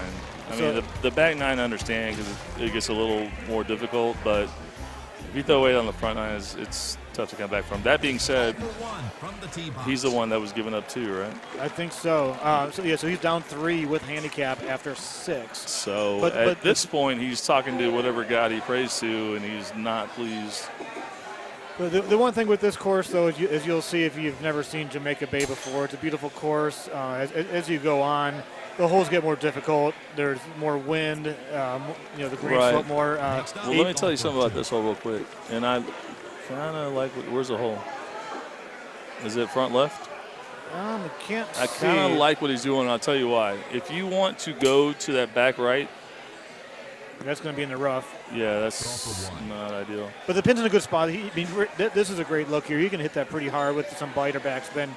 I mean, the back 9 I understand because it gets a little more difficult, but if you throw away on the front 9, it's tough to come back from. That being said, he's the one that was given up 2, right? I think so. So he's down 3 with handicap after 6. So at this point, he's talking to whatever God he prays to, and he's not pleased. The one thing with this course, though, is you'll see if you've never seen Jamaica Bay before, it's a beautiful course. As you go on, the holes get more difficult. There's more wind. The greens slope more. Well, let me tell you something about this hole real quick. And I kind of like where's the hole? Is it front left? I can't see. I kind of like what he's doing, and I'll tell you why. If you want to go to that back right, that's going to be in the rough. Yeah, that's not ideal. But the pin's in a good spot. This is a great look here. You can hit that pretty hard with some bite or backspin.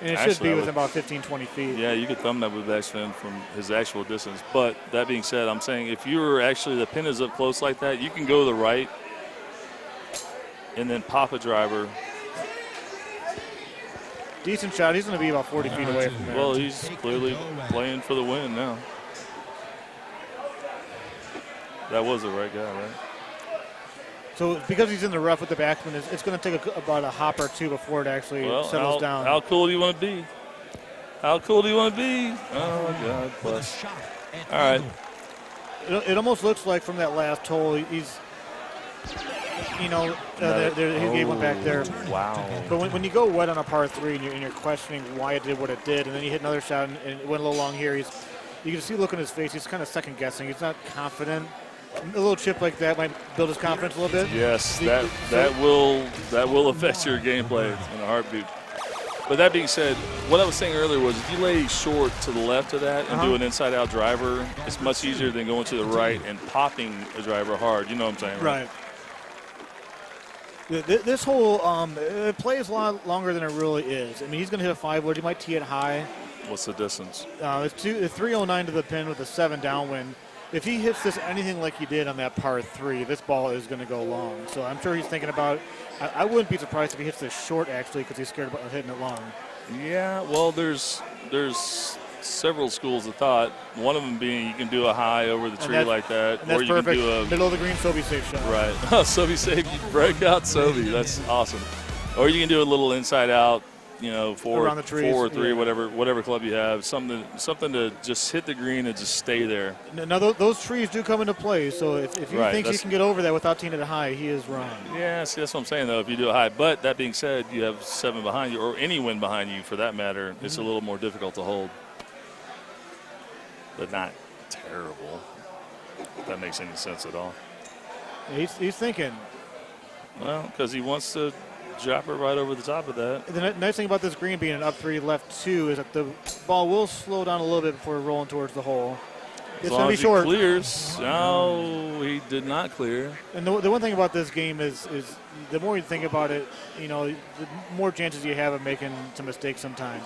And it should be within about 15, 20 feet. Yeah, you could thumb that with backspin from his actual distance. But that being said, I'm saying if the pin is up close like that, you can go to the right and then pop a driver. Decent shot. He's going to be about 40 feet away from there. Well, he's clearly playing for the win now. That was the right guy, right? So because he's in the rough with the backspin, it's going to take about a hop or 2 before it actually settles down. How cool do you want to be? How cool do you want to be? Oh, God bless. All right. It almost looks like from that last hole, he's, he gave one back there. Wow. But when you go wet on a par 3 and you're questioning why it did what it did, and then you hit another shot and it went a little long here, you can see look on his face. He's kind of second guessing. He's not confident. A little chip like that might build his confidence a little bit. Yes, that will affect your gameplay in a heartbeat. But that being said, what I was saying earlier was if you lay short to the left of that and do an inside-out driver, it's much easier than going to the right and popping a driver hard. You know what I'm saying, right? This hole it plays a lot longer than it really is. I mean, he's going to hit a 5-wood. He might tee it high. What's the distance? It's 309 to the pin with a 7 downwind. If he hits this anything like he did on that par 3, this ball is going to go long. So I'm sure he's thinking about it. I wouldn't be surprised if he hits this short, actually, because he's scared about hitting it long. Yeah, well, there's several schools of thought. One of them being you can do a high over the tree like that. And that's or you perfect. Can do a middle of the green, Sobe safe shot. Right. Sobe safe. You break out Sobe. That's awesome. Or you can do a little inside out, 4 or 3, whatever club you have. Something to just hit the green and just stay there. Now, those trees do come into play, so if he thinks he can get over that without teeing it high, he is wrong. Yeah, see, that's what I'm saying, though, if you do a high. But that being said, you have 7 behind you, or any wind behind you for that matter. It's a little more difficult to hold. But not terrible, if that makes any sense at all. He's thinking. Well, because he wants to drop it right over the top of that. The nice thing about this green being an up 3, left 2 is that the ball will slow down a little bit before rolling towards the hole. It's going to be short. He clears. No, he did not clear. And the one thing about this game is the more you think about it, the more chances you have of making some mistakes sometimes.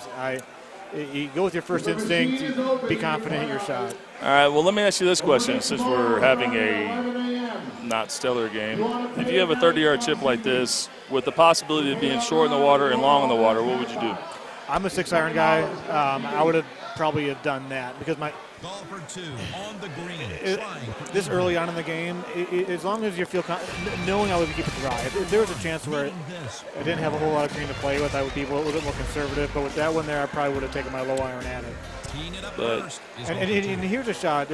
You go with your first instinct, be confident in your shot. All right, well, let me ask you this question since we're having a not stellar game. If you have a 30-yard chip like this with the possibility of being short in the water and long in the water, what would you do? I'm a 6-iron guy. I would have probably have done that because golfer 2 on the green. This early on in the game, as long as you feel knowing I would keep it dry. If there was a chance where I didn't have a whole lot of green to play with, I would be a little bit more conservative. But with that one there, I probably would have taken my low iron at it. And here's a shot.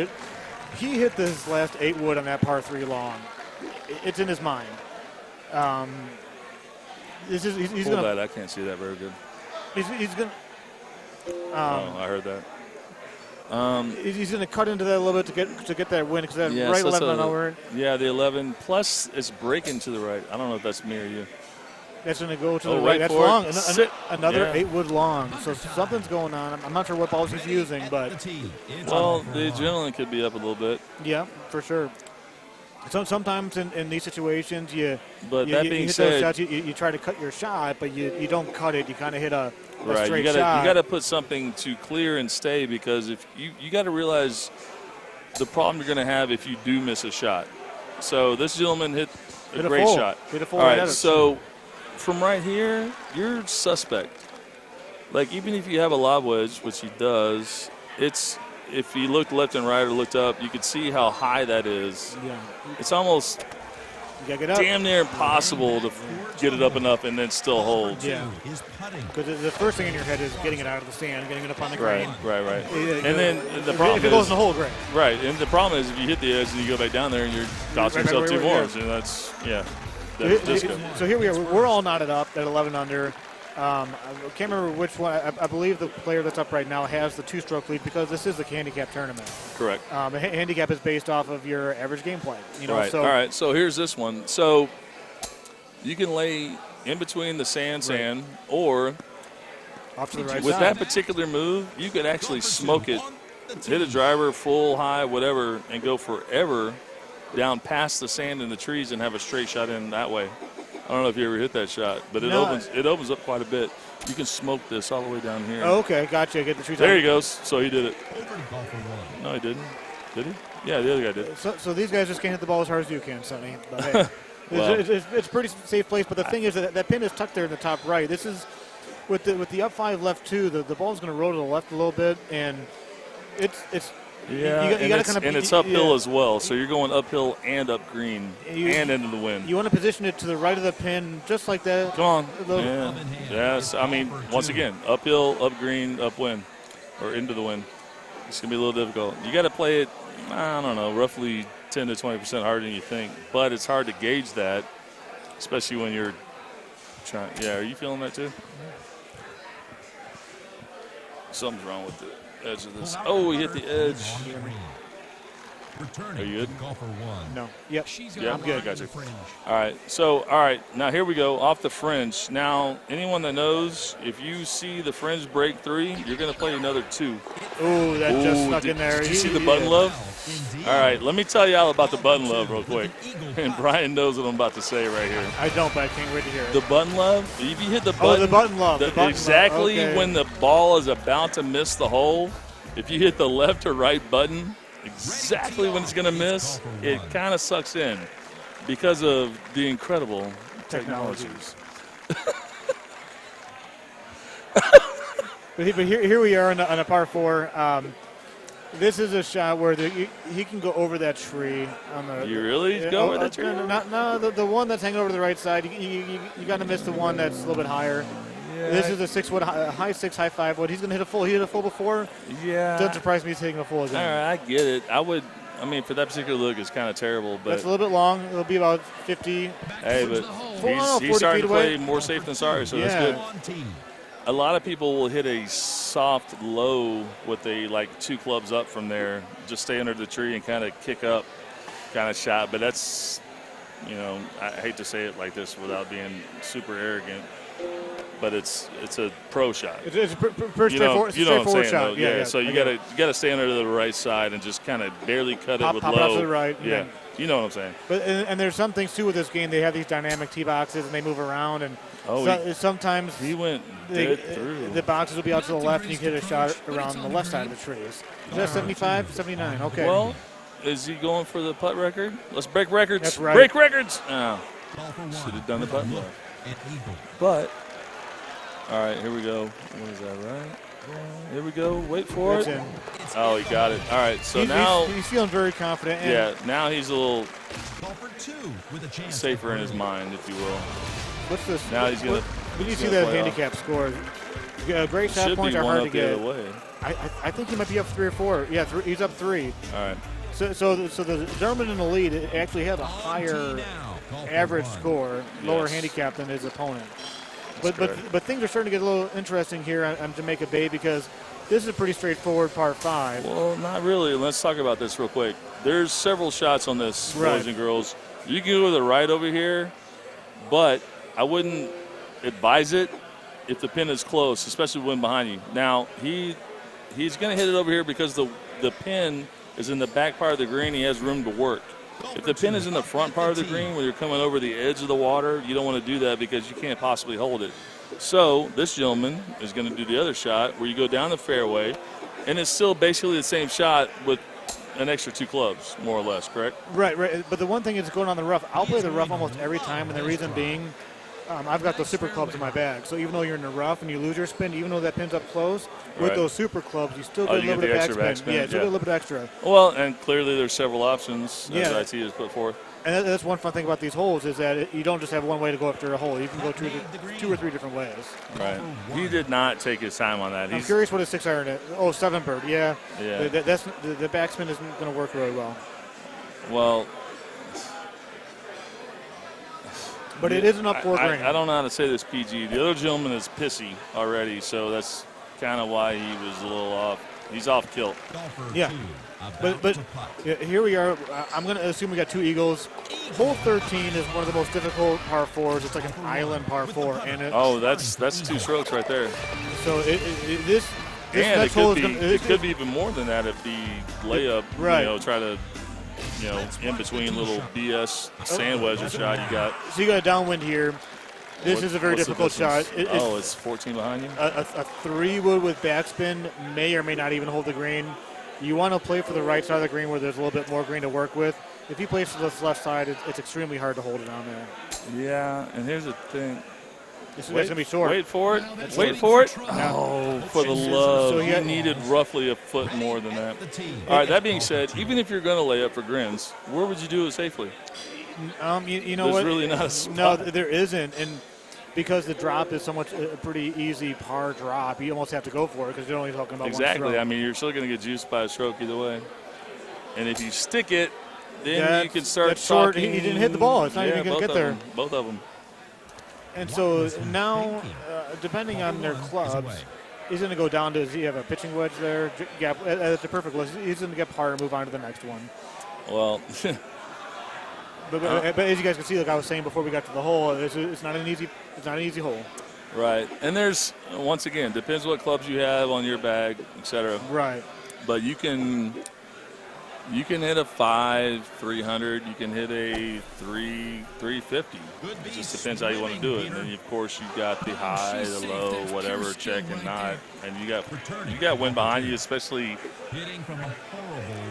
He hit this last 8 wood on that par 3 long. It's in his mind. He's Pull that. I can't see that very good. He's going. I heard that. He's going to cut into that a little bit to get that win because that right 11 on over. Yeah, the 11 plus it's breaking to the right. I don't know if that's me or you. That's going to go to the right. That's long. Another 8 wood long. So something's going on. I'm not sure what balls he's using, but well, the adrenaline could be up a little bit. Yeah, for sure. So sometimes in these situations, you hit those shots, you try to cut your shot, but you don't cut it. You kind of hit a straight shot. You got to put something to clear and stay because if you got to realize the problem you're going to have if you do miss a shot. So this gentleman hit a great shot. Hit a full all right, so from right here, you're suspect. Like even if you have a lob wedge, which he does, if you looked left and right or looked up, you could see how high that is. Yeah. It's almost damn near impossible to get it up enough and then still hold. Yeah. Because the first thing in your head is getting it out of the sand, getting it up on the green. Right. And then the problem if it goes in the hole, great. Right. And the problem is if you hit the edge and you go back down there and you're costing yourself 2 more. So that's, So here we are. We're all knotted up at 11 under. I can't remember which one. I believe the player that's up right now has the 2-stroke lead because this is the handicap tournament. Correct. Handicap is based off of your average gameplay. Right. So, all right. So here's this one. So you can lay in between the sand, or off to the right with side. that particular move, you could actually smoke it, hit a driver, full, high, whatever, and go forever down past the sand and the trees and have a straight shot in that way. I don't know if you ever hit that shot, but it opens up quite a bit. You can smoke this all the way down here. Oh, okay, gotcha. Get the trees. There he goes. So he did it. No, he didn't. Did he? Yeah, the other guy did. So these guys just can't hit the ball as hard as you can, Sonny. But hey, it's a pretty safe place. But the thing is that pin is tucked there in the top right. This is with the up 5 left 2. The ball's going to roll to the left a little bit, and it's. Yeah, it's uphill as well, so you're going uphill and up green and into the wind. You want to position it to the right of the pin, just like that. Come on. Yeah. Yes, I mean, once again, uphill, up green, upwind, or into the wind. It's going to be a little difficult. You got to play it, I don't know, roughly 10 to 20% harder than you think, but it's hard to gauge that, especially when you're trying. Yeah, are you feeling that too? Something's wrong with it. Edge of this. Oh, he hit the edge. Returning Are you good? to golfer one. No. Yep. Yeah, I'm good. I got you. All right. So, all right. Now here we go off the fringe. Now, anyone that knows, if you see the fringe break 3, you're going to play another 2. Ooh, that just snuck in there. Did you see the button love? All right. Let me tell you all about the button love real quick. And Brian knows what I'm about to say right here. I don't, but I can't wait to hear it. The button love. If you hit the button. Oh, the button love. Exactly okay. when the ball is about to miss the hole. If you hit the left or right button, exactly when it's going to miss, it kind of sucks in because of the incredible technologies. But here we are on a par 4. This is a shot where he can go over that tree. You really go over that tree? No, the one that's hanging over to the right side. You got to miss the one that's a little bit higher. Yeah, this is a 6-wood, high 6, high 5-wood. He's going to hit a full. He hit a full before. Yeah. Doesn't surprise me he's hitting a full again. All right, I get it. I mean, for that particular look, it's kind of terrible. But that's a little bit long. It'll be about 50. Hey, but he's starting to play more safe than sorry, so that's good. A lot of people will hit a soft low with like 2 clubs up from there, just stay under the tree and kind of kick up kind of shot. But that's, I hate to say it like this without being super arrogant, but it's a pro shot. It's a straightforward shot. Yeah. So you gotta stay under the right side and just kind of barely cut it with pop low. Out to the right. Yeah. You know what I'm saying. But and there's some things too with this game. They have these dynamic tee boxes and they move around and sometimes he went dead through. The boxes will be out to the left and you hit a shot around the left side of the trees. Is that 75, 79? Okay. Well, is he going for the putt record? Let's break records. That's right. Break records. Oh, should have done the button left. But all right, here we go. What is that, right? Here we go. Wait for it. In. Oh, he got it. All right, so he's feeling very confident. Yeah, now he's a little safer in his mind, if you will. What's this? Now he's gonna. When you see that handicap score, great shot points are hard to get. I think he might be up 3 or 4. Yeah, he's up 3. All right. So the gentleman in the lead actually has a higher average score, lower handicap than his opponent. But things are starting to get a little interesting here on Jamaica Bay because this is a pretty straightforward par 5. Well, not really. Let's talk about this real quick. There's several shots on this, boys and girls. You can go to the right over here, but I wouldn't advise it if the pin is close, especially when behind you. Now, he's going to hit it over here because the pin is in the back part of the green. He has room to work. If the pin is in the front part of the green when you're coming over the edge of the water, you don't want to do that because you can't possibly hold it. So this gentleman is going to do the other shot where you go down the fairway, and it's still basically the same shot with an extra 2 clubs, more or less, correct? Right. But the one thing is going on the rough. I'll play the rough almost every time, and the reason being I've got those super clubs in my bag. So even though you're in the rough and you lose your spin, even though that pin's up close, with those super clubs, you still get a little bit of backspin. Yeah, still get a little bit extra. Well, and clearly there's several options as IT has put forth. And that's one fun thing about these holes is that you don't just have one way to go after a hole. You can go 2 or 3 different ways. Right. He did not take his time on that. I'm curious what his 6-iron is. Oh, 7-bird. Yeah. The backspin isn't going to work really well. Well. But it is an up 4 green. I don't know how to say this PG. The other gentleman is pissy already, so that's kind of why he was a little off. He's off kilt. Yeah. But here we are. I'm going to assume we got 2 eagles. Hole 13 is one of the most difficult par 4s. It's like an island par 4. And that's 2 strokes right there. So this and next hole it could be even more than that if the layup, try to, in between little BS sand wedge shot you got. So you got a downwind here. This is a very difficult shot. It's 14 behind you? A 3-wood with backspin may or may not even hold the green. You want to play for the right side of the green where there's a little bit more green to work with. If he plays for the left side, it's extremely hard to hold it on there. Yeah, and here's the thing. This is going to be short. Wait for it. Wait for it. Oh, for the love. So he needed roughly a foot more than that. All right, that being said, even if you're going to lay up for grins, where would you do it safely? You know what? There's really not a spot. No, there isn't. And because the drop is so much a pretty easy par drop, you almost have to go for it because you're only talking about one stroke. I mean, you're still going to get juiced by a stroke either way. And if you stick it, then you can start short. He didn't hit the ball. It's not even going to get there. Both of them. And so now, depending on their clubs, he's going to go down to, does he have a pitching wedge there? That's the perfect list. He's going to get par and move on to the next one. Well. but as you guys can see, like I was saying before we got to the hole, it's not an easy hole. Right, and there's once again depends what clubs you have on your bag, etc. Right. But you can hit a 300. You can hit a 350. It just depends how you want to do it. And then of course you got the high, the low, whatever, check and not, and you got wind behind you, especially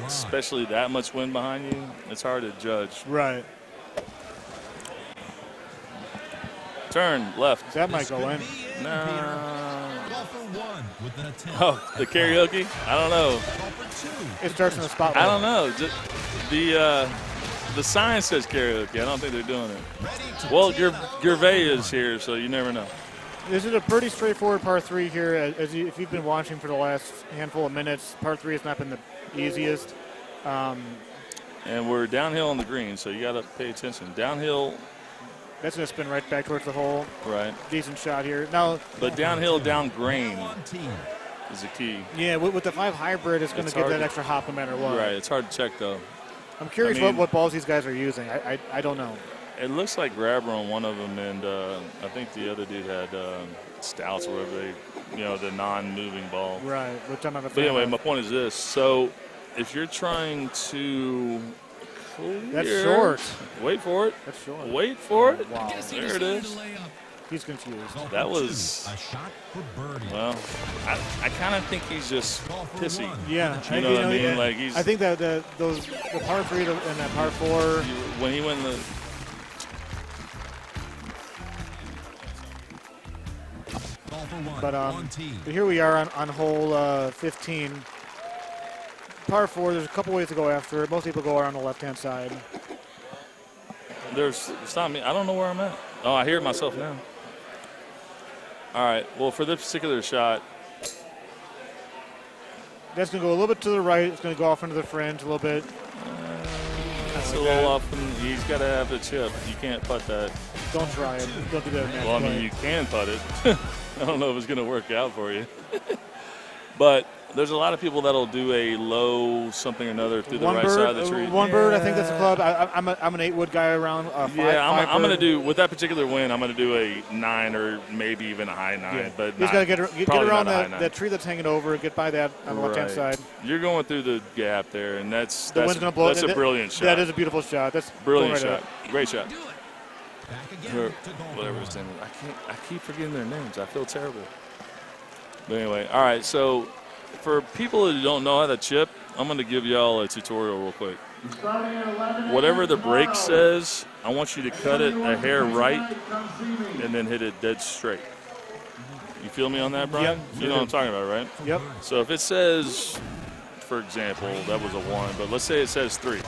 that much wind behind you. It's hard to judge. Right. Turn left. That might go in. Oh, the karaoke? I don't know. It starts in the spotlight. I don't know. The sign says karaoke. I don't think they're doing it. Well, Gervais is here, so you never know. This is a pretty straightforward par 3 here. If you've been watching for the last handful of minutes, par 3 has not been the easiest. And we're downhill on the green, so you got to pay attention. Downhill. That's going to spin right back towards the hole. Right. Decent shot here. Now, but downhill, down grain is the key. Yeah, with the 5 hybrid, it's going to get that extra hop no matter what. Right. It's hard to check, though. I'm curious what balls these guys are using. I don't know. It looks like grabber on one of them, and I think the other dude had stouts or whatever the non-moving ball. Right. Which I'm not a fan But anyway, of. my point is this. So if you're trying to clear. That's short. Wait for it. That's short. Wait for it. Wow. There it is. He's confused. That was a shot for birdie. Well, I kind of think he's just pissy. Yeah, you know what I mean. Yeah. Like he's. I think that the par 3 and that par 4. When he went the. But here we are on hole 15. Par 4, there's a couple ways to go after it. Most people go around the left-hand side. It's not me. I don't know where I'm at. Oh, I hear it myself now. All right. Well, for this particular shot. That's going to go a little bit to the right. It's going to go off into the fringe a little bit. It's a little off, and he's got to have the chip. You can't putt that. Don't try it. Don't do that. Well, I mean, you can putt it. I don't know if it's going to work out for you. But there's a lot of people that'll do a low something or another through the right side of the tree. One bird, I think that's a club. I'm an 8-wood guy around. I'm going to do, with that particular win, I'm going to do a 9 or maybe even a high 9. Yeah. But he's got to get around that tree that's hanging over, get by that on the left-hand side. You're going through the gap there, and that's the wind's gonna blow. That's a brilliant shot. That is a beautiful shot. That's brilliant right shot. Great shot. Whatever his name is. I keep forgetting their names. I feel terrible. But anyway, all right, so for people who don't know how to chip, I'm going to give y'all a tutorial real quick. Whatever the break says, I want you to cut it a hair right and then hit it dead straight. You feel me on that, Brian? Yep. You know what I'm talking about, right? Yep. So if it says, for example, that was a 1, but let's say it says 3.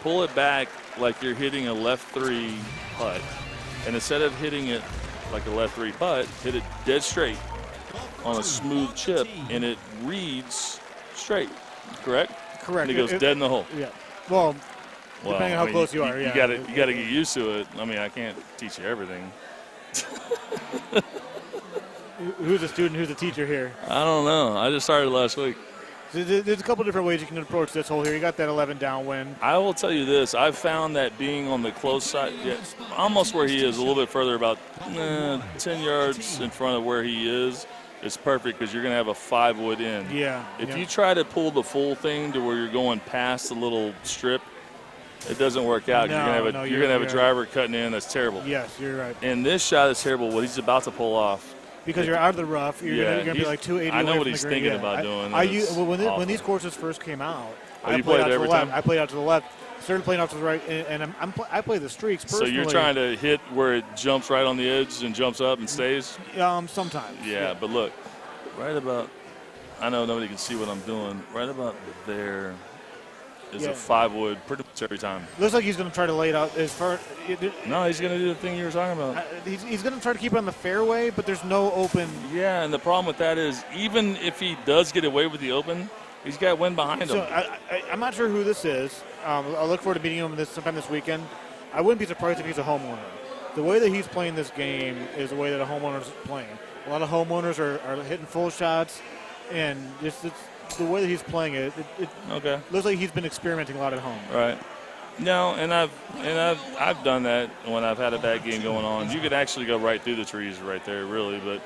Pull it back like you're hitting a left 3 putt. And instead of hitting it like a left 3 putt, hit it dead straight on a smooth chip, and it reads straight. Correct? Correct. And it goes dead in the hole. Yeah. Well, depending on how close you are, yeah. You got to get used to it. I mean, I can't teach you everything. Who's a student? Who's a teacher here? I don't know. I just started last week. There's a couple different ways you can approach this hole here. You got that 11 downwind. I will tell you this. I've found that being on the close side, almost where he is, a little bit further, about 10 yards in front of where he is perfect because you're going to have a 5-wood in. Yeah. If you try to pull the full thing to where you're going past the little strip, it doesn't work out. You're going to have a driver cutting in. That's terrible. Yes, you're right. And this shot is terrible. What he's about to pull off. Because you're out of the rough, you're going to be like 280 I know away what from he's the green. thinking about doing. When these courses first came out, you played it every time? I played out to the left. Started playing out to the right, and I play the streaks personally. So you're trying to hit where it jumps right on the edge and jumps up and stays? Sometimes. Yeah, but look, right about, I know nobody can see what I'm doing, right about there is a 5-wood pretty much every time. Looks like he's going to try to lay it out as far. No, he's going to do the thing you were talking about. He's going to try to keep it on the fairway, but there's no open. Yeah, and the problem with that is even if he does get away with the open, he's got wind behind him. So I'm not sure who this is. I'll look forward to meeting him sometime this weekend. I wouldn't be surprised if he's a homeowner. The way that he's playing this game is the way that a homeowner's playing. A lot of homeowners are hitting full shots, and the way that he's playing it okay. looks like he's been experimenting a lot at home. Right. No, and I've done that when I've had a bad game going on. You could actually go right through the trees right there, really. But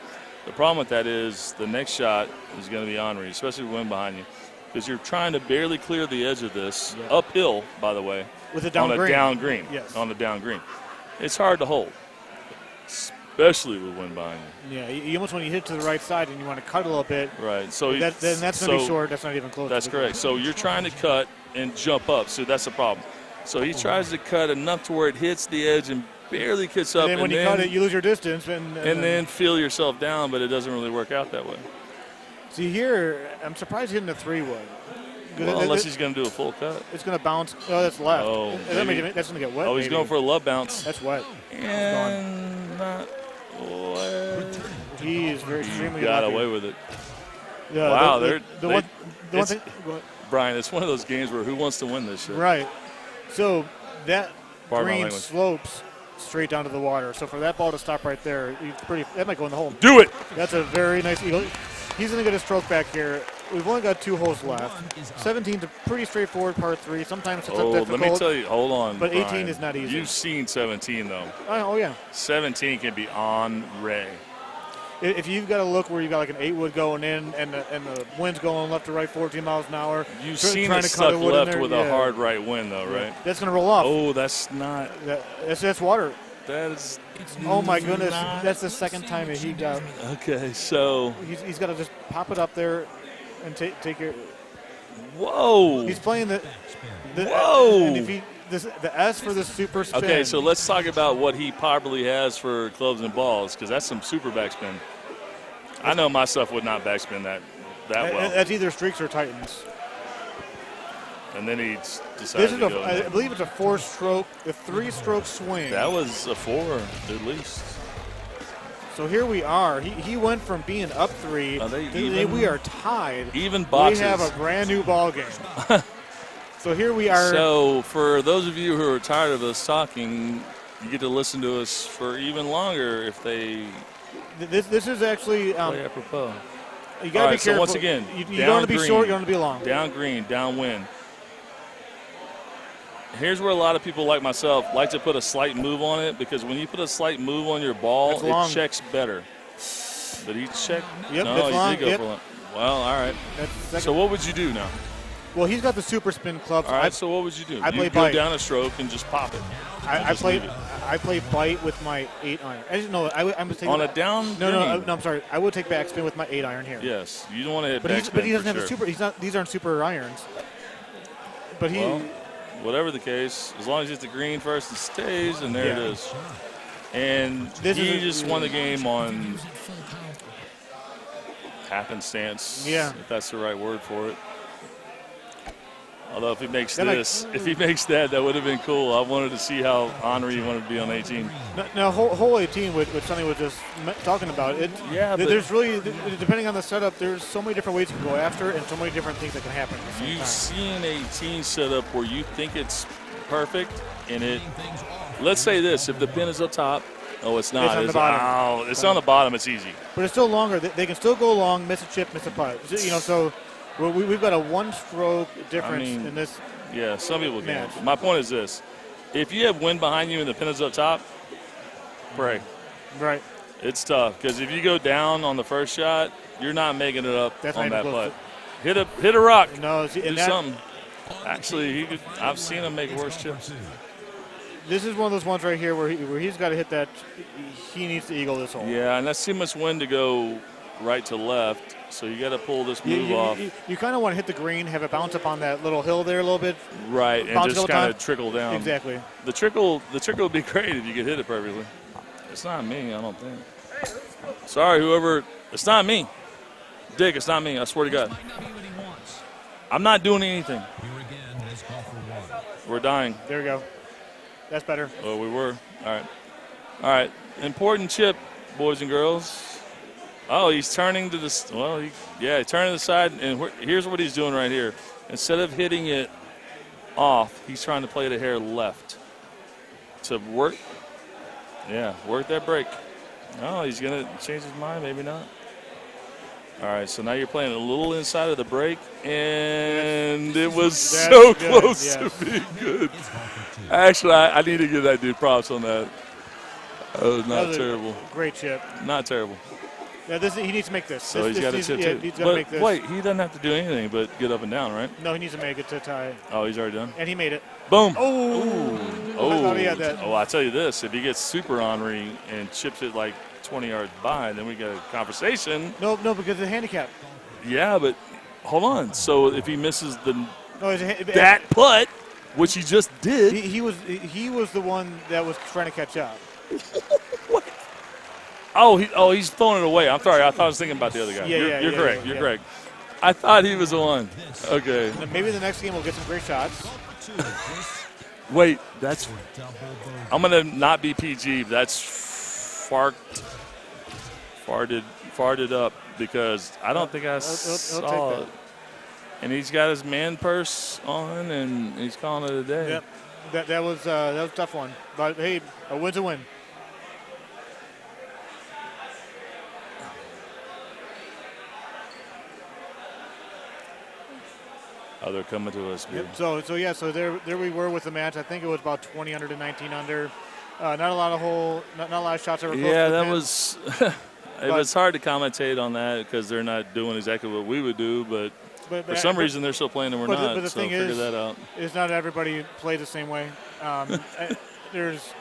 the problem with that is the next shot is going to be ornery, especially with wind behind you, because you're trying to barely clear the edge of this uphill, by the way, with a down on green. A down green. Yes. On a down green. It's hard to hold, especially with wind behind you. Yeah, you almost when you hit to the right side and you want to cut a little bit. Right. So then that's going to be short. That's not even close. That's correct. So you're trying to cut and jump up. So that's the problem. So he tries to cut enough to where it hits the edge and barely gets up. And then when you cut it, you lose your distance. And then feel yourself down, but it doesn't really work out that way. See here, I'm surprised hitting the 3-wood. Well, unless he's going to do a full cut. It's going to bounce. Oh, that's left. Oh, that's going to get wet. Oh, he's going for a love bounce. That's wet. And not wet. He is very extremely got lucky. away with it. Yeah, wow. The one thing, Brian, it's one of those games where who wants to win this shit? Right. So that green slopes straight down to the water. So for that ball to stop right there, that might go in the hole. Do it. That's a very nice eagle. He's going to get a stroke back here. We've only got 2 holes left. 17's a pretty straightforward par 3. Sometimes it's difficult. Let me tell you. Hold on, but 18 Brian. is not easy. You've seen 17 though. Oh yeah. 17 can be on Ray. If you've got a look where you've got like an 8-wood going in and the wind's going left to right 14 miles an hour. You've seen it suck left with a hard right wind, though, right? That's going to roll off. Oh, that's not. That's water. That is. Oh, my goodness. That's the second time that he got. Okay, so. He's got to just pop it up there and take it. Whoa. He's playing the whoa. And if the S for the super spin. Okay, so let's talk about what he probably has for clubs and balls, because that's some super backspin. I know my stuff would not backspin that well. That's either streaks or Titans. And then he decided to go. I believe it's a 4-stroke, a 3-stroke swing. That was a 4 at least. So here we are. He went from being up 3. We are tied. Even boxes. We have a brand new ball game. So here we are. So for those of you who are tired of us talking, you get to listen to us for even longer if they. This is actually play apropos. You got to be careful. So once again, you don't want to be short. You don't want to be long. Down green, down wind. Here's where a lot of people like myself like to put a slight move on it, because when you put a slight move on your ball, it checks better. But he checked. Yep, no, that's long. Did go for it. Well, all right. So what would you do now? Well, he's got the super spin club. All right. So what would you do? I play go bite. Down a stroke and just pop it. I play bite with my 8-iron. I didn't know. I'm taking on a down. No. I'm sorry. I would take backspin with my 8-iron here. Yes, you don't want to hit backspin. But he doesn't have a super. He's not. These aren't super irons. But he. Well, whatever the case, as long as it's the green first and stays, and there it is. And he just won the game on happenstance. Yeah, if that's the right word for it. Although if he makes that would have been cool. I wanted to see how honorary he wanted to be on 18. Now, hole 18, what Sonny was just talking about, there's really, depending on the setup, there's so many different ways you can go after it and so many different things that can happen at the same time. You've seen 18 setup where you think it's perfect, and let's say this, if the pin is up top, it's not. It's on the bottom. It's on the bottom, it's easy. But it's still longer. They can still go long, miss a chip, miss a putt. So we've got a 1-stroke difference in this. Yeah, some people can. My point is this. If you have wind behind you and the pin is up top, pray. Right. It's tough, because if you go down on the first shot, you're not making it up on that putt. Hit a rock. No, do something. Actually, I've seen him make worse chips. This is one of those ones right here where he's got to hit that. He needs to eagle this hole. Yeah, and that's too much wind to go right to left, so you got to pull this move off. You kind of want to hit the green, have it bounce up on that little hill there a little bit. Right, and just kind of trickle down. Exactly. The trickle would be great if you could hit it perfectly. It's not me, I don't think. Sorry, whoever. It's not me. Dick, it's not me. I swear to God. I'm not doing anything. We're dying. There we go. That's better. Oh, we were. All right. Important chip, boys and girls. Oh, he's turning to the. Well, he's turning to the side, and here's what he's doing right here. Instead of hitting it off, he's trying to play it a hair left to work. Yeah, work that break. Oh, he's gonna change his mind. Maybe not. All right, so now you're playing a little inside of the break, and it was so close to being good. Actually, I need to give that dude props on that. That was not terrible. Great chip. Not terrible. Yeah, he needs to make this. So he's got a chip too. He's got to make this. Wait, he doesn't have to do anything but get up and down, right? No, he needs to make it to tie. Oh, he's already done? And he made it. Boom. Oh. I thought he had that. Oh, I tell you this, if he gets super ornery and chips it like 20 yards by, then we got a conversation. No, because of the handicap. Yeah, but hold on. So if he misses that putt, which he just did. He was the one that was trying to catch up. What? Oh, he's throwing it away. I'm sorry. I thought I was thinking about the other guy. You're correct. You're correct. I thought he was the one. Okay. Maybe the next game we'll get some great shots. Wait, I'm going to not be PG. That's farted up because I don't think I saw it. And he's got his man purse on, and he's calling it a day. Yep, that was a tough one. But hey, a win's a win. Oh, they're coming to us. Yep. So there we were with the match. I think it was about 20 under to 19 under. Not a lot of shots ever close. Yeah, that was. It was hard to commentate on that because they're not doing exactly what we would do, but for some reason they're still playing and we're not. But the thing figure that out. Is not everybody plays the same way. There's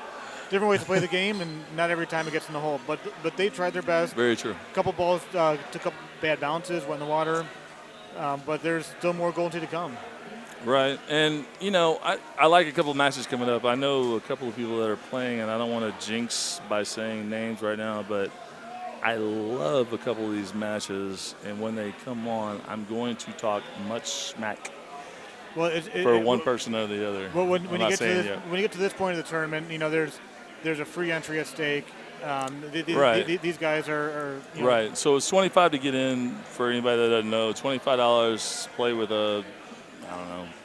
different ways to play the game, and not every time it gets in the hole. But they tried their best. Very true. A couple balls took a couple bad bounces, went in the water. But there's still more Golden Tee to come. Right. And, I like a couple of matches coming up. I know a couple of people that are playing, and I don't want to jinx by saying names right now, but I love a couple of these matches. And when they come on, I'm going to talk much smack for one person or the other. Well, when you get to this point of the tournament, there's a free entry at stake. These guys are right. So it's $25 to get in for anybody that doesn't know. $25 play with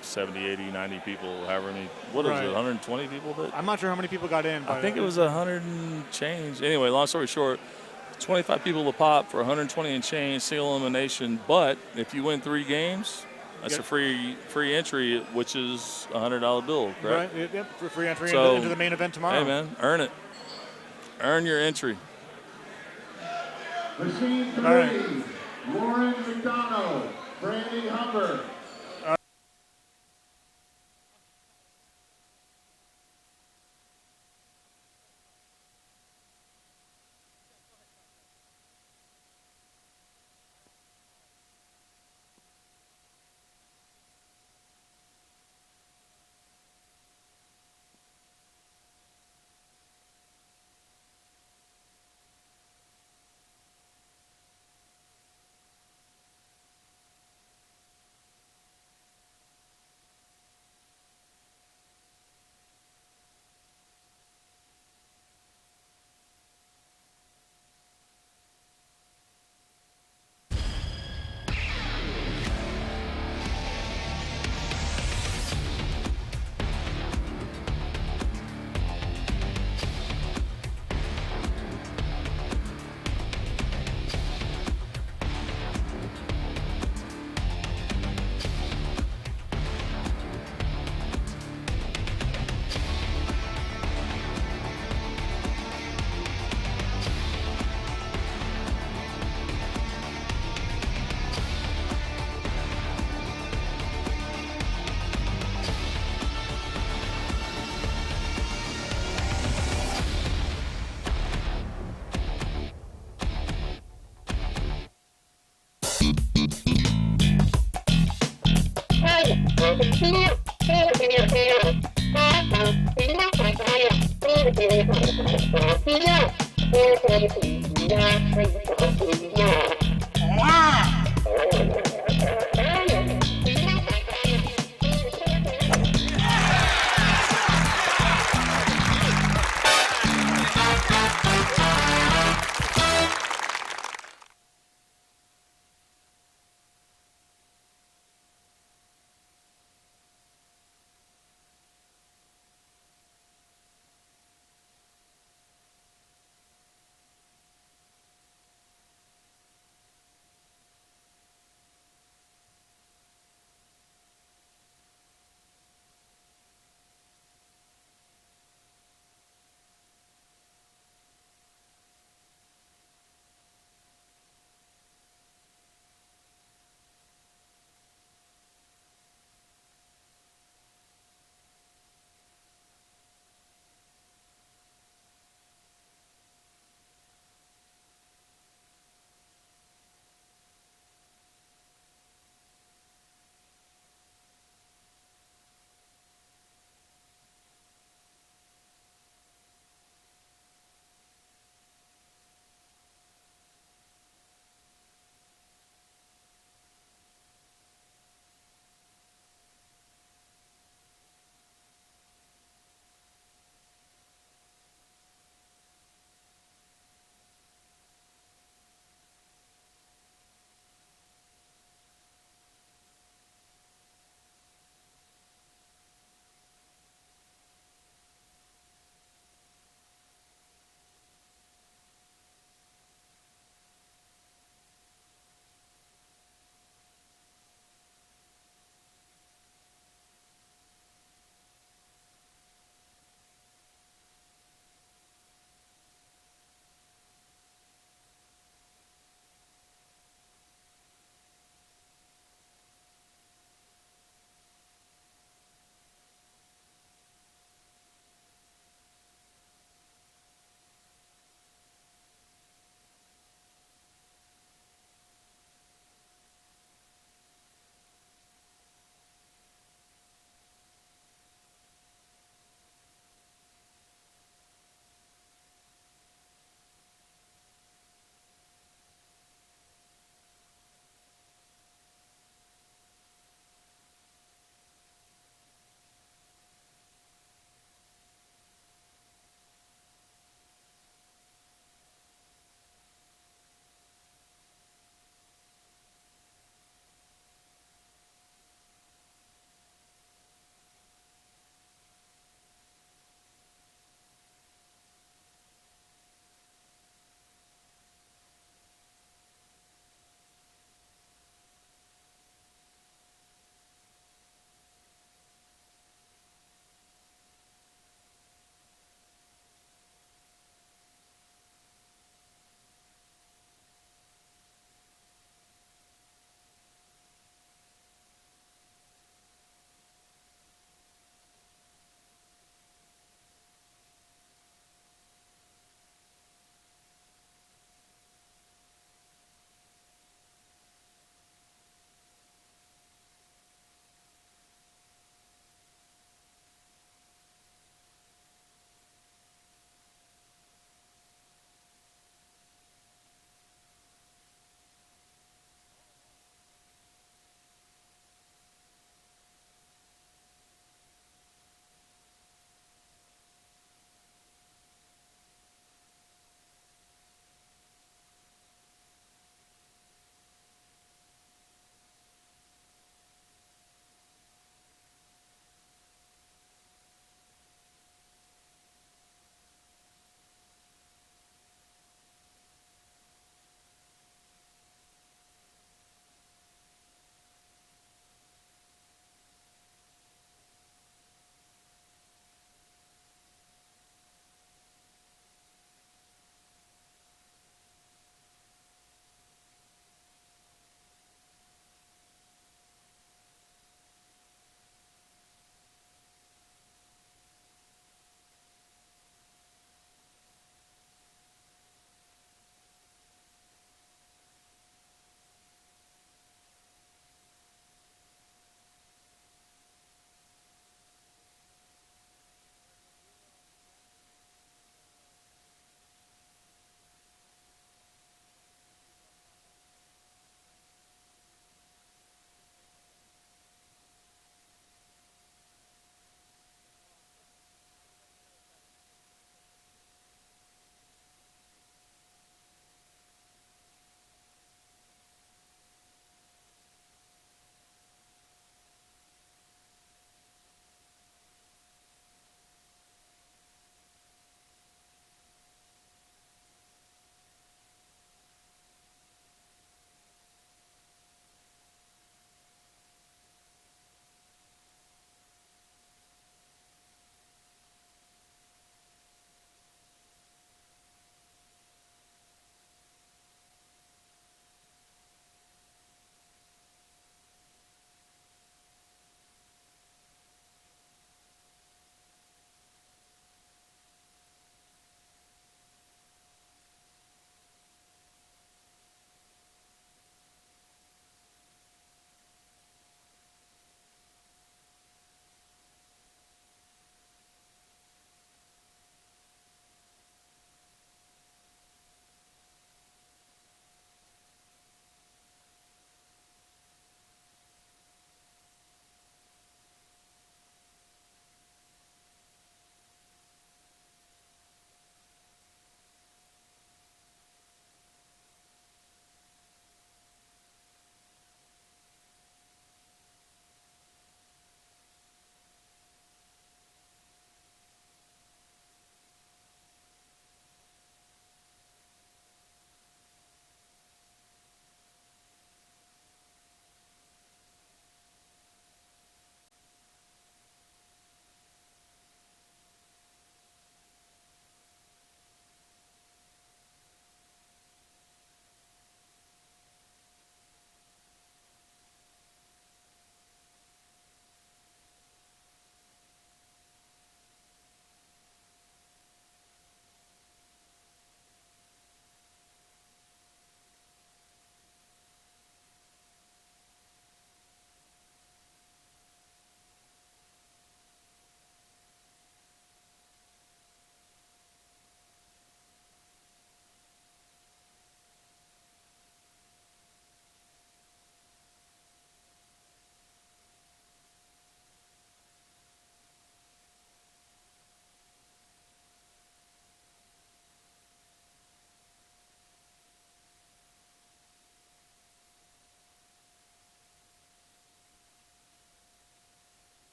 70, 80, 90 people, however many. What is it, 120 people? I'm not sure how many people got in. I think it was 100 and change. Anyway, long story short, 25 people to pop for 120 and change, single elimination. But if you win 3 games, that's a free entry, which is a $100 bill, correct? Right, yep, for free entry into the main event tomorrow. Hey, man, earn it. Earn your entry. Machine 3, Lauren McDonald, Brandy Humber.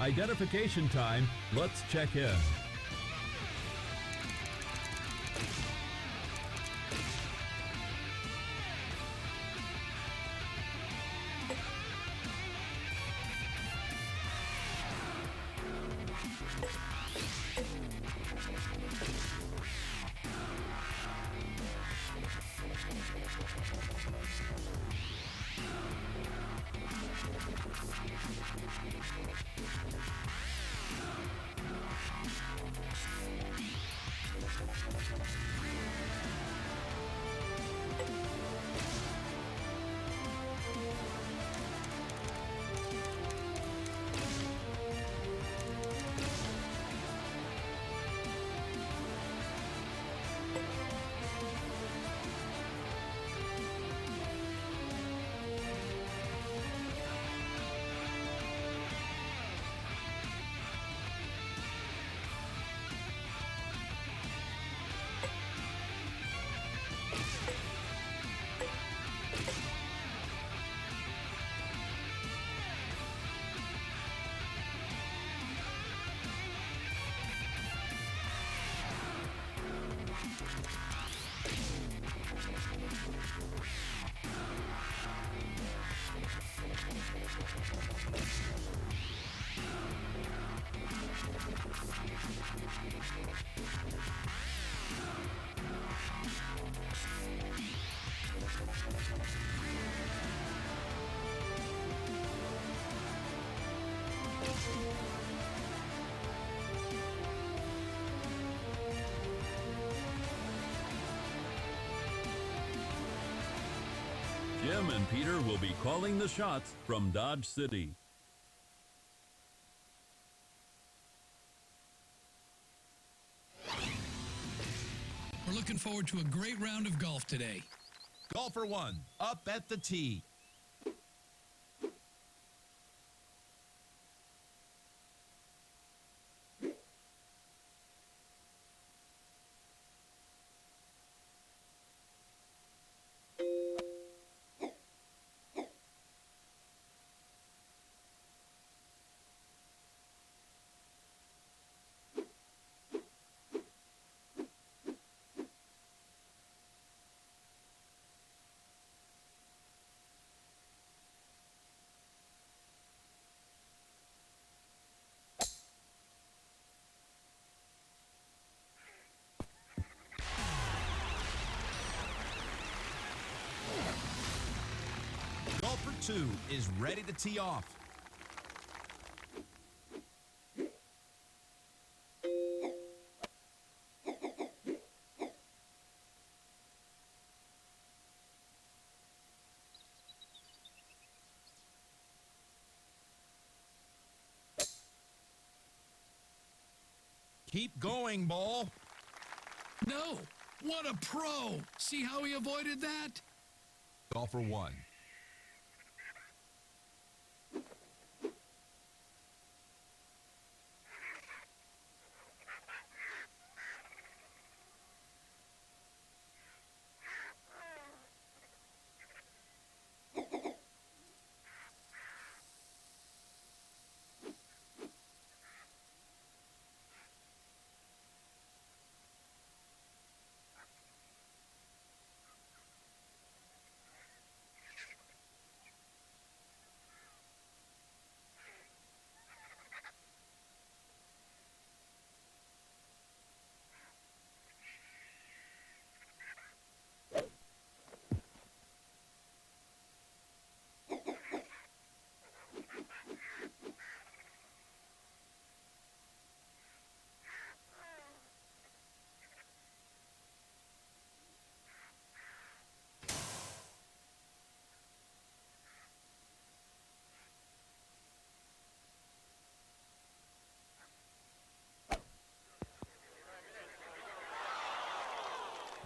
Identification time. Let's check in. Jim and Peter will be calling the shots from Dodge City. We're looking forward to a great round of golf today. Golfer 1, up at the tee. Golfer 2 is ready to tee off. Keep going, ball. No, what a pro. See how he avoided that? Golfer 1.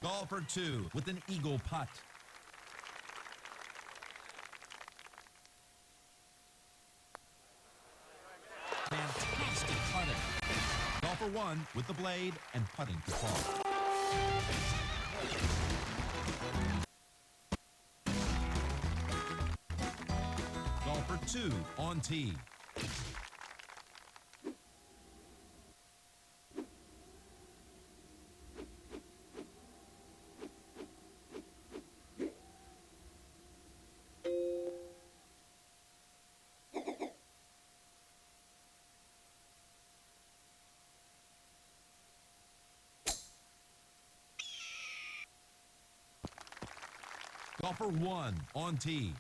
Golfer 2 with an eagle putt. Fantastic putting. Golfer 1 with the blade and putting to par. Golfer 2 on tee. Golfer 1 on tee.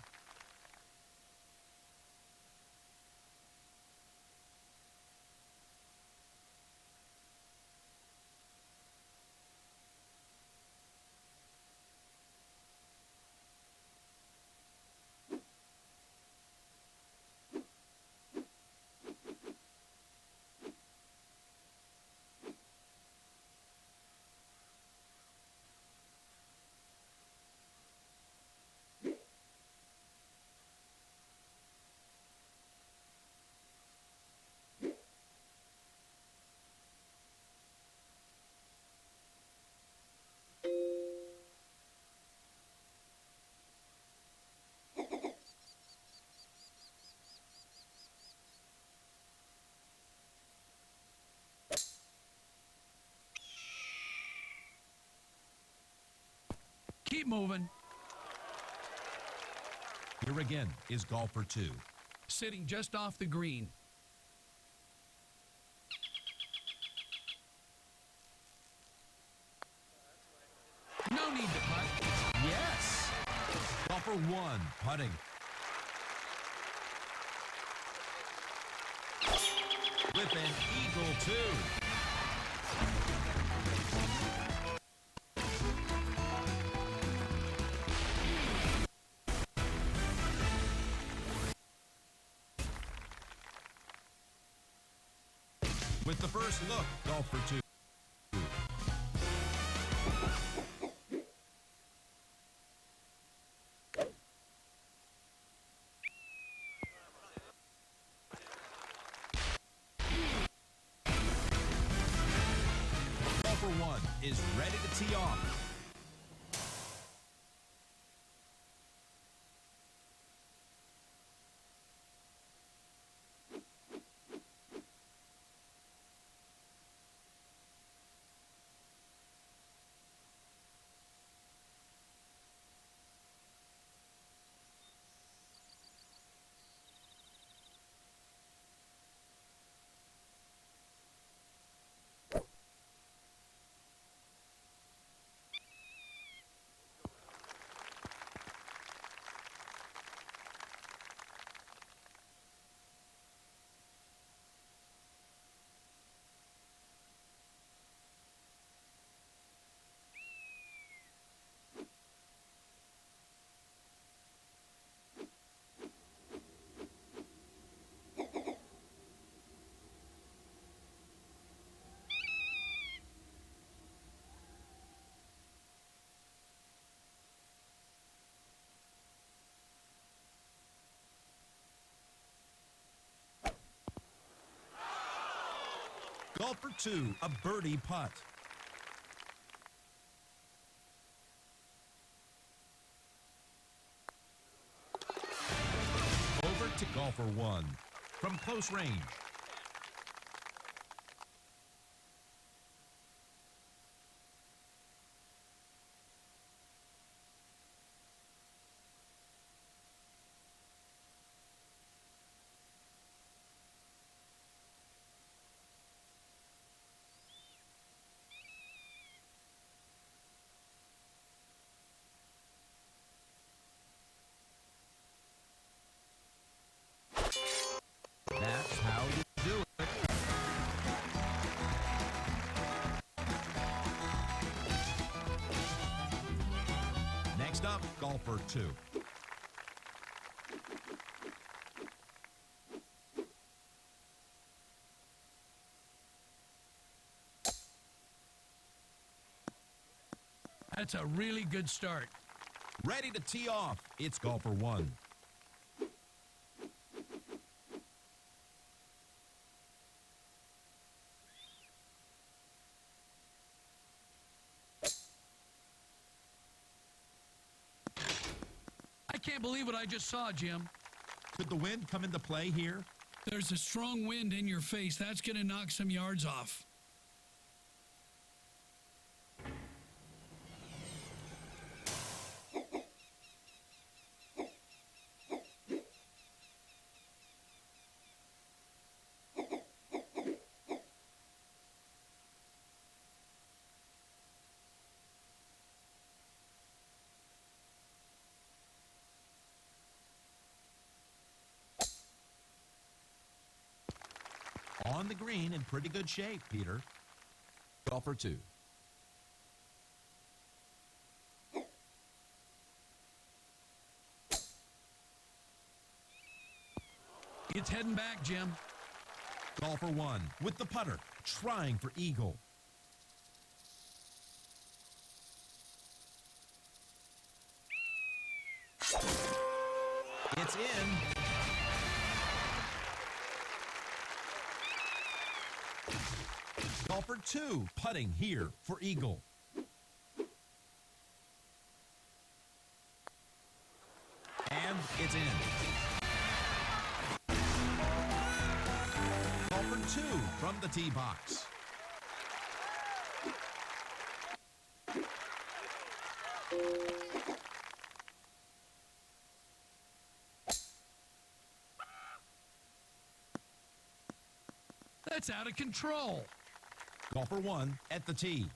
Keep moving. Here again is golfer 2. Sitting just off the green. No need to putt. Yes. Golfer 1 putting. With an eagle 2. With the first look, golfer 2. Golfer 1 is ready to tee off. Golfer 2, a birdie putt. Over to golfer 1 from close range. That's how you do it. Next up, golfer 2. That's a really good start. Ready to tee off. It's golfer 1. I can't believe what I just saw, Jim. Could the wind come into play here? There's a strong wind in your face. That's going to knock some yards off. On the green in pretty good shape, Peter. Golfer 2. It's heading back, Jim. Golfer 1 with the putter, trying for eagle. It's in. Golfer 2 putting here for eagle. And it's in. Golfer 2 from the tee box. That's out of control. Golfer 1 at the tee.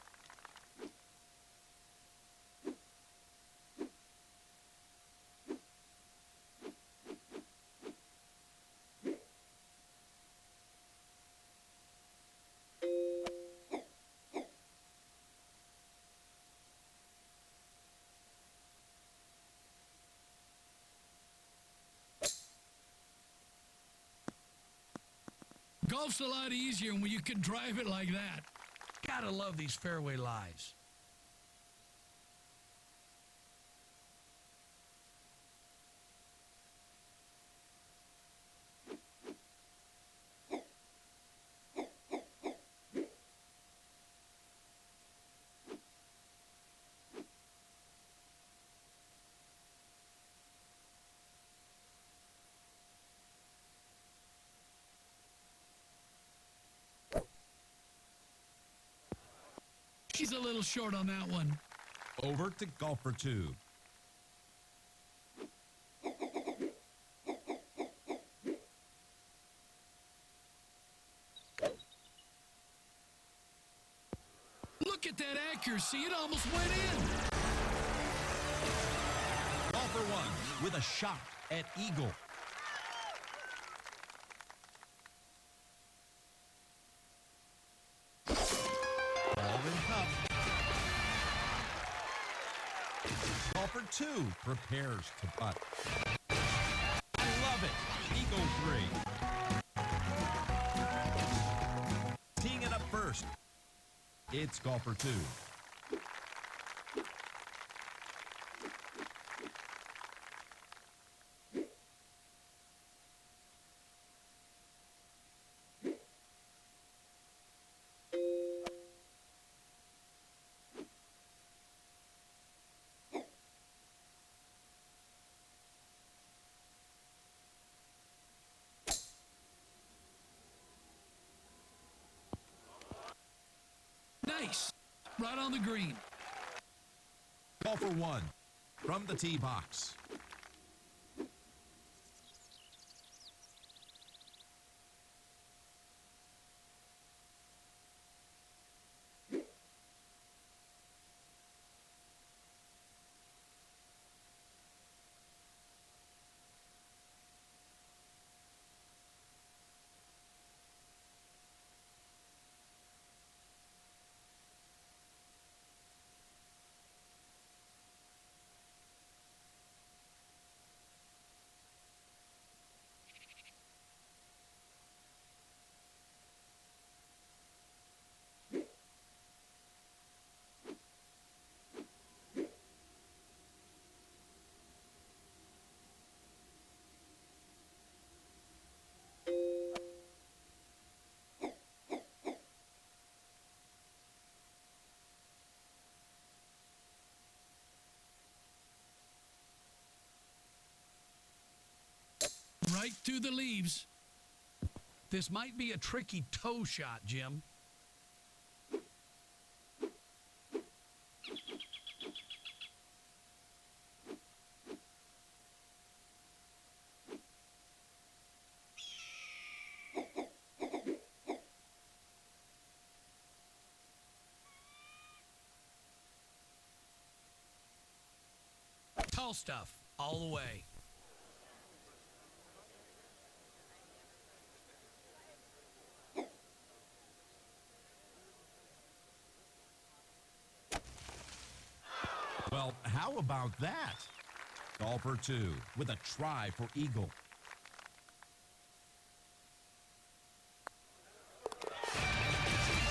Golf's a lot easier when you can drive it like that. Gotta love these fairway lies. She's a little short on that one. Over to golfer 2. Look at that accuracy. It almost went in. Golfer 1 with a shot at eagle. Golfer 2 prepares to putt. I love it. Eagle 3. Teeing it up first. It's golfer 2. Nice. Right on the green. Golfer 1 from the tee box. Right through the leaves. This might be a tricky toe shot, Jim. Tall stuff all the way. Well, how about that? Golfer 2 with a try for eagle.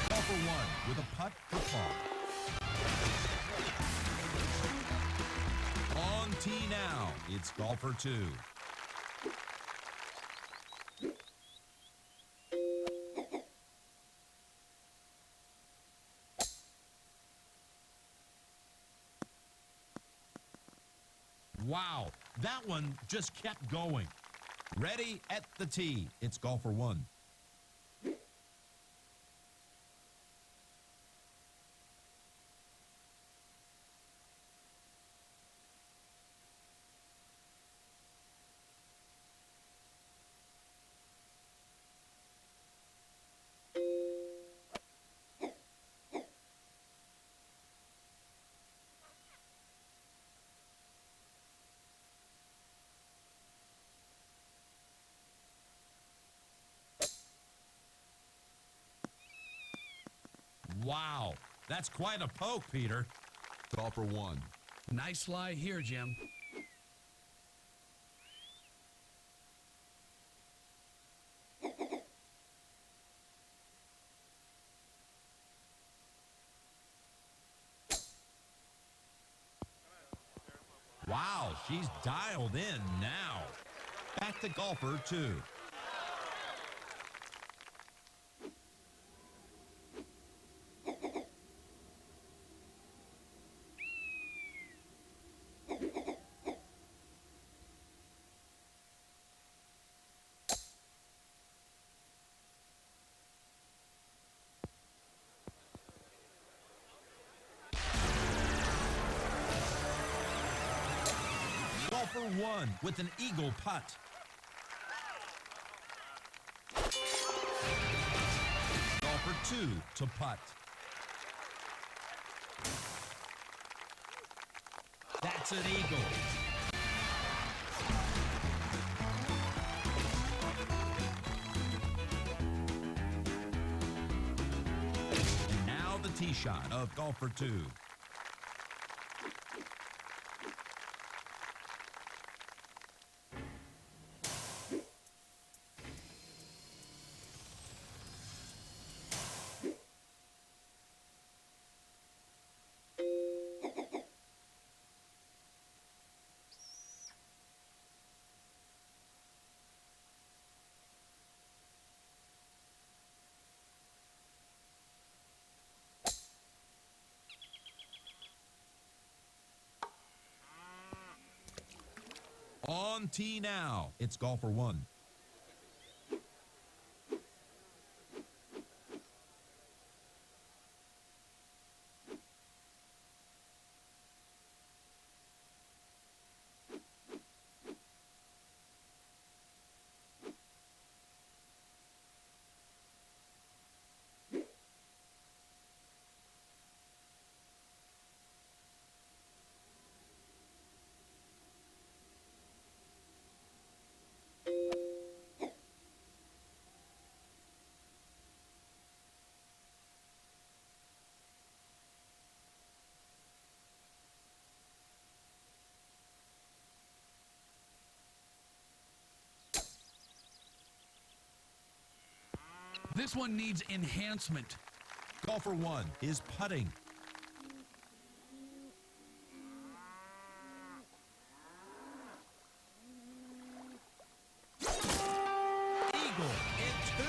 Golfer 1 with a putt for par. On tee now, it's golfer 2. Wow, that one just kept going. Ready at the tee, it's golfer 1. Wow, that's quite a poke, Peter. Golfer 1. Nice lie here, Jim. Wow, she's dialed in now. Back to golfer 2. Golfer 1 with an eagle putt. Golfer 2 to putt. That's an eagle. And now the tee shot of golfer 2. On tee now, it's golfer 1. This one needs enhancement. Golfer 1 is putting. Eagle in 2.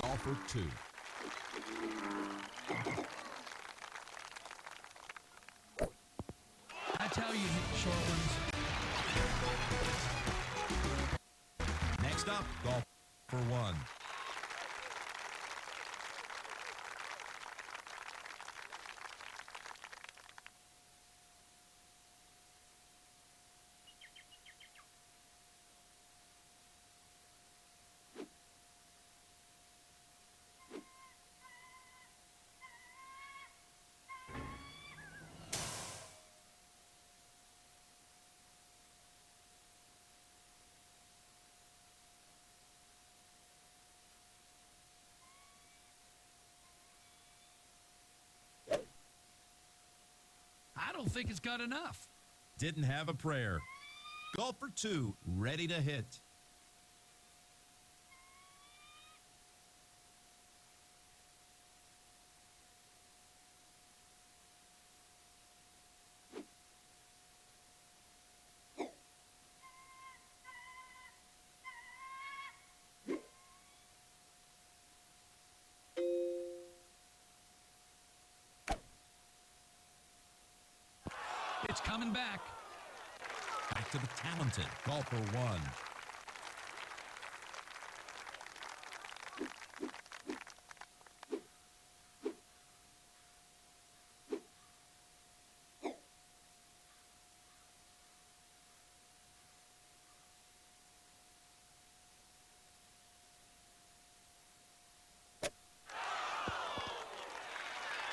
Golfer 2. That's how you hit short ones. up, golf for one. I don't think it's got enough. Didn't have a prayer. Golfer 2, ready to hit. It's coming back. Back to the talented golfer 1.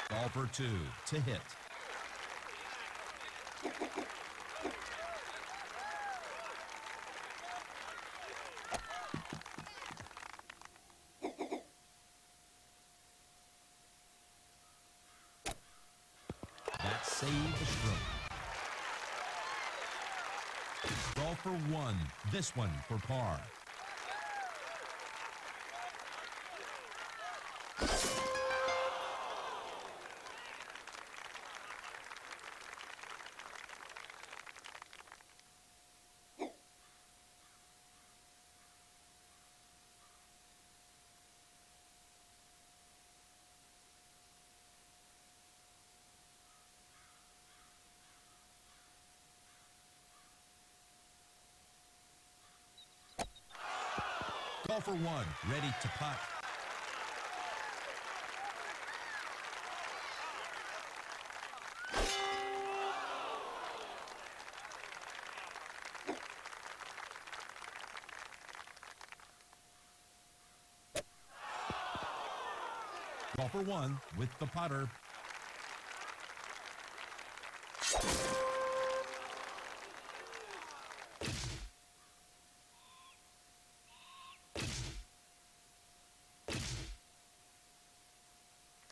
Golfer 2 to hit. That saved the stroke. Golfer 1, this one for par. Golfer 1, ready to putt. Golfer 1 with the putter.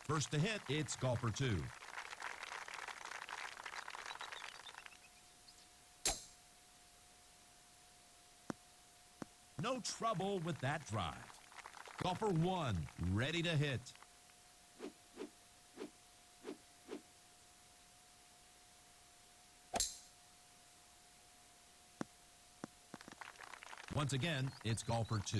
First to hit, it's golfer 2. No trouble with that drive. Golfer 1, ready to hit. Once again, it's golfer 2.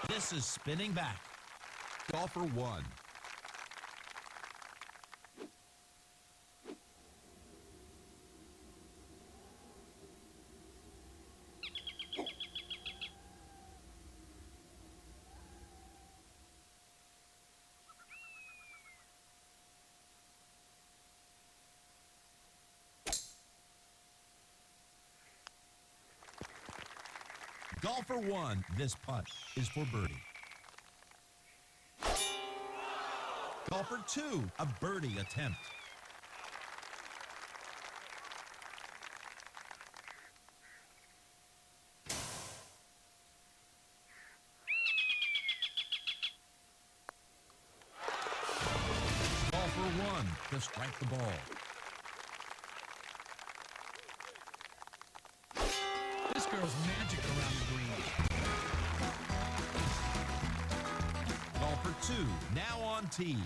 This is spinning back. Golfer 1. Golfer 1, this putt is for birdie. Golfer 2, a birdie attempt. Golfer 1 to strike the ball. This girl's magic around the green. Golfer 2, now on tee.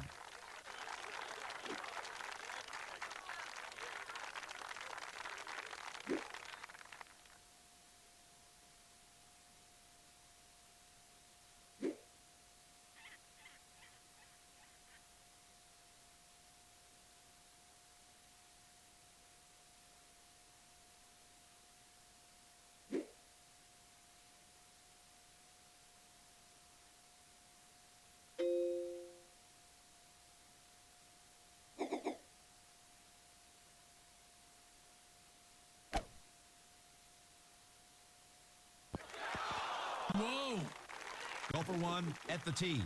Golfer 1 at the tee.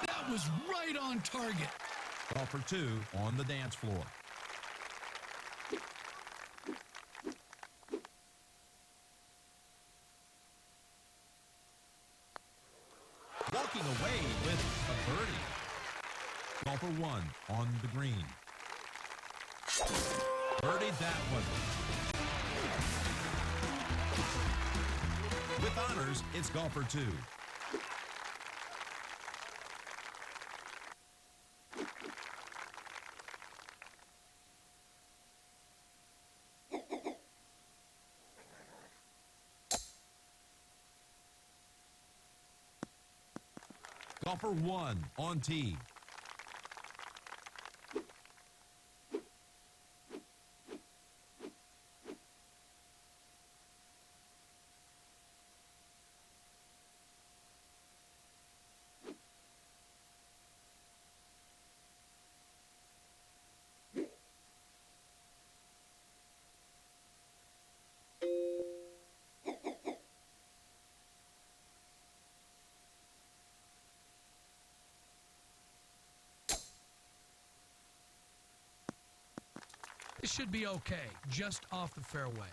That was right on target. Golfer 2 on the dance floor. Walking away with a birdie. Golfer 1 on the green. Birdied that one. With honors, it's golfer 2. Golfer 1 on tee. This should be okay, just off the fairway.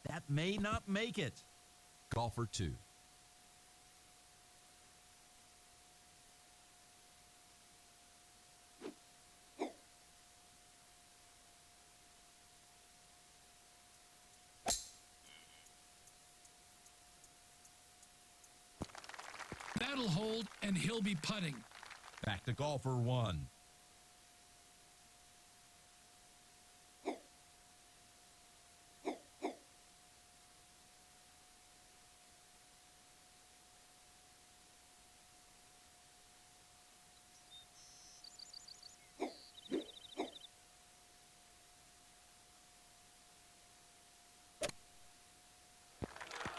That may not make it. Golfer 2. That'll hold, and he'll be putting. Back to golfer 1.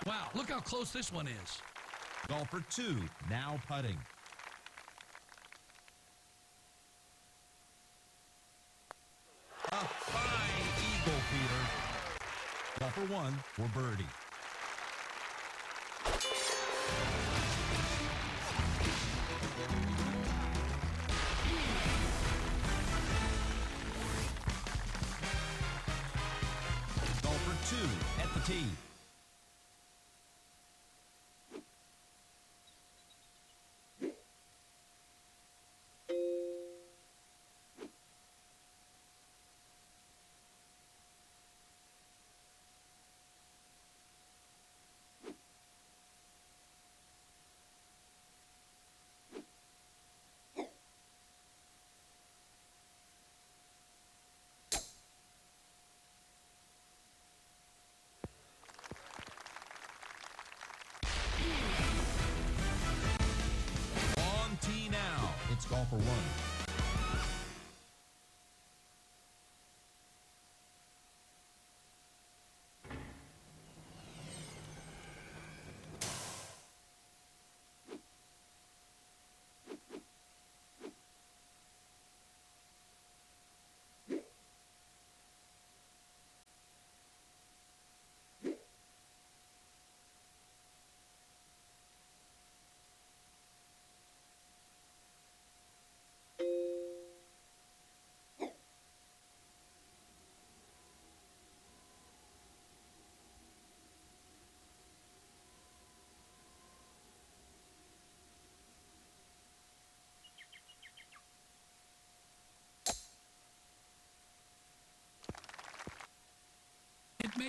Wow, look how close this one is. Golfer 2 now putting. A fine eagle, Peter. Golfer 1 for birdie. Golfer 2 at the tee. It's golfer 1.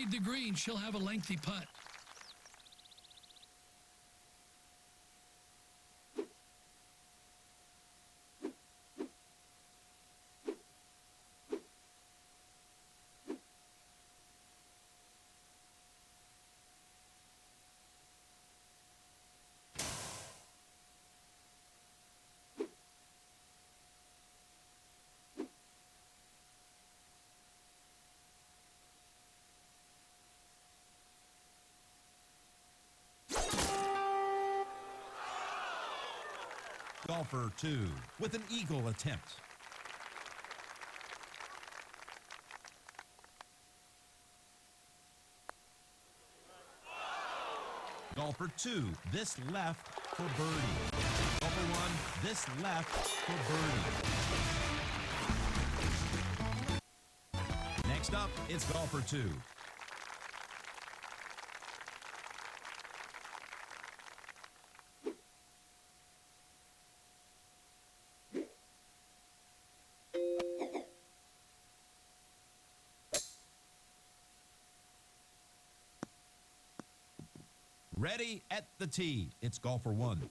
made the green. She'll have a lengthy putt. Golfer 2 with an eagle attempt. Golfer 2, this left for birdie. Golfer 1, this left for birdie. Next up, it's golfer 2. Ready at the tee. It's golfer 1.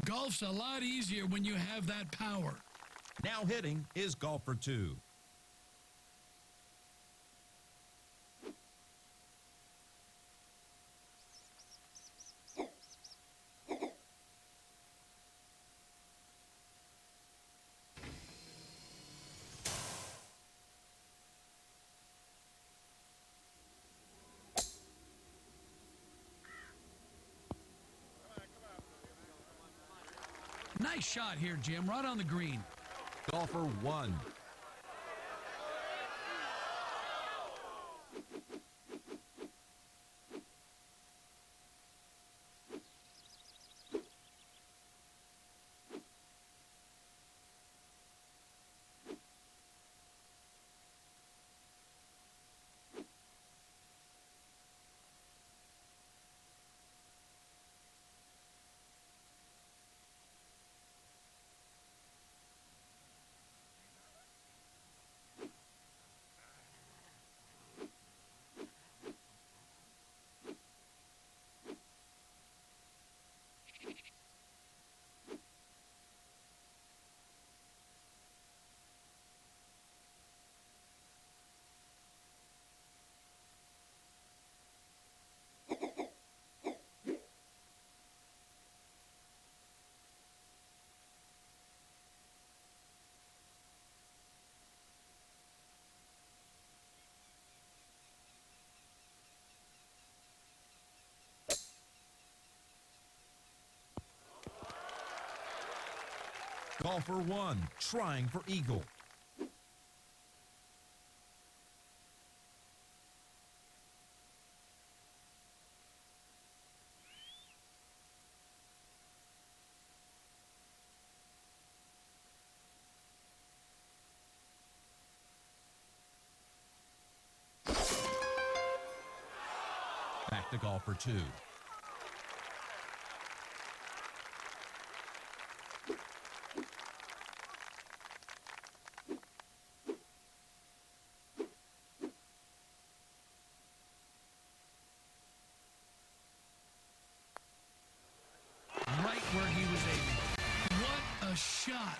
Golf's a lot easier when you have that power. Now hitting is golfer 2. Nice shot here, Jim, right on the green. Golfer 1. Golfer 1 trying for eagle. Back to golfer 2. Where he was aiming. What a shot.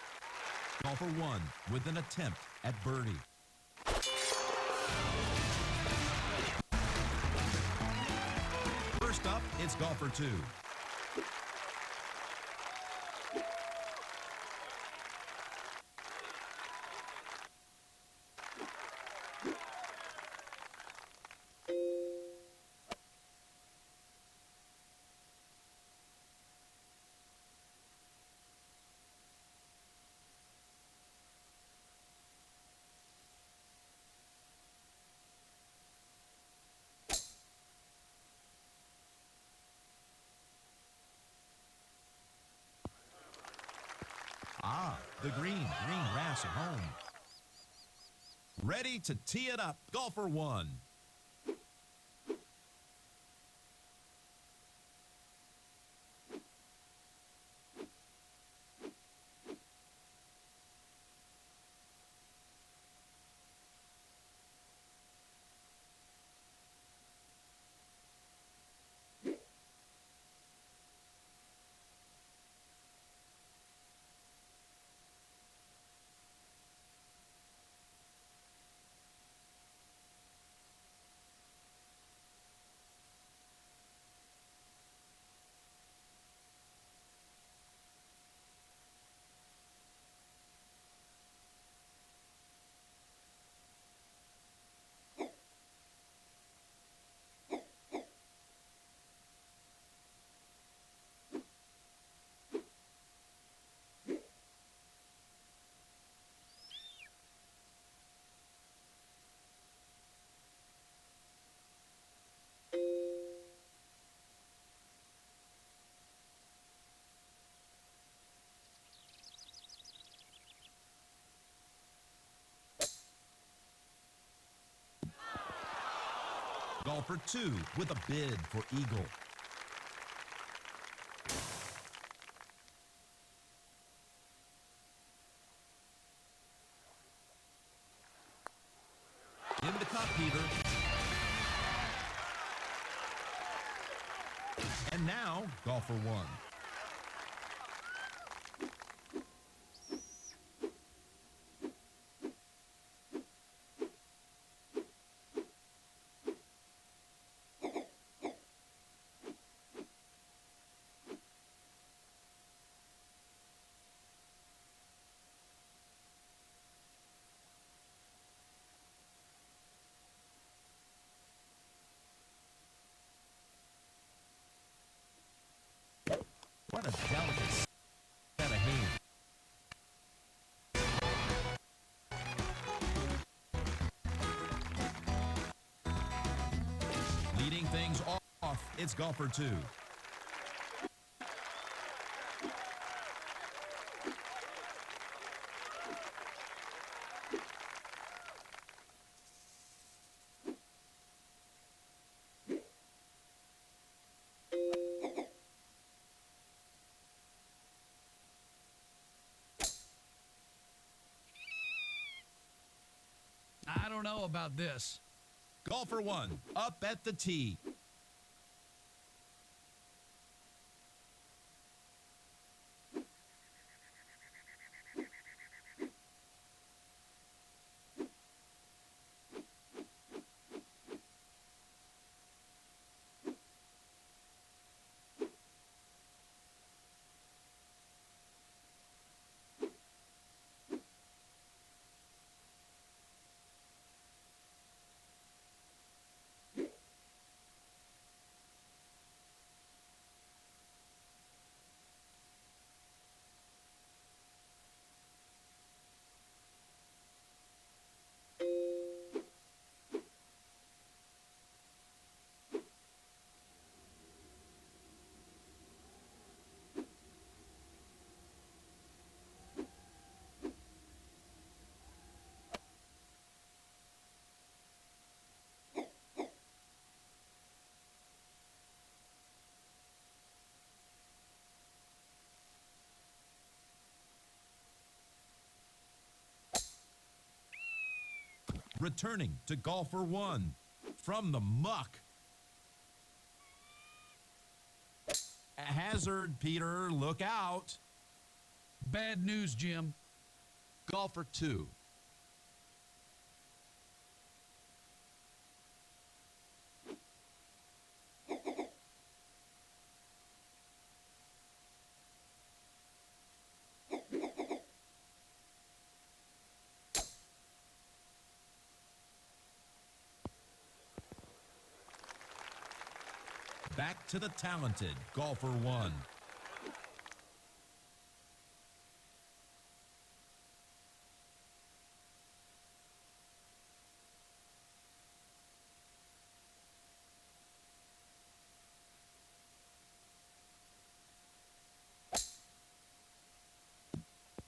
Golfer 1 with an attempt at birdie. First up, it's golfer 2. the green grass at home. Ready to tee it up, golfer 1. Golfer 2 with a bid for eagle. Into the cup, Peter. And now, golfer 1. What a delicate set of hands. Leading things off, it's golfer 2. I don't know about this. Golfer 1 up at the tee. Returning to golfer 1 from the muck. A hazard, Peter, look out. Bad news, Jim. Golfer 2. Back to the talented golfer 1.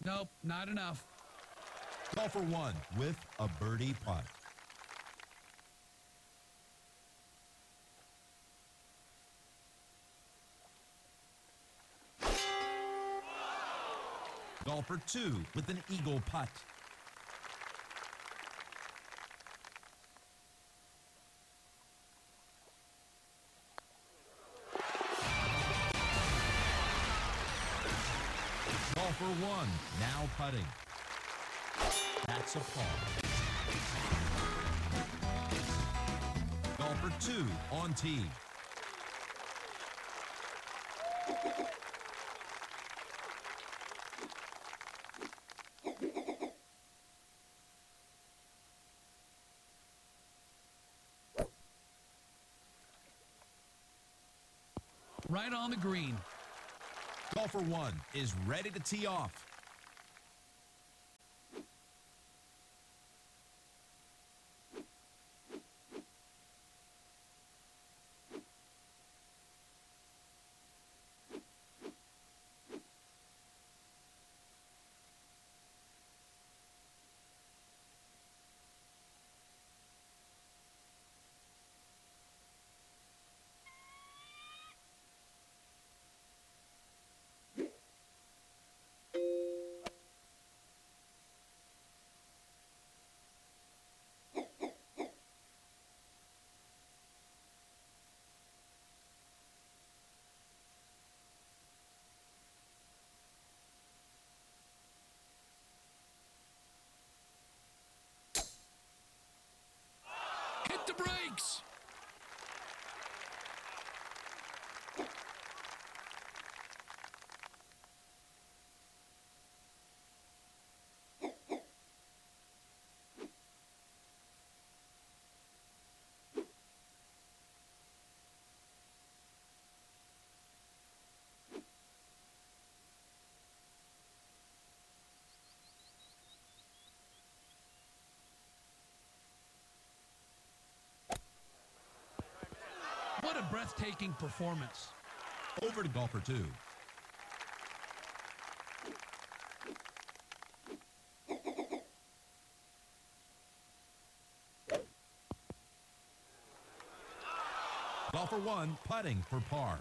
Nope, not enough. Golfer 1 with a birdie putt. Golfer 2 with an eagle putt. Golfer 1 now putting. That's a par. Golfer 2 on tee. Right on the green. Golfer 1 is ready to tee off. Hit the brakes. What a breathtaking performance. Over to golfer 2. Golfer 1 putting for par.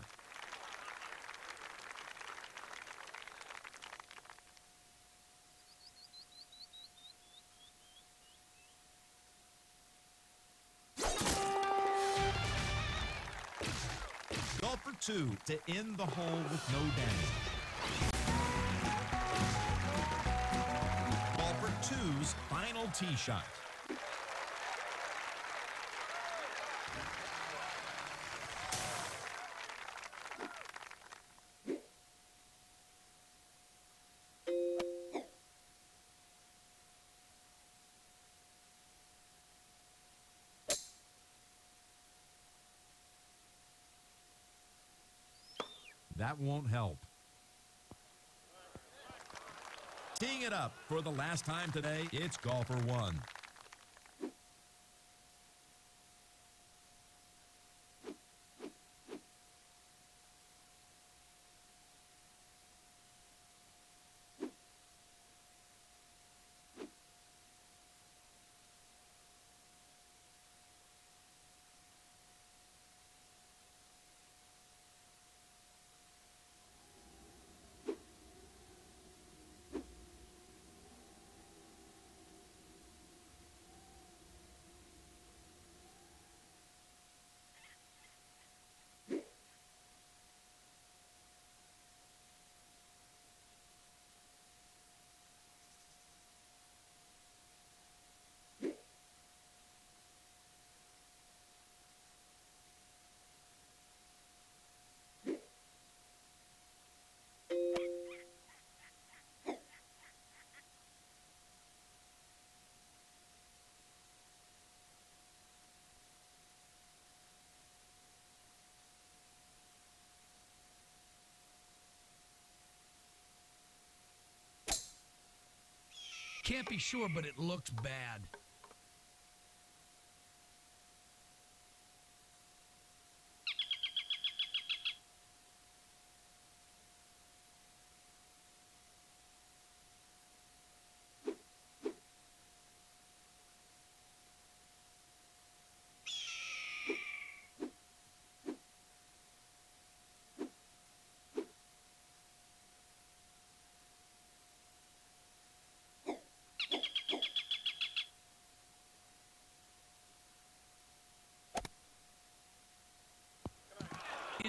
Golfer 2 to end the hole with no damage. Golfer 2's final tee shot. That won't help. Teeing it up for the last time today, it's golfer 1. Can't be sure, but it looks bad.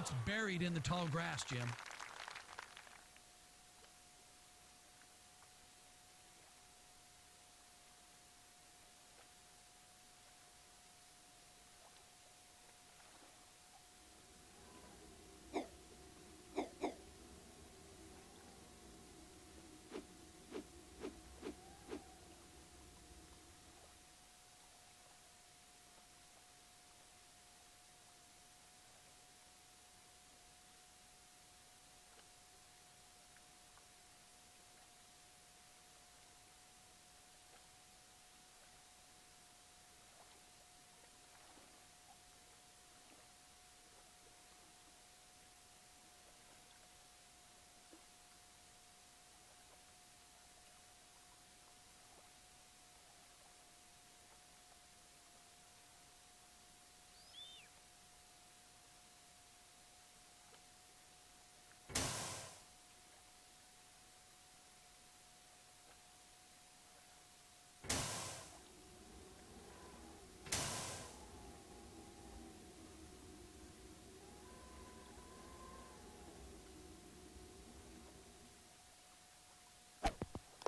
It's buried in the tall grass, Jim.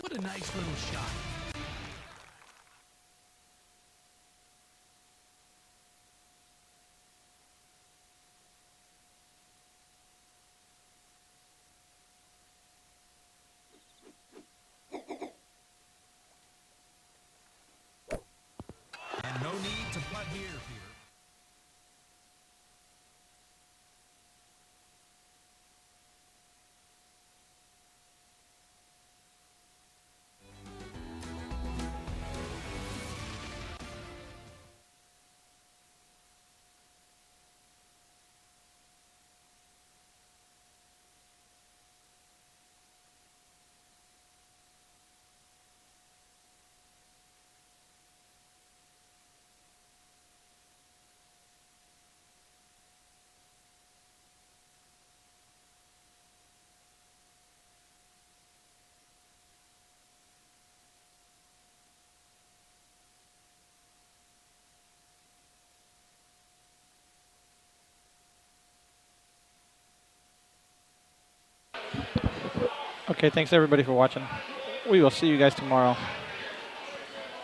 What a nice little shot. And no need to putt here, Peter. Okay, thanks everybody for watching. We will see you guys tomorrow.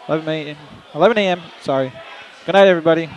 11 a.m. Sorry. Good night, everybody.